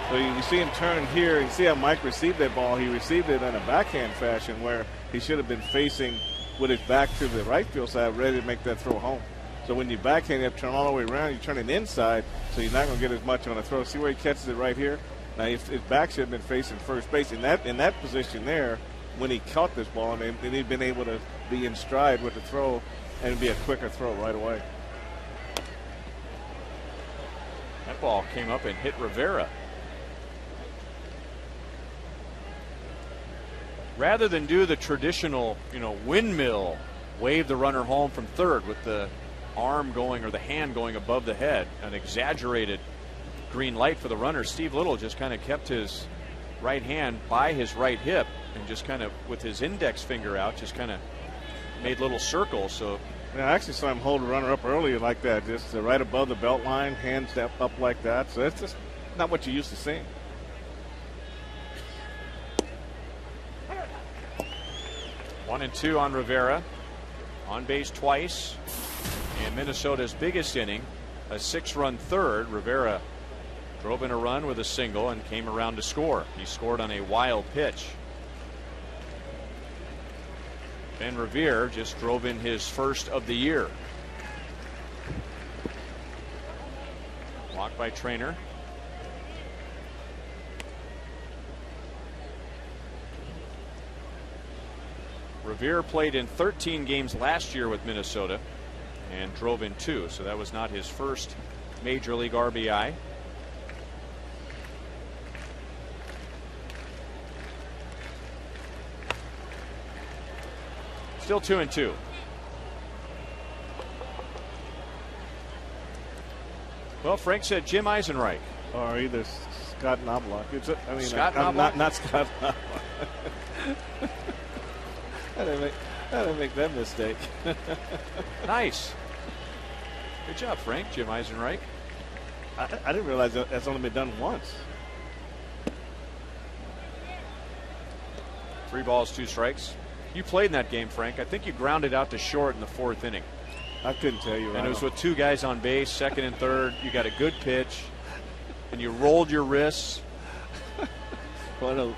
B: So you see him turn here. You see how Mike received that ball. He received it in a backhand fashion where he should have been facing with his back to the right field side, ready to make that throw home. So when you backhand, you have to turn all the way around. You turn it inside, so you're not going to get as much on the throw. See where he catches it right here? Now, his back should have been facing first base. In that position there, when he caught this ball, and he'd been able to be in stride with the throw and be a quicker throw right away.
A: That ball came up and hit Rivera. Rather than do the traditional, windmill, wave the runner home from third with the arm going or the hand going above the head, an exaggerated green light for the runner, Steve Little just kind of kept his right hand by his right hip and just kind of with his index finger out just kind of made little circles. So
B: Yeah, I actually saw him hold a runner up earlier like that, just right above the belt line, hands up like that. So it's just not what you used to seeing.
A: One and two on Rivera. On base twice. And Minnesota's biggest inning, a 6-run third. Rivera drove in a run with a single and came around to score. He scored on a wild pitch. Ben Revere just drove in his first of the year. Walk by Trainer. Revere played in 13 games last year with Minnesota and drove in 2, so that was not his first major league RBI. Still 2-2. Well, Frank said Jim Eisenreich.
B: Or either Scott Knobloch.
A: Scott Knobloch?
B: Not Scott Knobloch. I didn't make that mistake.
A: Nice. Good job, Frank. Jim Eisenreich.
B: I didn't realize that's only been done once.
A: 3 balls, 2 strikes. You played in that game, Frank. I think you grounded out to short in the 4th inning.
B: I couldn't tell you.
A: And it was with 2 guys on base, 2nd and 3rd. You got a good pitch, and you rolled your wrists.
B: What a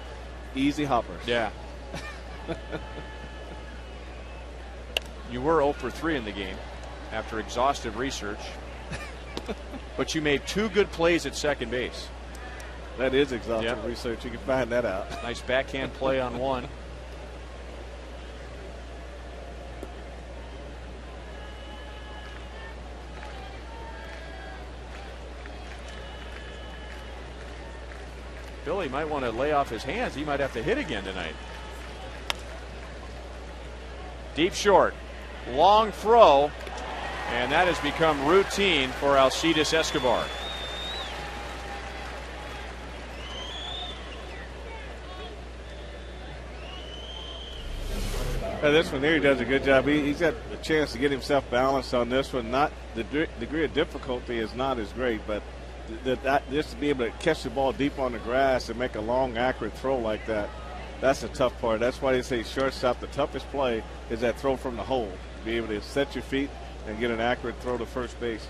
B: easy hoppers.
A: Yeah. You were 0 for 3 in the game after exhaustive research. But you made 2 good plays at second base.
B: That is exhaustive research. You can find that out.
A: Nice backhand play on one. Billy might want to lay off his hands. He might have to hit again tonight. Deep short. Long throw. And that has become routine for Alcides Escobar.
B: This one here, he does a good job. He's got a chance to get himself balanced on this one. Not the degree of difficulty is not as great, but just to be able to catch the ball deep on the grass and make a long, accurate throw like that, that's the tough part. That's why they say shortstop, the toughest play is that throw from the hole. Be able to set your feet and get an accurate throw to first base.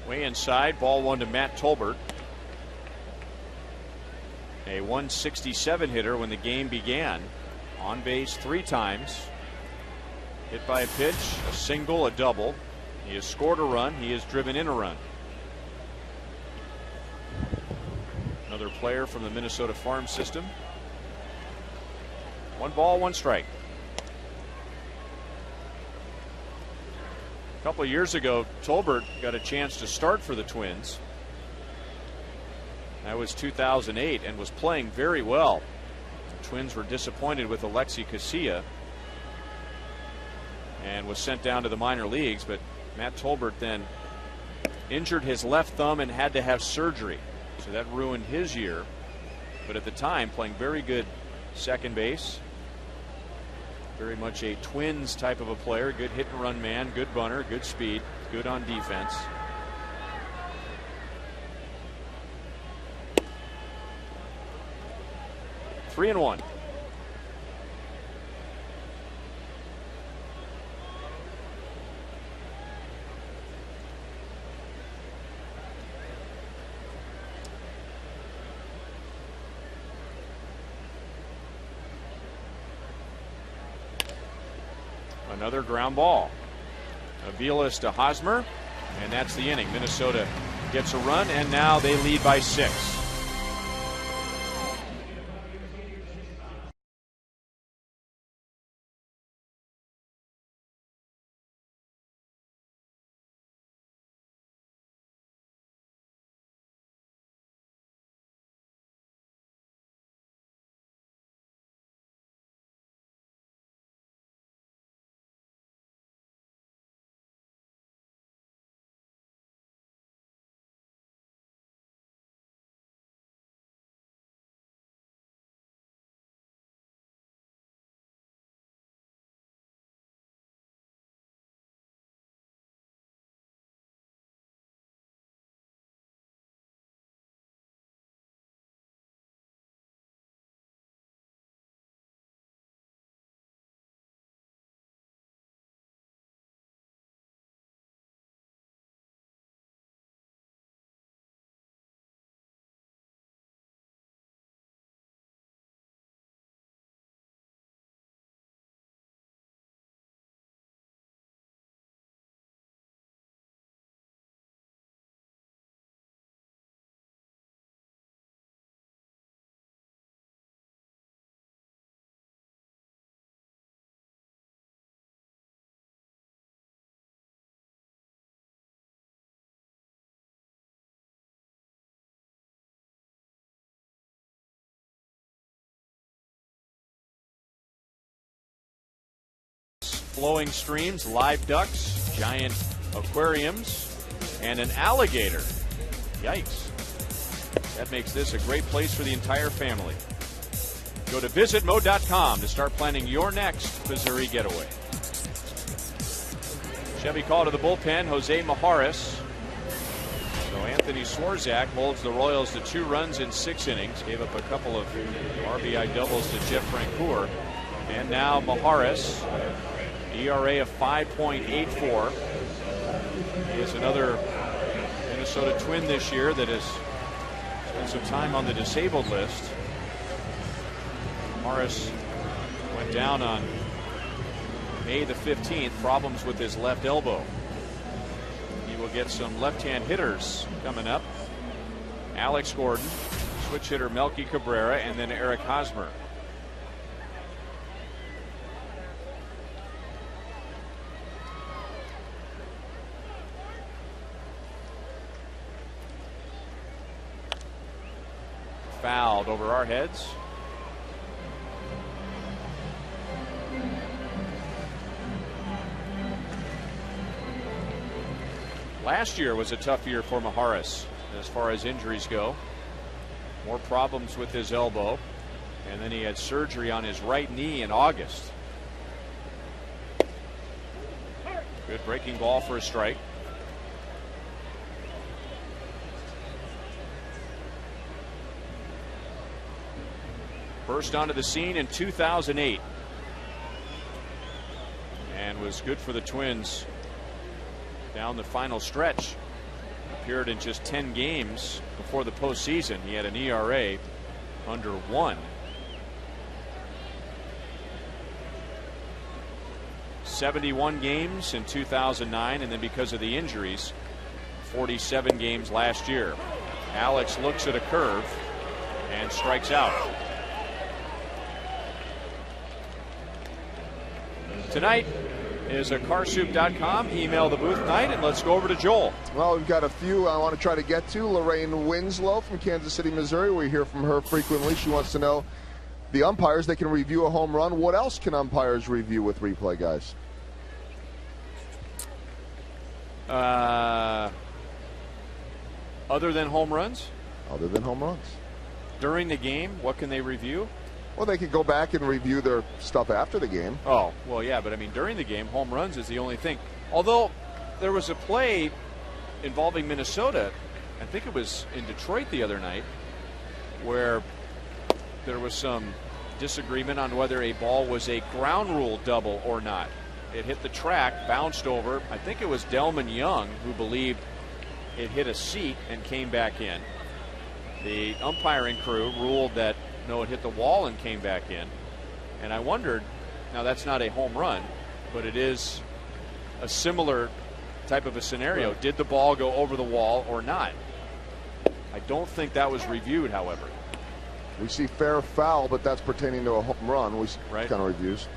A: Way inside, ball 1 to Matt Tolbert. A 167 hitter when the game began. On base 3 times. Hit by a pitch, a single, a double. He has scored a run. He has driven in a run. Another player from the Minnesota farm system. 1 ball, 1 strike. A couple of years ago, Tolbert got a chance to start for the Twins. That was 2008 and was playing very well. The Twins were disappointed with AT KCA and was sent down to the minor leagues, but Matt Tolbert then injured his left thumb and had to have surgery. So that ruined his year. But at the time, playing very good second base. Very much a Twins type of a player. Good hit and run man, good bunter, good speed, good on defense. Three and one. Another ground ball. Aviles to Hosmer, and that's the inning. Minnesota gets a run, and now they lead by 6. flowing streams, live ducks, giant aquariums, and an alligator. Yikes. That makes this a great place for the entire family. Go to visitmo.com to start planning your next Missouri getaway. Chevy call to the bullpen, Jose Majares. So Anthony Swarzak holds the Royals to 2 runs in 6 innings. Gave up a couple of RBI doubles to Jeff Francoeur. And now Majares, ERA of 5.84. He is another Minnesota Twin this year that has spent some time on the disabled list. Majares went down on May the 15th, problems with his left elbow. He will get some left-hand hitters coming up. Alex Gordon, switch hitter Melky Cabrera, and then Eric Hosmer. Fouled over our heads. Last year was a tough year for Majares as far as injuries go. More problems with his elbow, and then he had surgery on his right knee in August. Good breaking ball for a strike. Burst onto the scene in 2008 and was good for the Twins down the final stretch. Appeared in just 10 games before the postseason. He had an ERA under 1. 71 games in 2009, and then because of the injuries, 47 games last year. Alex looks at a curve and strikes out. Tonight is a carsoup.com. Email the booth night, and let's go over to Joel.
C: Well, we've got a few I want to try to get to. Lorraine Winslow from Kansas City, Missouri. We hear from her frequently. She wants to know the umpires, they can review a home run. What else can umpires review with replay, guys?
A: Other than home runs?
C: Other than home runs.
A: During the game, what can they review?
C: Well, they could go back and review their stuff after the game.
A: Oh, well, yeah, but I mean, during the game, home runs is the only thing. Although there was a play involving Minnesota, I think it was in Detroit the other night, where there was some disagreement on whether a ball was a ground rule double or not. It hit the track, bounced over. I think it was Delman Young who believed it hit a seat and came back in. The umpiring crew ruled that no, it hit the wall and came back in. And I wondered, now that's not a home run, but it is a similar type of a scenario. Right. Did the ball go over the wall or not? I don't think that was reviewed, however.
C: We see fair foul, but that's pertaining to a home run. We see kind of reviews.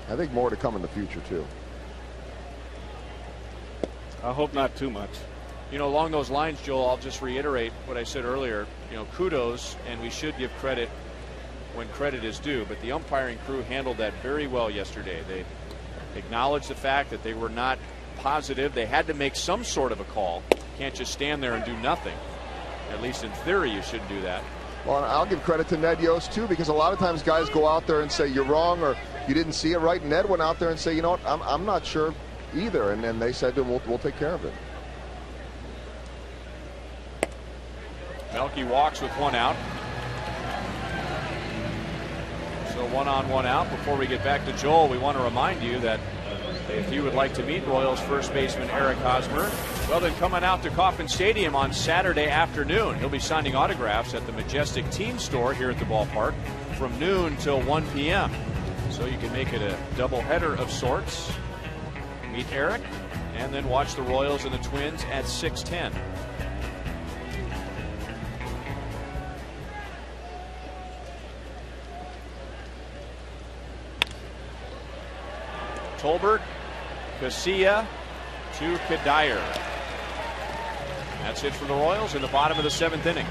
C: I think more to come in the future, too.
B: I hope not too much.
A: You know, along those lines, Joel, I'll just reiterate what I said earlier. You know, kudos, and we should give credit when credit is due. But the umpiring crew handled that very well yesterday. They acknowledged the fact that they were not positive. They had to make some sort of a call. Can't just stand there and do nothing. At least in theory, you shouldn't do that.
C: Well, and I'll give credit to Ned Yost, too, because a lot of times guys go out there and say, you're wrong, or you didn't see it right. And Ned went out there and say, you know what, I'm not sure either. And then they said, we'll take care of it.
A: Melky walks with 1 out. So 1 on, 1 out. Before we get back to Joel, we want to remind you that if you would like to meet Royals first baseman Eric Hosmer, well, then come on out to Kauffman Stadium on Saturday afternoon. He'll be signing autographs at the Majestic Team Store here at the ballpark from noon till 1 p.m. So you can make it a doubleheader of sorts. Meet Eric, and then watch the Royals and the Twins at 6:10. Tolbert, Casilla to Kadire. That's it for the Royals in the bottom of the 7th inning.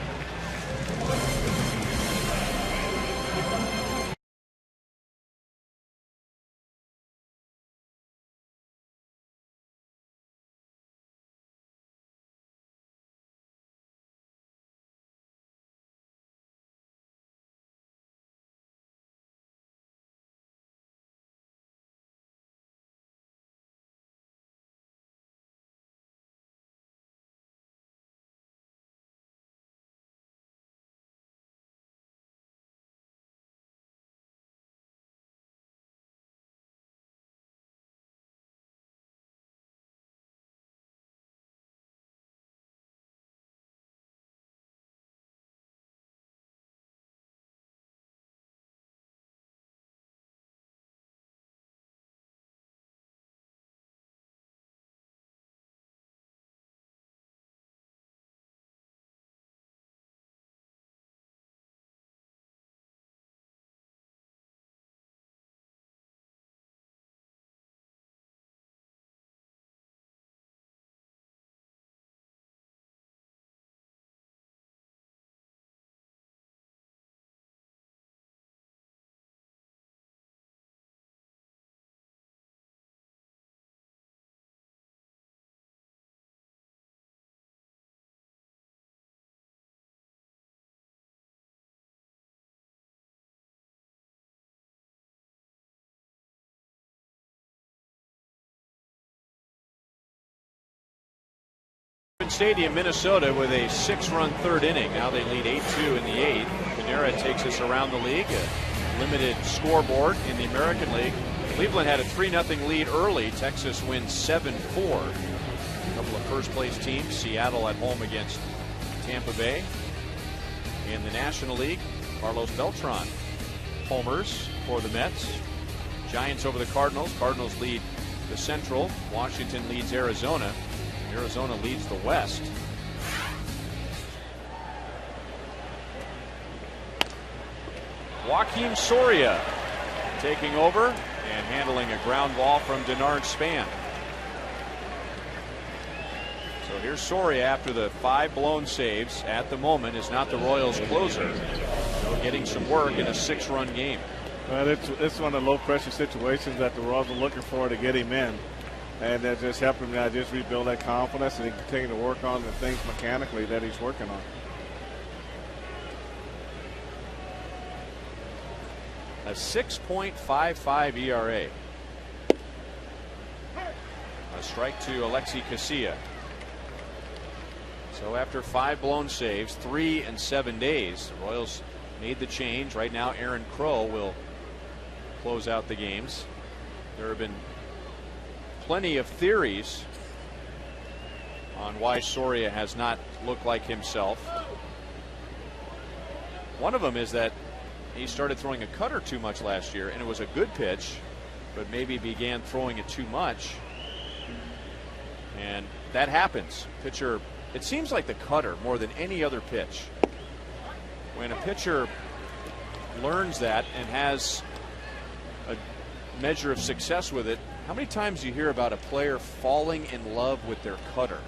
A: Stadium, Minnesota, with a 6-run third inning. Now they lead 8-2 in the 8th. Panera takes us around the league. A limited scoreboard in the American League. Cleveland had a 3-0 lead early. Texas wins 7-4. A couple of first-place teams. Seattle at home against Tampa Bay. In the National League, Carlos Beltran homers for the Mets. Giants over the Cardinals. Cardinals lead the Central. Washington leads Arizona. Arizona leads the West. Joakim Soria taking over and handling a ground ball from Denard Span. So here's Soria after the 5 blown saves. At the moment is not the Royals closer. So getting some work in a 6-run game.
B: Well, it's one of the low-pressure situations that the Royals are looking for to get him in. And that just helped him now just rebuild that confidence and continue to work on the things mechanically that he's working on.
A: A 6.55 ERA. A strike to Alexi Casilla. So after 5 blown saves, 3 in 7 days, the Royals made the change. Right now, Aaron Crow will close out the games. There have been plenty of theories on why Soria has not looked like himself. One of them is that he started throwing a cutter too much last year, and it was a good pitch, but maybe began throwing it too much. And that happens. Pitcher, it seems like the cutter more than any other pitch. When a pitcher learns that and has a measure of success with it, how many times do you hear about a player falling in love with their cutter?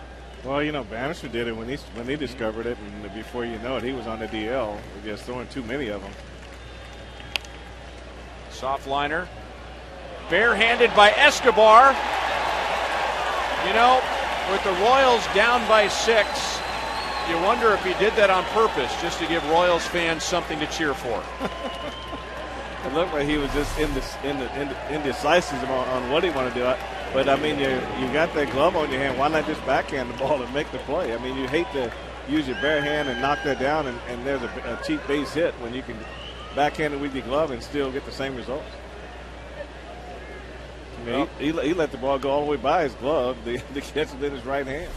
B: Well, you know, Bannister did it when he discovered it, and before you know it, he was on the DL, just throwing too many of them.
A: Soft liner, barehanded by Escobar. You know, with the Royals down by 6, you wonder if he did that on purpose just to give Royals fans something to cheer for.
B: It looked like he was just indecisive on what he wanted to do. But, I mean, you got that glove on your hand. Why not just backhand the ball and make the play? I mean, you hate to use your bare hand and knock that down, and there's a cheap base hit when you can backhand it with your glove and still get the same results. I mean, he let the ball go all the way by his glove to catch it in his right hand.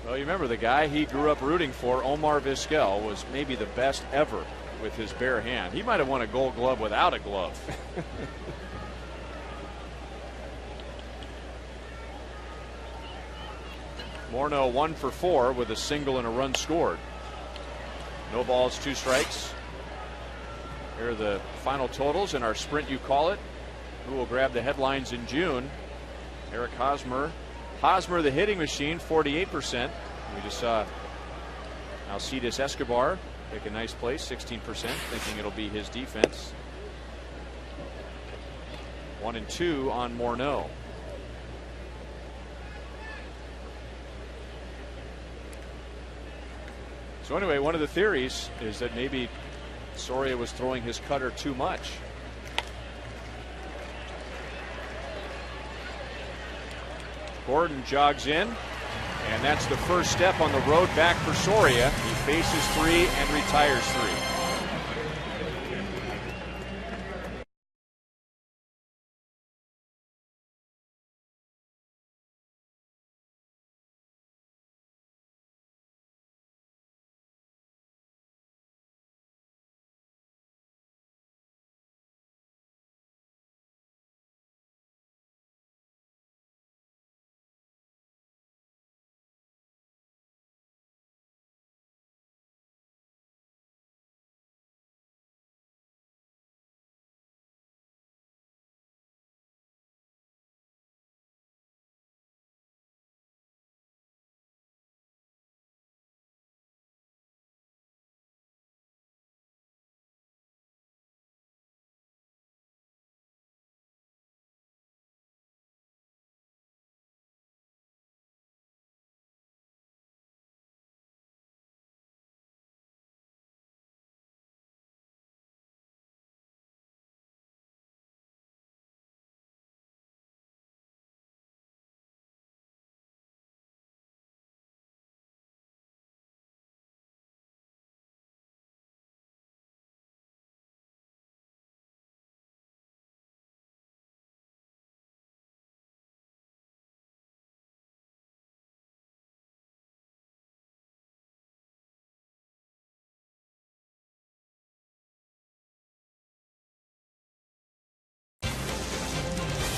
A: Well, you remember the guy he grew up rooting for, Omar Vizquel, was maybe the best ever with his bare hand. He might have won a Gold Glove without a glove. Morneau 1 for 4 with a single and a run scored. No balls, 2 strikes. Here are the final totals in our Sprint You Call It. Who will grab the headlines in June? Eric Hosmer. Hosmer, the hitting machine, 48%. We just saw Alcides Escobar take a nice place, 16%, thinking it'll be his defense. 1 and 2 on Morneau. So anyway, one of the theories is that maybe Soria was throwing his cutter too much. Gordon jogs in, and that's the first step on the road back for Soria. He faces 3 and retires 3.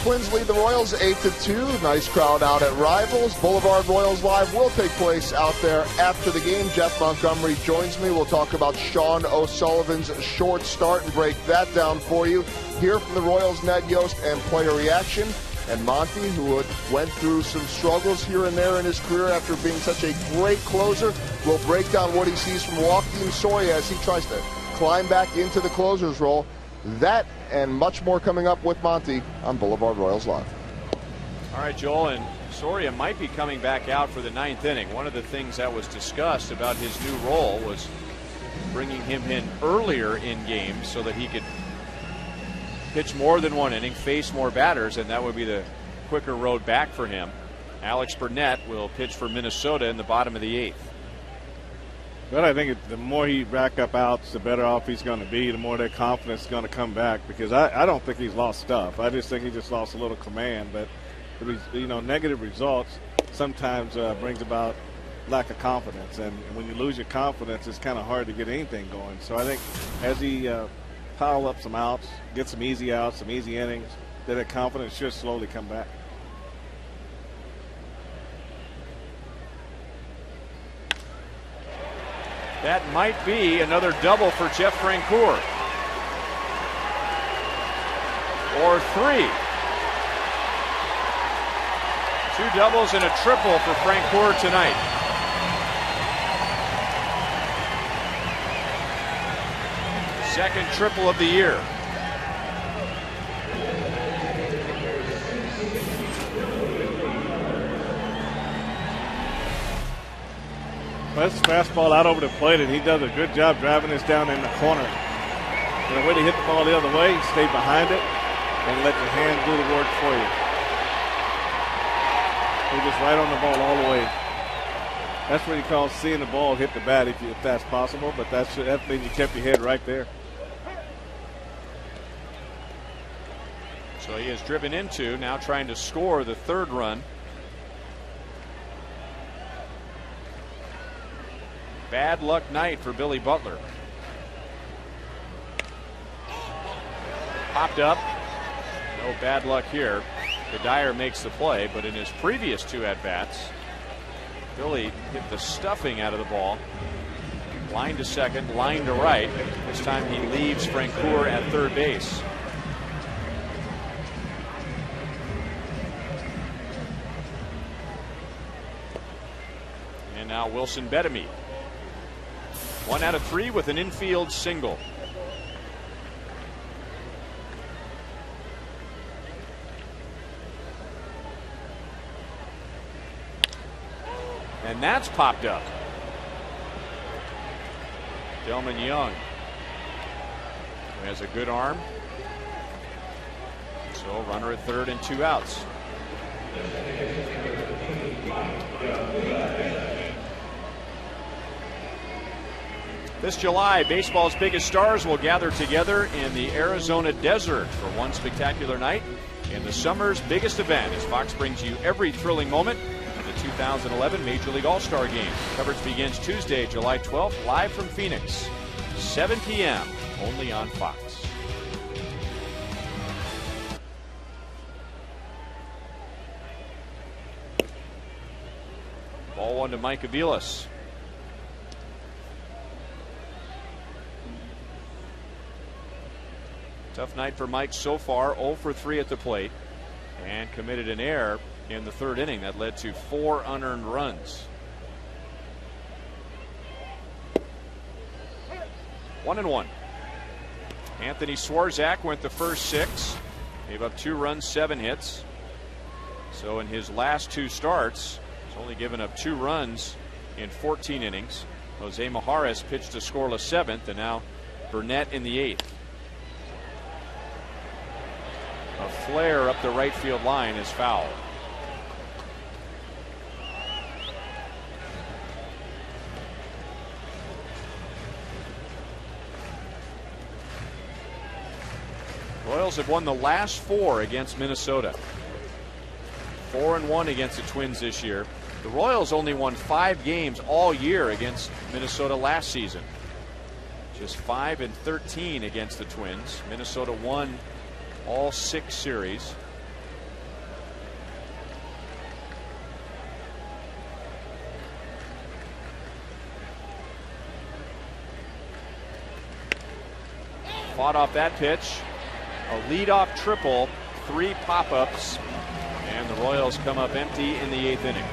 C: Twins lead the Royals 8-2. Nice crowd out at Rivals. Boulevard Royals Live will take place out there after the game. Jeff Montgomery joins me. We'll talk about Sean O'Sullivan's short start and break that down for you. Hear from the Royals' Ned Yost and player reaction. And Monty, who went through some struggles here and there in his career after being such a great closer, will break down what he sees from Joaquin Soria as he tries to climb back into the closer's role. That and much more coming up with Monty on Boulevard Royals Live.
A: All right, Joel, and Soria might be coming back out for the 9th inning. One of the things that was discussed about his new role was bringing him in earlier in games so that he could pitch more than one inning, face more batters, and that would be the quicker road back for him. Alex Burnett will pitch for Minnesota in the bottom of the 8th.
B: But I think the more he rack up outs, the better off he's going to be, the more their confidence is going to come back, because I don't think he's lost stuff. I just think he just lost a little command. But, negative results sometimes brings about lack of confidence. And when you lose your confidence, it's kind of hard to get anything going. So I think as he pile up some outs, get some easy outs, some easy innings, then that confidence should slowly come back.
A: That might be another double for Jeff Francoeur. Or 3. 2 doubles and a triple for Francoeur tonight. Second triple of the year.
B: Well, that's fastball out over the plate, and he does a good job driving this down in the corner. And the way to hit the ball the other way, stay behind it, and let your hand do the work for you. He's just right on the ball all the way. That's what he calls seeing the ball hit the bat if that's possible, but that means you kept your head right there.
A: So he is driven into, now trying to score the 3rd run. Bad luck night for Billy Butler. Popped up. No bad luck here. Dyer makes the play, but in his previous 2 at-bats, Billy hit the stuffing out of the ball. Line to second, line to right. This time he leaves Francoeur at 3rd base. And now Wilson Betemit. 1 out of 3 with an infield single. And that's popped up. Delman Young, who has a good arm. So runner at 3rd and 2 outs. This July, baseball's biggest stars will gather together in the Arizona desert for one spectacular night in the summer's biggest event, as Fox brings you every thrilling moment of the 2011 Major League All-Star Game. Coverage begins Tuesday, July 12th, live from Phoenix, 7 p.m., only on Fox. Ball 1 to Mike Aviles. Tough night for Mike so far, 0 for 3 at the plate, and committed an error in the 3rd inning that led to 4 unearned runs. 1-1. Anthony Swarzak went the first 6, gave up 2 runs, 7 hits. So in his last 2 starts, he's only given up 2 runs in 14 innings. Jose Majares pitched a scoreless 7th, and now Burnett in the 8th. A flare up the right field line is foul. Royals have won the last 4 against Minnesota. 4-1 against the Twins this year. The Royals only won 5 games all year against Minnesota last season. Just 5-13 against the Twins. Minnesota won all 6 series. fought off that pitch. A leadoff triple, 3 pop-ups, and the Royals come up empty in the 8th inning.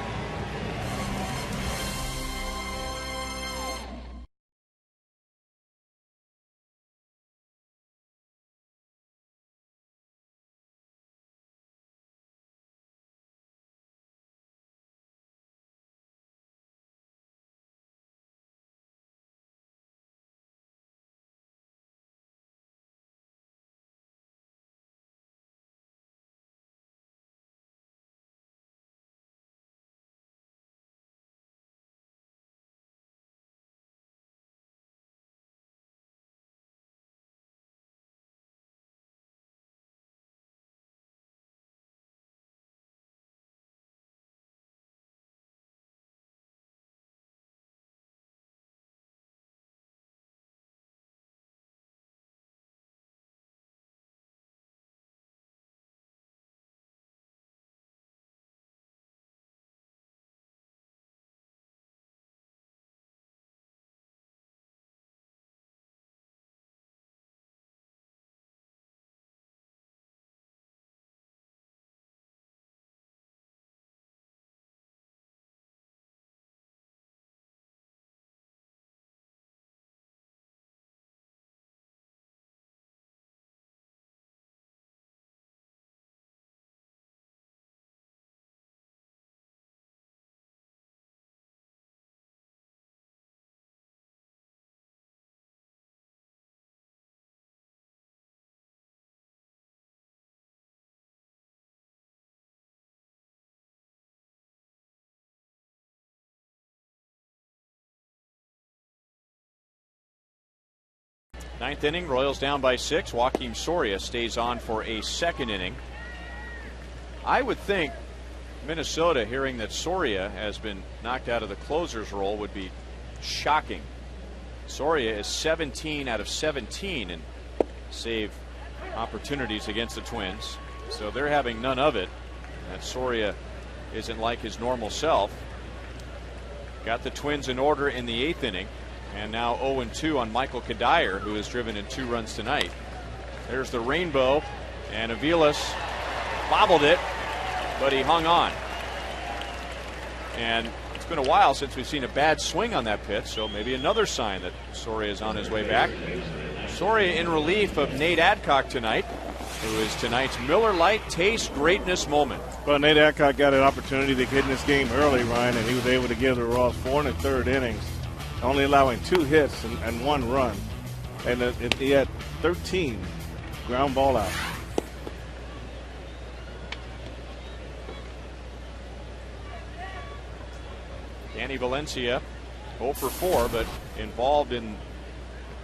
A: Ninth inning, Royals down by 6. Joakim Soria stays on for a 2nd inning. I would think Minnesota, hearing that Soria has been knocked out of the closer's role, would be shocking. Soria is 17 out of 17 in save opportunities against the Twins, so they're having none of it. That Soria isn't like his normal self. Got the Twins in order in the 8th inning. And now 0-2 on Michael Kadire, who has driven in 2 runs tonight. There's the rainbow, and Aviles bobbled it, but he hung on. And it's been a while since we've seen a bad swing on that pitch, so maybe another sign that Soria is on his way back. Soria in relief of Nate Adcock tonight, who is tonight's Miller Lite Taste Greatness moment.
B: Well, Nate Adcock got an opportunity to get in this game early, Ryan, and he was able to give the Royals 4 1/3 innings. Only allowing 2 hits and 1 run. And he had 13 ground ball outs.
A: Danny Valencia 0 for 4, but involved in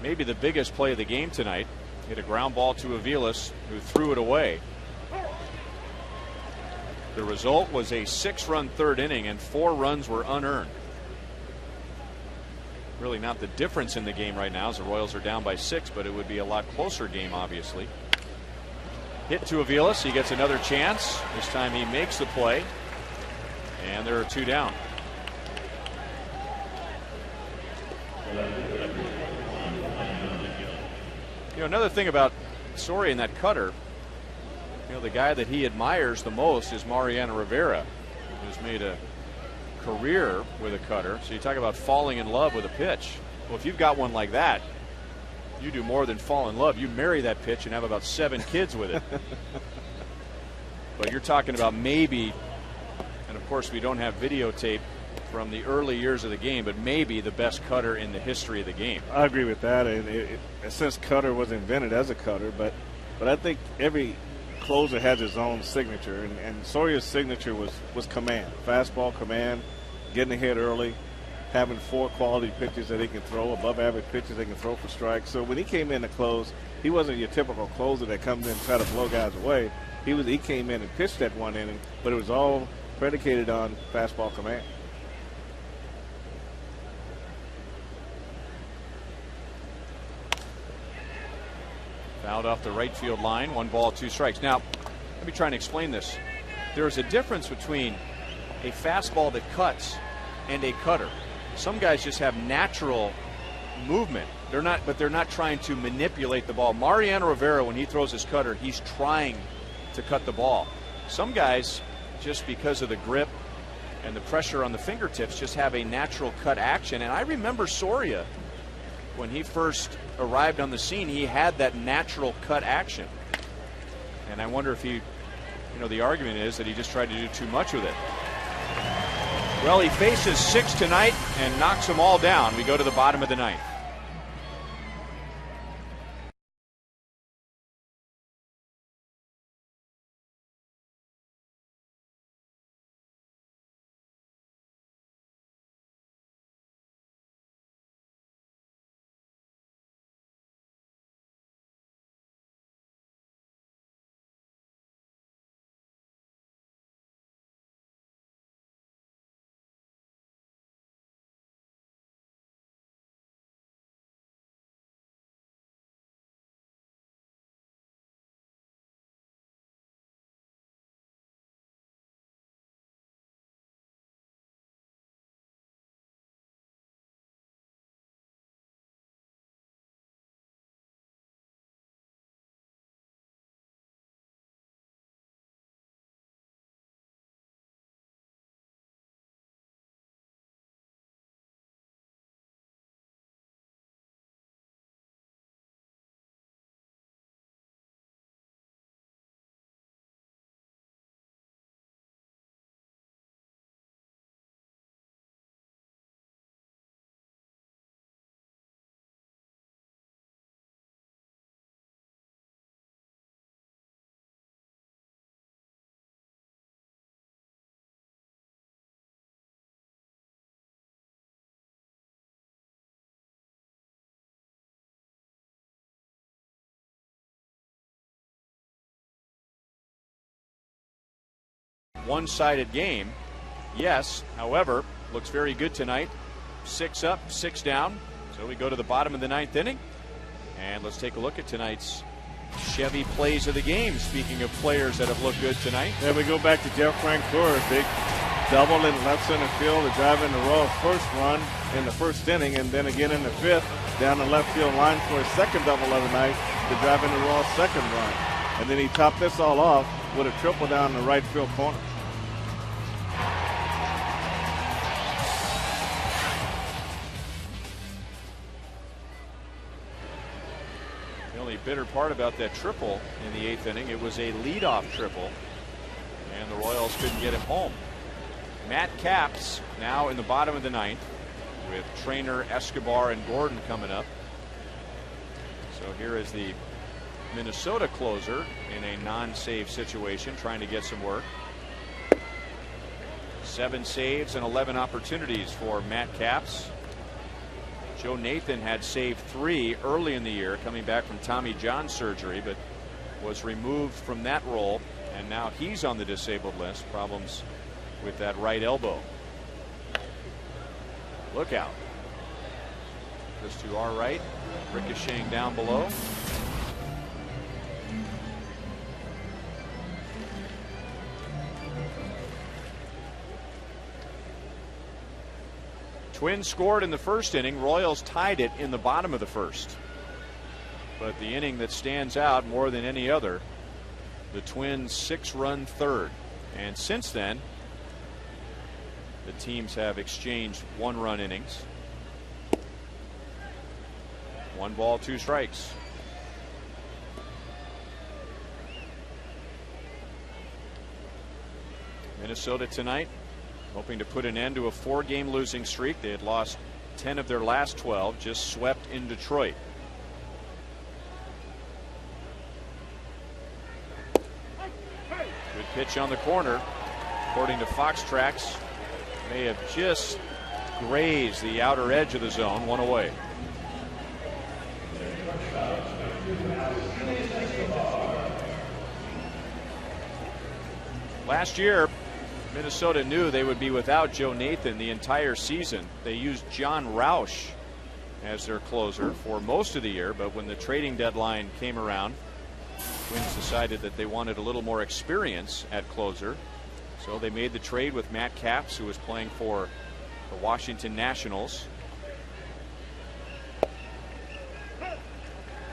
A: maybe the biggest play of the game tonight. Hit a ground ball to Aviles, who threw it away. The result was a 6-run 3rd inning, and 4 runs were unearned. Really not the difference in the game right now, as the Royals are down by 6, but it would be a lot closer game, obviously. Hit to Aviles. He gets another chance. This time he makes the play, and there are 2 down. You know, another thing about Soria and that cutter, you know, the guy that he admires the most is Mariano Rivera, who's made a career with a cutter. So you talk about falling in love with a pitch. Well, if you've got one like that, you do more than fall in love. You marry that pitch and have about 7 kids with it. But you're talking about maybe, and of course we don't have videotape from the early years of the game, but maybe the best cutter in the history of the game.
B: I agree with that. And since cutter was invented as a cutter, but I think every closer has his own signature, and Soria's signature was command, fastball command, getting ahead early, having 4 quality pitches that he can throw, above average pitches they can throw for strikes. So when he came in to close, he wasn't your typical closer that comes in and try to blow guys away. He came in and pitched that 1 inning, but it was all predicated on fastball command.
A: Fouled off the right field line, 1 ball, 2 strikes. Now, let me try and explain this. There is a difference between a fastball that cuts and a cutter. Some guys just have natural movement. But they're not trying to manipulate the ball. Mariano Rivera, when he throws his cutter, he's trying to cut the ball. Some guys, just because of the grip and the pressure on the fingertips, just have a natural cut action. And I remember Soria, when he first arrived on the scene, he had that natural cut action. And I wonder if he, the argument is that he just tried to do too much with it. Well, he faces 6 tonight and knocks them all down. We go to the bottom of the ninth. One-sided game, yes. However, looks very good tonight. 6 up, 6 down. So we go to the bottom of the ninth inning. And let's take a look at tonight's Chevy plays of the game. Speaking of players that have looked good tonight.
B: Then we go back to Jeff Francoeur. Big double in left center field to drive in the Royals' first run in the first inning, and then again in the fifth down the left field line for his second double of the night to drive in the Royals' second run. And then he topped this all off with a triple down the right field corner.
A: The only bitter part about that triple in the 8th inning, it was a leadoff triple, and the Royals couldn't get him home. Matt Capps now in the bottom of the ninth with Trainer, Escobar, and Gordon coming up. So here is the Minnesota closer in a non-save situation, trying to get some work. 7 saves and 11 opportunities for Matt Capps. Joe Nathan had saved 3 early in the year, coming back from Tommy John surgery, but was removed from that role, and now he's on the disabled list. Problems with that right elbow. Look out. Just to our right, ricocheting down below. Twins scored in the first inning. Royals tied it in the bottom of the first. But the inning that stands out more than any other, the Twins' 6-run third. And since then, the teams have exchanged 1-run innings. 1 ball, 2 strikes. Minnesota tonight hoping to put an end to a 4-game losing streak. They had lost 10 of their last 12, just swept in Detroit. Good pitch on the corner. According to Fox Tracks, may have just grazed the outer edge of the zone. 1 away. Last year, Minnesota knew they would be without Joe Nathan the entire season. They used John Roush as their closer for most of the year, but when the trading deadline came around, Twins decided that they wanted a little more experience at closer. So they made the trade with Matt Capps, who was playing for the Washington Nationals.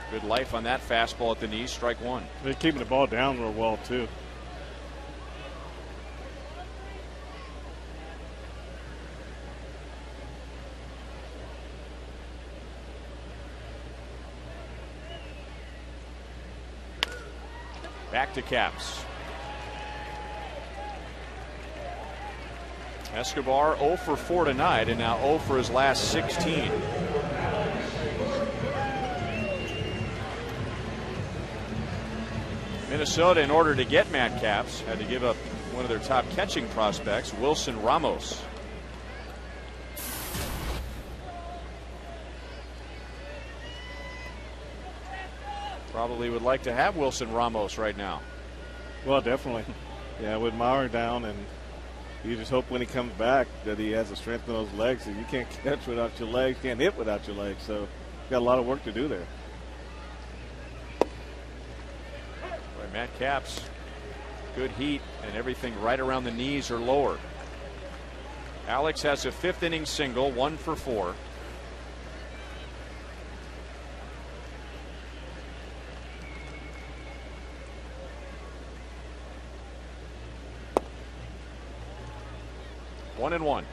A: Good life on that fastball at the knees, strike one.
B: They're keeping the ball down real well, too.
A: Back to Caps. Escobar 0 for 4 tonight, and now 0 for his last 16. Minnesota, in order to get Matt Capps, had to give up one of their top catching prospects, Wilson Ramos. Probably would like to have Wilson Ramos right now.
B: Well, definitely. Yeah, with Maurer down, and you just hope when he comes back that he has the strength in those legs. You can't catch without your legs, can't hit without your legs. So you got a lot of work to do there.
A: Boy, Matt Capps, good heat and everything right around the knees or lower. Alex has a 5th inning single, 1 for 4. One and one.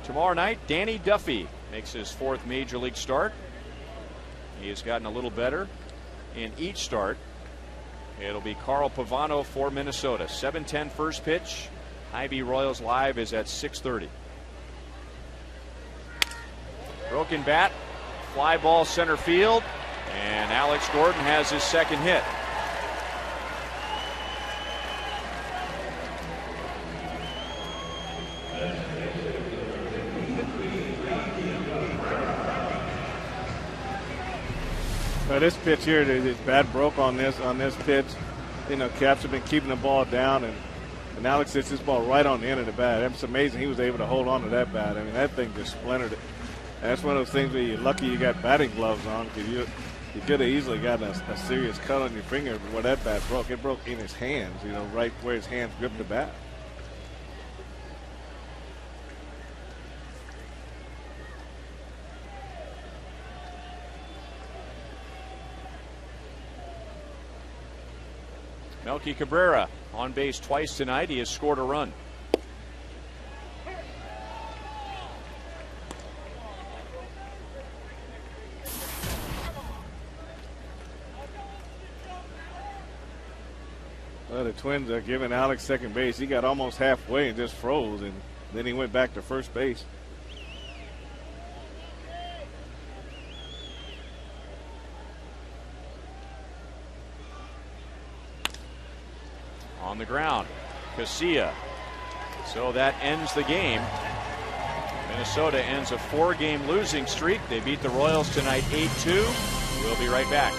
A: Tomorrow night, Danny Duffy makes his 4th major league start. He has gotten a little better in each start. It'll be Carl Pavano for Minnesota. 7:10 first pitch. Hy-Vee Royals Live is at 6:30. Broken bat, fly ball center field, and Alex Gordon has his 2nd hit.
B: This pitch here, his bat broke on this pitch. You know, Caps have been keeping the ball down, and Alex hits this ball right on the end of the bat. It's amazing he was able to hold on to that bat. I mean, that thing just splintered it. And that's one of those things where you're lucky you got batting gloves on, because you could have easily gotten a serious cut on your finger where that bat broke. It broke in his hands, you know, right where his hands gripped the bat.
A: Melky Cabrera on base twice tonight. He has scored a run.
B: Well, the Twins are giving Alex second base. He got almost halfway and just froze, and then he went back to first base.
A: On the ground, KCA. So that ends the game. Minnesota ends a 4-game losing streak. They beat the Royals tonight 8-2. We'll be right back.